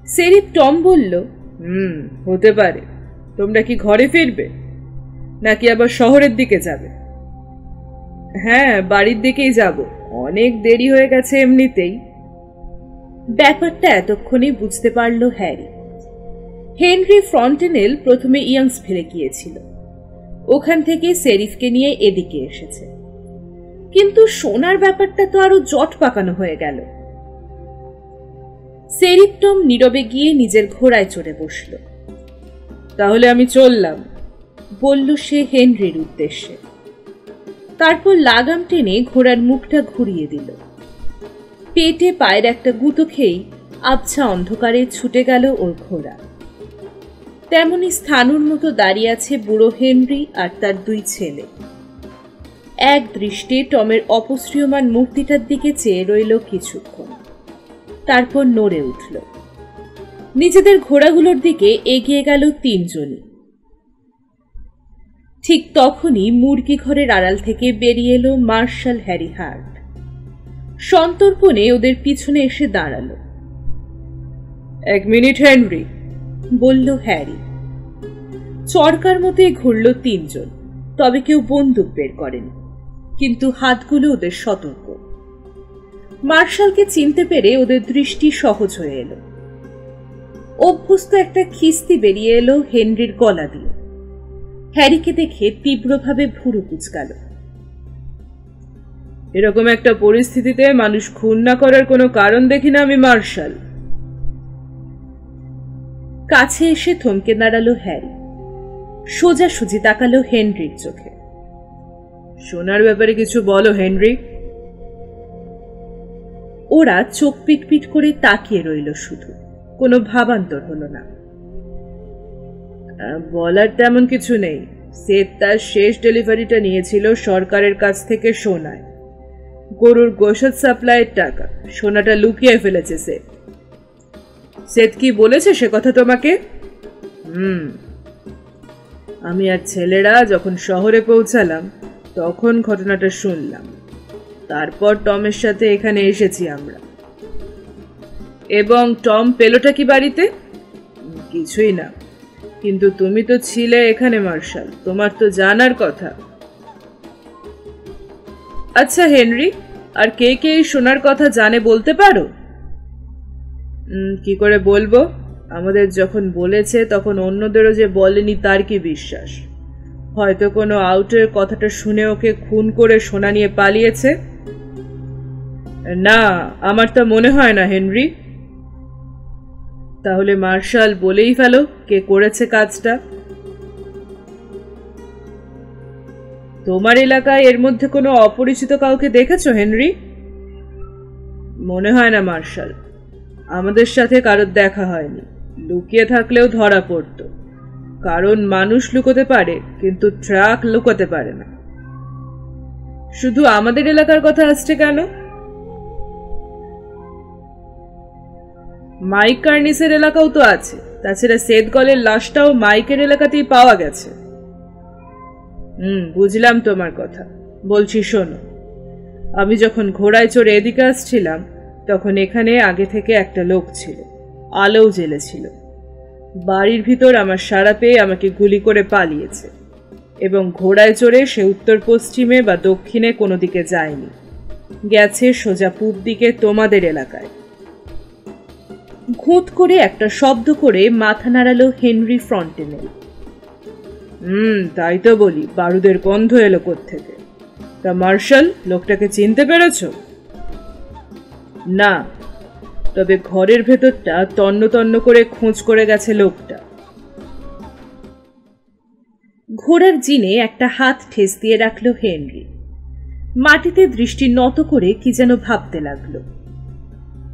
Speaker 2: সেরিফ টম বলল,
Speaker 3: হতে পারে। তোমরা কি ঘরে ফিরবে নাকি আবার শহরের দিকে যাবে? হ্যাঁ, বাড়ির দিকেই যাব। অনেক দেরি হয়ে গেছে এমনিতেই।
Speaker 2: ব্যাপারটা এতক্ষণে বুঝতে পারল হ্যারি। হেনরি ফ্রন্টেনেল প্রথমে ইয়াংসভিলে গিয়েছিল, ওখান থেকে সেরিফকে নিয়ে এদিকে এসেছে। কিন্তু সোনার ব্যাপারটা তো আরো জট পাকানো হয়ে গেল। সেরিফ টম নীরবে গিয়ে নিজের ঘোড়ায় চড়ে বসল।
Speaker 3: তাহলে আমি চললাম,
Speaker 2: বলল সে হেনরির উদ্দেশ্যে। তারপর লাগাম টেনে ঘোড়ার মুখটা ঘুরিয়ে দিল। পেটে পায়ের একটা গুঁতো খেয়েই আবছা অন্ধকারে ছুটে গেল ওর ঘোড়া। তেমনি স্থানুর মতো দাঁড়িয়ে আছে বুড়ো হেনরি আর তার দুই ছেলে। এক দৃষ্টে টমের অপসৃয়মান মূর্তিটার দিকে চেয়ে রইল কিছুক্ষণ, তারপর নড়ে উঠল। নিজেদের ঘোড়াগুলোর দিকে এগিয়ে গেল তিনজনই। ঠিক তখনই মুরগি ঘরের আড়াল থেকে বেরিয়ে এলো মার্শাল হ্যারি হার্ট। সন্তর্পণে ওদের পিছনে এসে দাঁড়াল।
Speaker 3: এক মিনিট হেনরি,
Speaker 2: বলল হ্যারি। চরকার মতোই ঘুরল তিনজন, তবে কেউ বন্দুক বের করেনি, কিন্তু হাতগুলো ওদের সতর্ক। মার্শালকে চিনতে পেরে ওদের দৃষ্টি সহজ হয়ে এলো। অভ্যস্ত একটা খিস্তি বেরিয়ে এলো হেনরির গলা দিয়ে। হ্যারিকে দেখে তীব্রভাবে ভুরু কুঁচকাল।
Speaker 3: এরকম একটা পরিস্থিতিতে মানুষ খুন না করার কোনো কারণ দেখি না আমি, মার্শাল।
Speaker 2: কাছে এসে থমকে দাঁড়ালো হ্যারি। সোজাসুজি তাকালো হেনরির চোখে।
Speaker 3: সোনার ব্যাপারে কিছু বলো হেনরি।
Speaker 2: ওরা চোখ পিটপিট করে তাকিয়ে রইল, শুধু কোনো ভাবান্তর হলো না।
Speaker 3: বলার তেমন কিছু নেই। সেত তার শেষ ডেলিভারিটা নিয়েছিল সরকারের কাছ থেকে সোনায়, গরুর গোশত সাপ্লাইয়ের টাকা। সোনাটা লুকিয়ে ফেলেছে সে। সেত কি বলেছে সে কথা তোমাকে? আমি আর ছেলেরা যখন শহরে পৌঁছালাম তখন ঘটনাটা শুনলাম। তারপর টমের সাথে এখানে এসেছি আমরা। এবং টম পেলোটা কি বাড়িতে? কিছুই না, কিন্তু তুমি তো ছিলে এখানে মার্শাল, তোমার তো জানার কথা। আচ্ছা হেনরি, আর কে কে এই সোনার কথা জানে বলতে পারো? কি করে বলবো? আমাদের যখন বলেছে তখন অন্যদেরও যে বলেনি তার কি বিশ্বাস? হয়তো কোনো আউটের কথাটা শুনে ওকে খুন করে সোনা নিয়ে পালিয়েছে। না, আমার তা মনে হয় না হেনরি। তাহলে মার্শাল বলেই ফেলো কে করেছে কাজটা। তোমার এলাকায় এর মধ্যে কোনো অপরিচিত কাউকে দেখেছো হেনরি? মনে হয় না মার্শাল, আমাদের সাথে কারোর দেখা হয়নি। লুকিয়ে থাকলেও ধরা পড়ত, কারণ মানুষ লুকোতে পারে কিন্তু ট্রাক লুকোতে পারে না। শুধু আমাদের এলাকার কথা আসছে কেন? মাইক কার্নিসের এলাকাও তো আছে। তাছাড়া সেদগলের লাশটাও মাইকের এলাকাতেই পাওয়া গেছে। বুঝলাম তোমার কথা। বলছি শোনো, আমি যখন ঘোড়ায় চড়ে এদিকে আসছিলাম তখন এখানে আগে থেকে একটা লোক ছিল, আলোও জ্বেলেছিল। বাড়ির ভিতর আমার সাড়া পেয়ে আমাকে গুলি করে পালিয়েছে, এবং ঘোড়ায় চড়ে সে উত্তর পশ্চিমে বা দক্ষিণে কোনো দিকে যায়নি, গেছে সোজা পূব দিকে তোমাদের এলাকায়। ঘুঁত করে একটা শব্দ করে মাথা নাড়ালো হেনরি ফ্রন্টেনেল। তাই তো বলি, বারুদের গন্ধ এলো কোত্থেকে। তা মার্শাল, লোকটাকে চিনতে পেরেছ? না, তবে ঘরের ভেতরটা তন্ন তন্ন করে খোঁজ করে গেছে লোকটা। ঘোড়ার জিনে একটা হাত ঠেস দিয়ে রাখলো হেনরি। মাটিতে দৃষ্টি নত করে কি যেন ভাবতে লাগলো।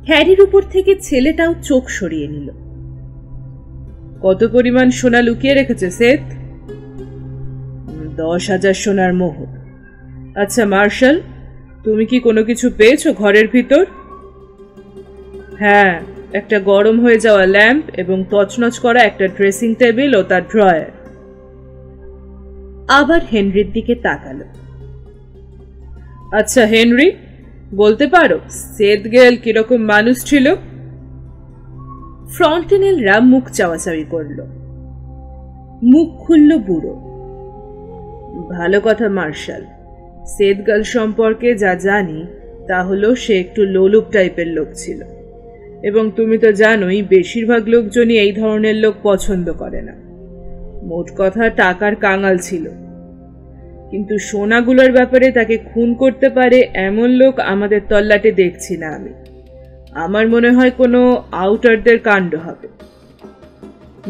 Speaker 3: হ্যারির উপর থেকে ছেলেটাও চোখ সরিয়ে নিল। কত পরিমাণ সোনা লুকিয়ে রেখেছে সেথ? 10,000 সোনার মোহর। আচ্ছা মার্শাল, তুমি কি কোনো কিছু পেয়েছো ঘরের ভিতর? হ্যাঁ, একটা গরম হয়ে যাওয়া ল্যাম্প এবং তছনছ করা একটা ড্রেসিং টেবিল ও তার ড্রয়ার। আবার হেনরির দিকে তাকালো। আচ্ছা হেনরি, বলতে পারো সেদগেল কিরকম মানুষ ছিল? ফ্রন্টেনেলরা মুখ চাওয়াচাওয়ি করল। মুখ খুলল বুড়ো। ভালো কথা মার্শাল, সেদগেল সম্পর্কে যা জানি তা হলো সে একটু লোলুপ টাইপের লোক ছিল, এবং তুমি তো জানোই বেশিরভাগ লোকজনই এই ধরনের লোক পছন্দ করে না। মোট কথা টাকার কাঙাল ছিল, কিন্তু সোনাগুলোর ব্যাপারে তাকে খুন করতে পারে এমন লোক আমাদের তল্লাটে দেখছি না আমি। আমার মনে হয় কোনো আউটারদের কাণ্ড হবে।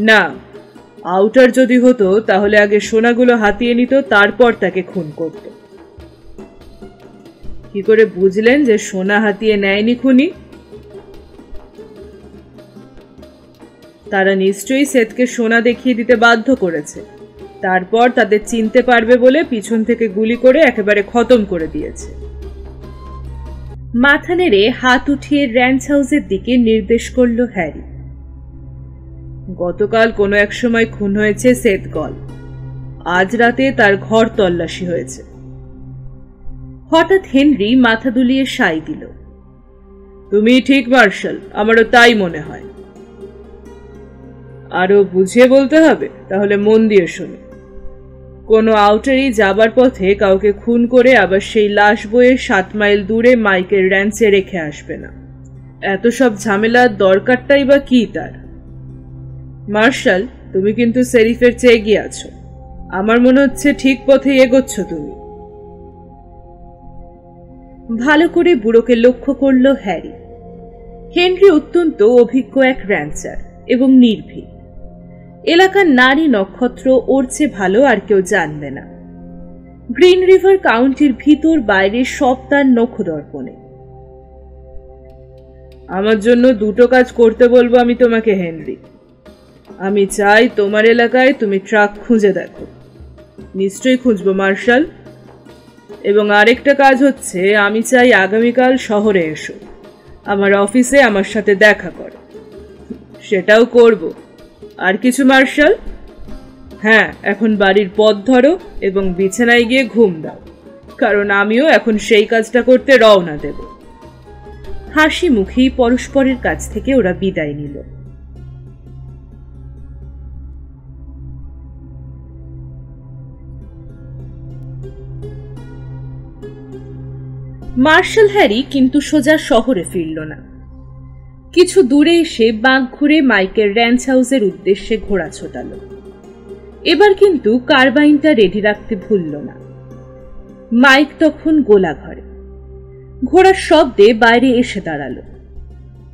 Speaker 3: না, আউটার যদি হতো তাহলে আগে সোনাগুলো হাতিয়ে নিত, তারপর তাকে খুন করত। কি করে বুঝলেন যে সোনা হাতিয়ে নেয়নি খুনি? তারা নিশ্চয়ই সেতকে সোনা দেখিয়ে দিতে বাধ্য করেছে, তারপর তাদের চিনতে পারবে বলে পিছন থেকে গুলি করে একেবারে খতম করে দিয়েছে। মাথা নেড়ে হাত উঠিয়ে র্যাঞ্চ হাউসের দিকে নির্দেশ করল হ্যারি। গতকাল কোনো এক সময় খুন হয়েছে সেদগল। আজ রাতে তার ঘর তল্লাশি হয়েছে। হঠাৎ হেনরি মাথা দুলিয়ে সাই দিল। তুমি ঠিক মার্শাল, আমারও তাই মনে হয়। আরো বুঝিয়ে বলতে হবে? তাহলে মন দিয়ে শোনো। কোনো আউটারই যাবার পথে কাউকে খুন করে আবার সেই লাশ বয়ে 7 মাইল দূরে মাইকের র্যাঞ্চে রেখে আসবে না। এত সব ঝামেলার দরকারটাই বা কি তার? মার্শাল, তুমি কিন্তু সেরিফের চেয়ে এগিয়ে আছো। আমার মনে হচ্ছে ঠিক পথে এগোচ্ছ তুমি। ভালো করে বুড়োকে লক্ষ্য করল হ্যারি। হেনরি অত্যন্ত অভিজ্ঞ এক র্যাঞ্চার এবং নির্ভীক। এলাকার নারী নক্ষত্র ওর চেয়ে ভালো আর কেউ জানবে না। গ্রিন রিভার কাউন্টির ভিতর বাইরে সব তার নখদর্পণে। আমার জন্য দুটো কাজ করতে বলবো আমি তোমাকে হেনরি। আমি চাই তোমার এলাকায় তুমি ট্রাক খুঁজে দেখো। নিশ্চয়ই খুঁজবো মার্শাল। এবং আরেকটা কাজ হচ্ছে, আমি চাই আগামীকাল শহরে এসো, আমার অফিসে আমার সাথে দেখা করো। সেটাও করব। আর কিছু মার্শাল? হ্যাঁ, এখন বাড়ির পথ ধরো এবং বিছানায় গিয়ে ঘুম দাও, কারণ আমিও এখন সেই কাজটা করতে রওনা দেব। হাসি মুখেই পরস্পরের কাছ থেকে ওরা বিদায় নিল। মার্শাল হ্যারি কিন্তু সোজা শহরে ফিরল না। কিছু দূরে এসে বাঁক ঘুরে মাইকের র্যাঞ্চ হাউসের উদ্দেশ্যে ঘোড়া ছোটালো। এবার কিন্তু কারবাইনটা রেডি রাখতে ভুলল না। মাইক তখন গোলা ঘরে। ঘোড়ার শব্দে বাইরে এসে দাঁড়ালো।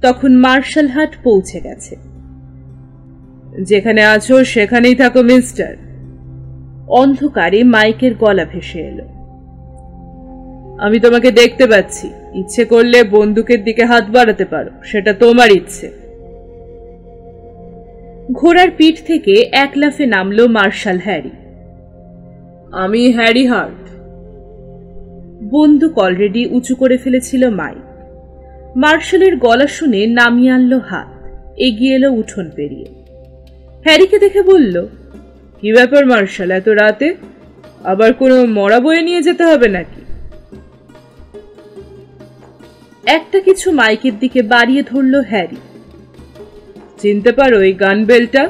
Speaker 3: তখন মার্শাল হাট পৌঁছে গেছে। যেখানে আছো সেখানেই থাকো মিস্টার। অন্ধকারে মাইকের গলা ভেসে এলো। আমি তোমাকে দেখতে পাচ্ছি। ইচ্ছে করলে বন্দুকের দিকে হাত বাড়াতে পারো, সেটা তোমার ইচ্ছে।
Speaker 2: ঘোড়ার পিঠ থেকে এক লাফে নামলো মার্শাল হ্যারি।
Speaker 3: আমি হ্যারি হার্ট।
Speaker 2: বন্দুক অলরেডি উঁচু করে ফেলেছিল মাইক। মার্শালের গলা শুনে নামিয়ে আনলো হাত, এগিয়ে এলো উঠোন পেরিয়ে। হ্যারিকে দেখে বলল, কি ব্যাপার মার্শাল, এত রাতে? আবার কোনো মরা বয়ে নিয়ে যেতে হবে নাকি? একটা কিছু মাইকের দিকে বাড়িয়ে ধরল হ্যারি। চিনতে পারো এই গান বেলটা?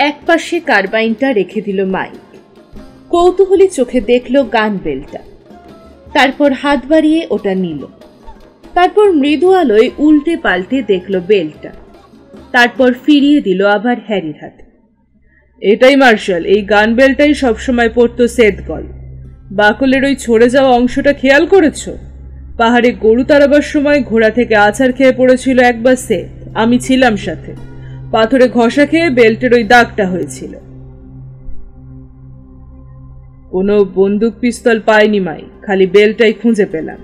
Speaker 2: এক পাশে কার্বাইনটা রেখে দিল মাইক। কৌতূহলী চোখে দেখল গান বেলটা, তারপর হাত বাড়িয়ে ওটা নিল। তারপর মৃদু আলোয় উল্টে পাল্টে দেখল বেলটা, তারপর ফিরিয়ে দিল আবার হ্যারির হাতে। এটাই মার্শাল, এই গান বেলটাই সবসময় পড়তো সেদগল। বাকলের ওই ছড়ে যাওয়া অংশটা খেয়াল করেছ? পাহাড়ে গরু তাড়াবার সময় ঘোড়া থেকে আছাড় খেয়ে পড়েছিল একবার সেদ, আমি ছিলাম সাথে। পাথরে ঘষা খেয়ে বেল্টের ওই দাগটা হয়েছিল। কোনো বন্দুক পিস্তল পাইনি মাই, খালি বেলটাই খুঁজে পেলাম।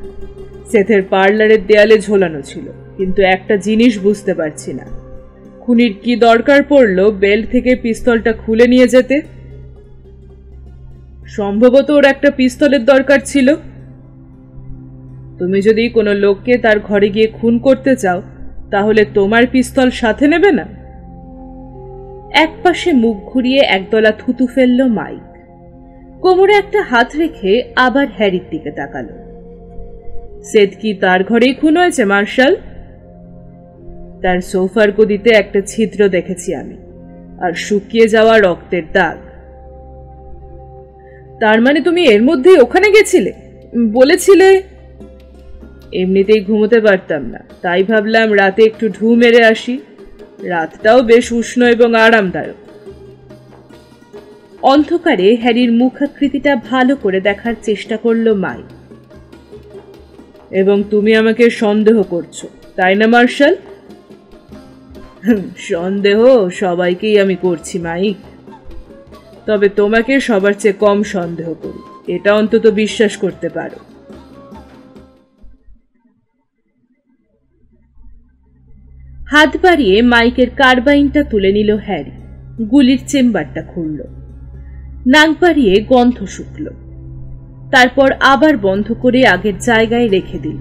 Speaker 2: সেথের পার্লারের দেয়ালে ঝোলানো ছিল, কিন্তু একটা জিনিস বুঝতে পারছি না, খুনির কি দরকার পড়লো বেল্ট থেকে পিস্তলটা খুলে নিয়ে যেতে? সম্ভবত ওর একটা পিস্তলের দরকার ছিল। তুমি যদি কোনো লোককে তার ঘরে গিয়ে খুন করতে চাও, তাহলে তোমার পিস্তল সাথে নেবে না? একপাশে মুখ ঘুরিয়ে একদলা থুতু ফেলল মাইক। কোমরে একটা হাত রেখে আবার হ্যারির দিকে তাকালো। সেদ কি তার ঘরেই খুন হয়েছে মার্শাল? তার সোফার গদিতে একটা ছিদ্র দেখেছি আমি, আর শুকিয়ে যাওয়া রক্তের দাগ। তার মানে তুমি এর মধ্যেই ওখানে গেছিলে? বলেছিলে। এমনিতেই ঘুমোতে পারতাম না, তাই ভাবলাম রাতে একটু ঢু মেরে আসি। রাতটাও বেশ উষ্ণ এবং আরামদায়ক। অন্ধকারে হ্যারির মুখাকৃতিটা ভালো করে দেখার চেষ্টা করলো মাই। এবং তুমি আমাকে সন্দেহ করছো, তাই না মার্শাল? সন্দেহ সবাইকেই আমি করছি মাইক, তবে তোমাকে সবার চেয়ে কম সন্দেহ করি, এটা অন্তত বিশ্বাস করতে পারো। হাত বাড়িয়ে মাইকের কার্বাইনটা তুলে নিল হ্যারি, গুলির চেম্বারটা খুলল, নাক বাড়িয়ে গন্ধ শুকল, তারপর আবার বন্ধ করে আগের জায়গায় রেখে দিল।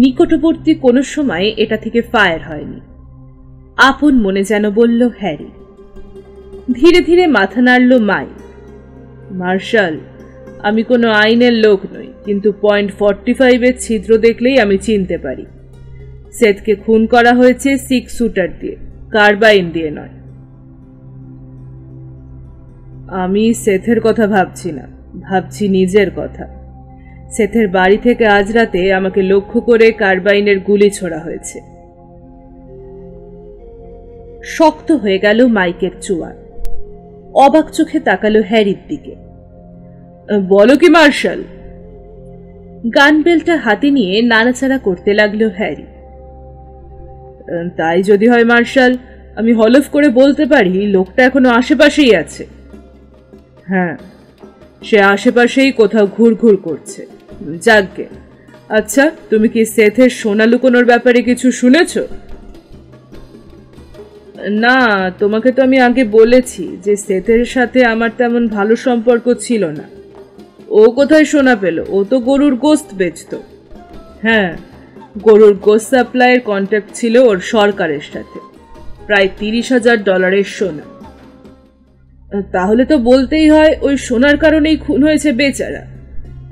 Speaker 2: নিকটবর্তী কোনো সময় এটা থেকে ফায়ার হয়নি, আপন মনে যেন বলল হ্যারি। ধীরে ধীরে মাথা নাড়ল মাই। মার্শাল, আমি কোনো আইনের লোক নই, কিন্তু .45 ছিদ্র দেখলেই আমি চিনতে পারি সেদকে খুন করা হয়েছে 6 শুটার দিয়ে, কার্বাইন দিয়ে নয়। আমি সেথের কথা ভাবছি না, ভাবছি নিজের কথা। সেথের বাড়ি থেকে আজ রাতে আমাকে লক্ষ্য করে কার্বাইনের গুলি ছোড়া হয়েছে। শক্ত হয়ে গেল মাইকের চুয়ার। অবাক চোখে তাকালো হ্যারির দিকে। বলো কি মার্শাল? গান বেলটা হাতে নিয়ে নাড়াচাড়া করতে লাগলো হ্যারি। তাই যদি হয় মার্শাল, আমি হলফ করে বলতে পারি লোকটা এখনো আশেপাশেই আছে। হ্যাঁ, সে আশেপাশেই কোথাও ঘুরঘুর করছে। যাকগে। আচ্ছা, তুমি কি সেথের সোনা লুকোনোর ব্যাপারে কিছু শুনেছ? না, তোমাকে তো আমি আগে বলেছি যে সেথের সাথে আমার তেমন ভালো সম্পর্ক ছিল না। ও কোথায় সোনা পেল? ও তো গরুর গোস্ত বেচত। হ্যাঁ, গরুর গোস্ত সাপ্লাইয়ের কন্ট্যাক্ট ছিল ওর সরকারের সাথে, প্রায় $30,000 সোনা। তাহলে তো বলতেই হয় ওই সোনার কারণেই খুন হয়েছে বেচারা।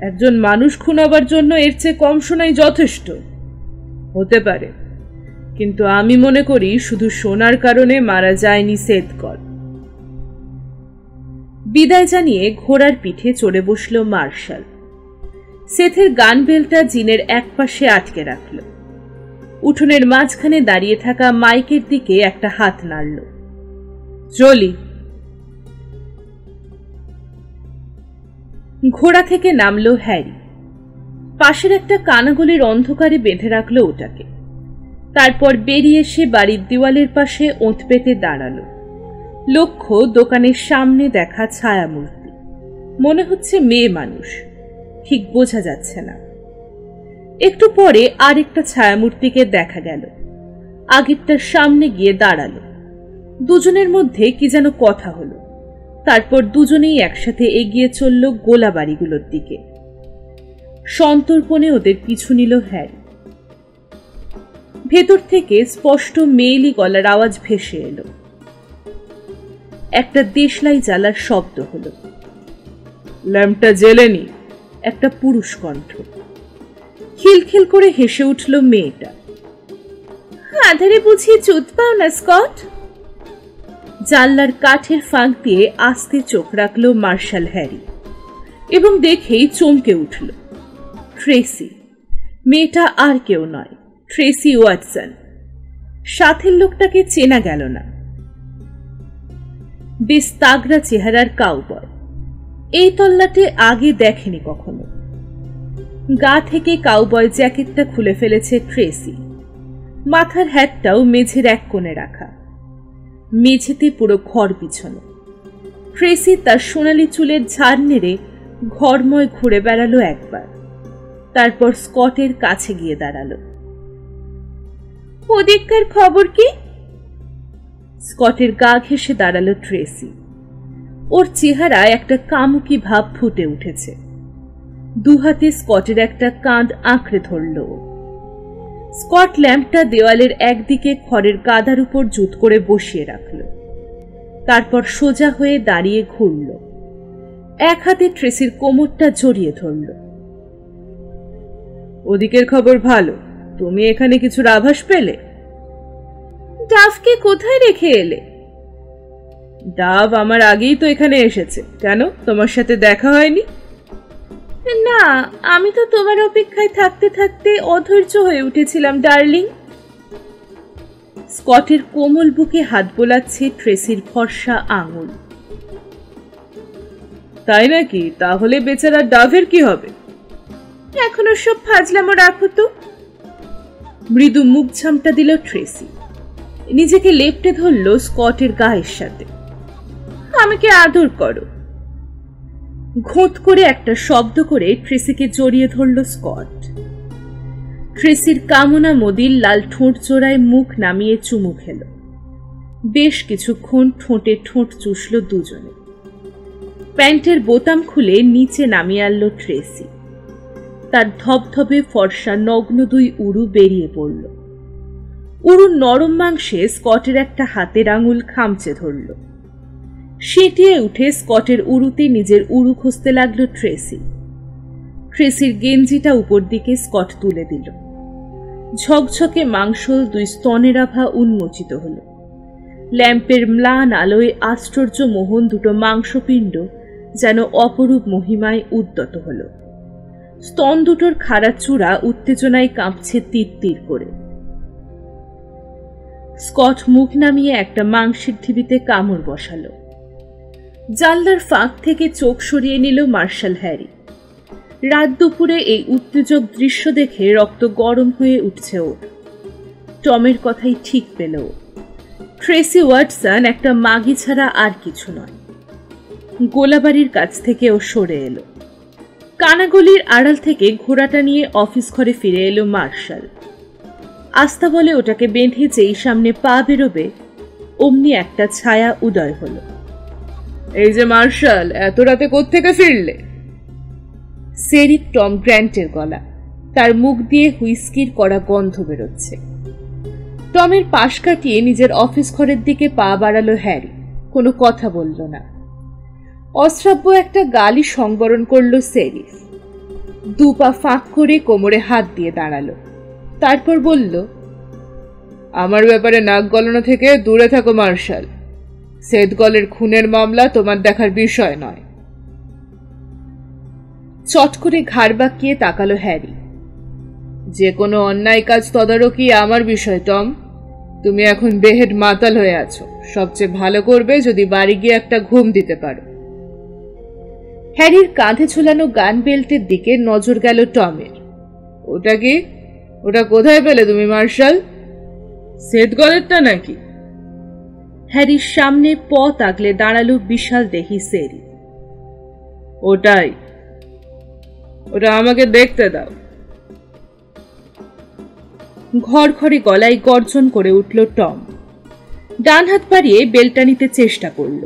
Speaker 2: একজন মানুষ খুন হবার জন্য এর চেয়ে কম সোনাই যথেষ্ট। হতে পারে, কিন্তু আমি মনে করি শুধু সোনার কারণে মারা যায়নি সেদগল। বিদায় জানিয়ে ঘোড়ার পিঠে চড়ে বসল মার্শাল। সেথের গান বেলটা জিনের এক পাশে আটকে রাখল। উঠোনের মাঝখানে দাঁড়িয়ে থাকা মাইকের দিকে একটা হাত নাড়ল। চলি। ঘোড়া থেকে নামলো হ্যারি। পাশের একটা কানাগলির অন্ধকারে বেঁধে রাখলো ওটাকে। তারপর বেরিয়ে এসে বাড়ির দেওয়ালের পাশে ওঁত পেতে দাঁড়ালো। লক্ষ্য দোকানের সামনে দেখা ছায়ামূর্তি। মনে হচ্ছে মেয়ে মানুষ, ঠিক বোঝা যাচ্ছে না। একটু পরে আরেকটা ছায়ামূর্তিকে দেখা গেল।
Speaker 4: আগেরটার সামনে গিয়ে দাঁড়ালো। দুজনের মধ্যে কি যেন কথা হলো। তারপর দুজনেই একসাথে এগিয়ে চলল গোলাবাড়িগুলোর দিকে। সন্তর্পণে ওদের পিছু নিল হ্যারি। ভেতর থেকে স্পষ্ট মেয়েলি গলার আওয়াজ ভেসে এলো। একটা দেশলাই জ্বালার শব্দ হলো।
Speaker 3: ল্যাম্পটা জ্বেলেনি।
Speaker 4: একটা পুরুষ কণ্ঠ। খিলখিল করে হেসে উঠল মেয়েটা। আধারে বুঝিয়ে চুত পাও না স্কট? জানলার কাঠের ফাঁক দিয়ে আস্তে চোখ রাখল মার্শাল হ্যারি এবং দেখেই চমকে উঠল। ট্রেসি। মেয়েটা আর কেউ নয়, ট্রেসি ওয়াটসন। সাথের লোকটাকে চেনা গেল না। বেশ তাগড়া চেহারার কাউবয়। এই তল্লাটে আগে দেখেনি কখনো। গা থেকে কাউবয় জ্যাকেটটা খুলে ফেলেছে ট্রেসি। মাথার হ্যাটটাও মেঝের এক কোণে রাখা। মেঝেতে পুরো ঘর বিছানো। ট্রেসি তার সোনালি চুলের ঝাড় নেড়ে ঘরময় ঘুরে বেড়ালো একবার, তারপর স্কটের কাছে গিয়ে দাঁড়ালো। ওদিককার খবর কি? স্কটের গা ঘেঁষে দাঁড়ালো ট্রেসি। ওর চেহারায় একটা কামুকি ভাব ফুটে উঠেছে। দুহাতে স্কটের একটা কাঁধ আঁকড়ে ধরল। স্কট ল্যাম্পটা দেওয়ালের একদিকে খড়ের গাদার উপর জুত করে বসিয়ে রাখল। তারপর সোজা হয়ে দাঁড়িয়ে ঘুরল। এক হাতে ট্রেসির কোমরটা জড়িয়ে ধরল।
Speaker 3: ওদিকের খবর ভালো। তুমি এখানে কিছুর আভাস পেলে?
Speaker 4: ডাফকে কোথায় রেখে এলে?
Speaker 3: ডাভ আমার আগেই তো এখানে এসেছে। কেন, তোমার সাথে দেখা হয়নি?
Speaker 4: না, আমি তো তোমার অপেক্ষায় থাকতে থাকতে অধৈর্য হয়ে উঠেছিলাম ডার্লিং। স্কটের কোমল বুকে হাত বোলাচ্ছে ট্রেসির ফর্সা আঙুল।
Speaker 3: তাই নাকি? তাহলে বেচারা ডাভের কি হবে?
Speaker 4: এখনো সব ফাজলামো রাখো তো। মৃদু মুখ ঝামটা দিল ট্রেসি। নিজেকে লেপ্টে ধরল স্কটের গায়ের সাথে। আমাকে আদর করো। ঘোঁত করে একটা শব্দ করে ট্রেসিকে জড়িয়ে ধরল স্কট। ট্রেসির কামনা মদির লাল ঠোঁট জোড়ায় মুখ নামিয়ে চুমু খেল। বেশ কিছুক্ষণ ঠোঁটে ঠোঁট চুষল দুজনে। প্যান্টের বোতাম খুলে নিচে নামিয়ে আনল ট্রেসি। তার ধবধবে ফর্সা নগ্ন দুই উরু বেরিয়ে পড়ল। উরুর নরম মাংসে স্কটের একটা হাতের আঙুল খামচে ধরল। সেটিয়ে উঠে স্কটের উরুতে নিজের উরু খুঁজতে লাগলো ট্রেসি। ট্রেসির গেঞ্জিটা উপর দিকে স্কট তুলে দিল। ঝকঝকে মাংসল দুই স্তনের আভা উন্মোচিত হল। ল্যাম্পের ম্লান আলোয় আশ্চর্য মোহন দুটো মাংসপিণ্ড যেন অপরূপ মহিমায় উদ্যত হল। স্তন দুটোর খাড়া চূড়া উত্তেজনায় কাঁপছে তীর তীর করে। স্কট মুখ নামিয়ে একটা মাংসের ঢিবিতে কামড় বসালো। জানলার ফাঁক থেকে চোখ সরিয়ে নিল মার্শাল হ্যারি। রাত দুপুরে এই উত্তেজক দৃশ্য দেখে রক্ত গরম হয়ে উঠছে ওর। টমের কথাই ঠিক পেল ও। ট্রেসি ওয়াটসন একটা মাগি ছাড়া আর কিছু নয়। গোলাবাড়ির কাছ থেকে ও সরে এলো। কানাগলির আড়াল থেকে ঘোড়াটা নিয়ে অফিস ঘরে ফিরে এলো মার্শাল। আস্থা বলে ওটাকে বেঁধে যেই সামনে পা বেরোবে অমনি একটা ছায়া উদয় হলো।
Speaker 3: এই যে মার্শাল, এত রাতে কোত্থেকে ফিরলে?
Speaker 4: সেরিফ টম গ্র্যান্টের গলা। তার মুখ দিয়ে হুইস্কির কড়া গন্ধ বেরোচ্ছে। টমের পাশ কাটিয়ে নিজের অফিস ঘরের দিকে পা বাড়ালো হ্যারি। কোনো কথা বলল না। অশ্রাব্য একটা গালি সংবরণ করল সেরিফ। দু পা ফাঁক করে কোমরে হাত দিয়ে দাঁড়ালো। তারপর বলল,
Speaker 3: আমার ব্যাপারে নাক গলানো থেকে দূরে থাকো মার্শাল। সেদগলের খুনের মামলা তোমার দেখার বিষয় নয়।
Speaker 4: চট করে ঘাড় বাঁকিয়ে তাকালো হ্যারি।
Speaker 3: যে কোনো অন্যায় কাজ তদারকি আমার বিষয় টম। তুমি এখন বেহেড মাতাল হয়ে আছো। সবচেয়ে ভালো করবে যদি বাড়ি গিয়ে একটা ঘুম দিতে পারো।
Speaker 4: হ্যারির কাঁধে ঝুলানো গান বেল্টের দিকে নজর গেল টমের।
Speaker 3: ওটা কি? ওটা কোথায় পেলে তুমি মার্শাল? সেদগলেরটা নাকি?
Speaker 4: হ্যারির সামনে প তাকলে দাঁড়ালো বিশাল দেহি সেরি।
Speaker 3: ওটা আমাকে দেখতে দাও।
Speaker 4: ঘর ঘরে গলায় গর্জন করে উঠল টম। ডান হাত বাড়িয়ে বেলটা নিতে চেষ্টা করল।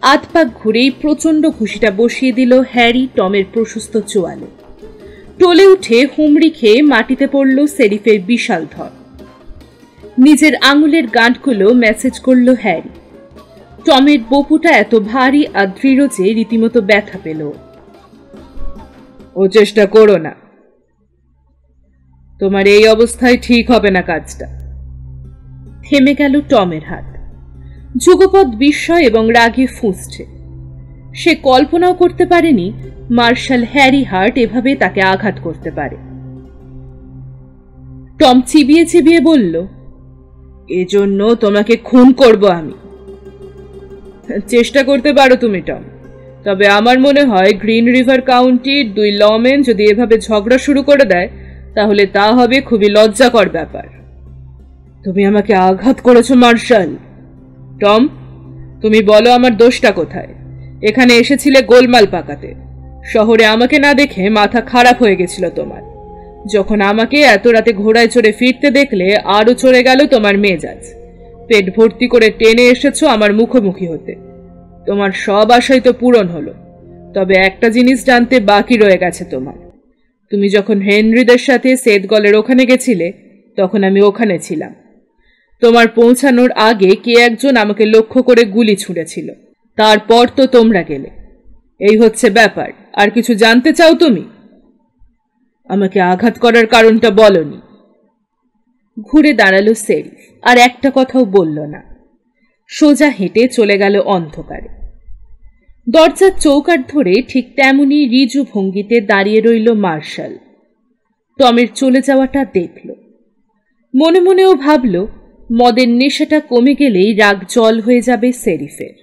Speaker 4: আধ পাক ঘুরেই প্রচণ্ড ঘুষিটা বসিয়ে দিল হ্যারি টমের প্রশস্ত চোয়ালে। টলে উঠে হুমড়ি খেয়ে মাটিতে পড়ল সেরিফের বিশাল ধর। নিজের আঙুলের গাঁটগুলো মেসেজ করল হ্যারি। টমের বপুটা এত ভারী আর দৃঢ় যে রীতিমতো ব্যথা পেল।
Speaker 3: ও চেষ্টা করো না, তোমার এই অবস্থায় ঠিক হবে না কাজটা।
Speaker 4: থেমে গেল টমের হাত। যুগপৎ বিস্ময় এবং রাগে ফুঁসছে। সে কল্পনাও করতে পারেনি মার্শাল হ্যারি হার্ট এভাবে তাকে আঘাত করতে পারে। টম চিবিয়ে চিবিয়ে বলল,
Speaker 3: এজন্য তোমাকে খুন করব আমি। চেষ্টা করতে পারো তুমি টম, তবে আমার মনে হয় গ্রিন রিভার কাউন্টির 2 লমেন যদি এভাবে ঝগড়া শুরু করে দেয় তাহলে তা হবে খুবই লজ্জাকর ব্যাপার। তুমি আমাকে আঘাত করেছো মার্শাল। টম, তুমি বলো আমার দোষটা কোথায়? এখানে এসেছিলে গোলমাল পাকাতে। শহরে আমাকে না দেখে মাথা খারাপ হয়ে গেছিল তোমার। যখন আমাকে এত রাতে ঘোড়ায় চড়ে ফিরতে দেখলে আরো চড়ে গেল তোমার মেজাজ। পেট ভর্তি করে টেনে এসেছো আমার মুখোমুখি হতে। তোমার সব আশাই তো পূরণ হলো, তবে একটা জিনিস জানতে বাকি রয়ে গেছে তোমার। তুমি যখন হেনরিদের সাথে সেদগলের ওখানে গেছিলে তখন আমি ওখানে ছিলাম। তোমার পৌঁছানোর আগে কে একজন আমাকে লক্ষ্য করে গুলি ছুঁড়েছিল, তারপর তো তোমরা গেলে। এই হচ্ছে ব্যাপার। আর কিছু জানতে চাও তুমি? আমাকে আঘাত করার কারণটা বলনি।
Speaker 4: ঘুরে দাঁড়ালো সেরিফ, আর একটা কথাও বলল না। সোজা হেঁটে চলে গেল অন্ধকারে। দরজার চৌকাঠ ধরে ঠিক তেমনি রিজু ভঙ্গিতে দাঁড়িয়ে রইল মার্শাল। টমের চলে যাওয়াটা দেখল। মনে মনেও ভাবল মদের নেশাটা কমে গেলেই রাগ জল হয়ে যাবে সেরিফের।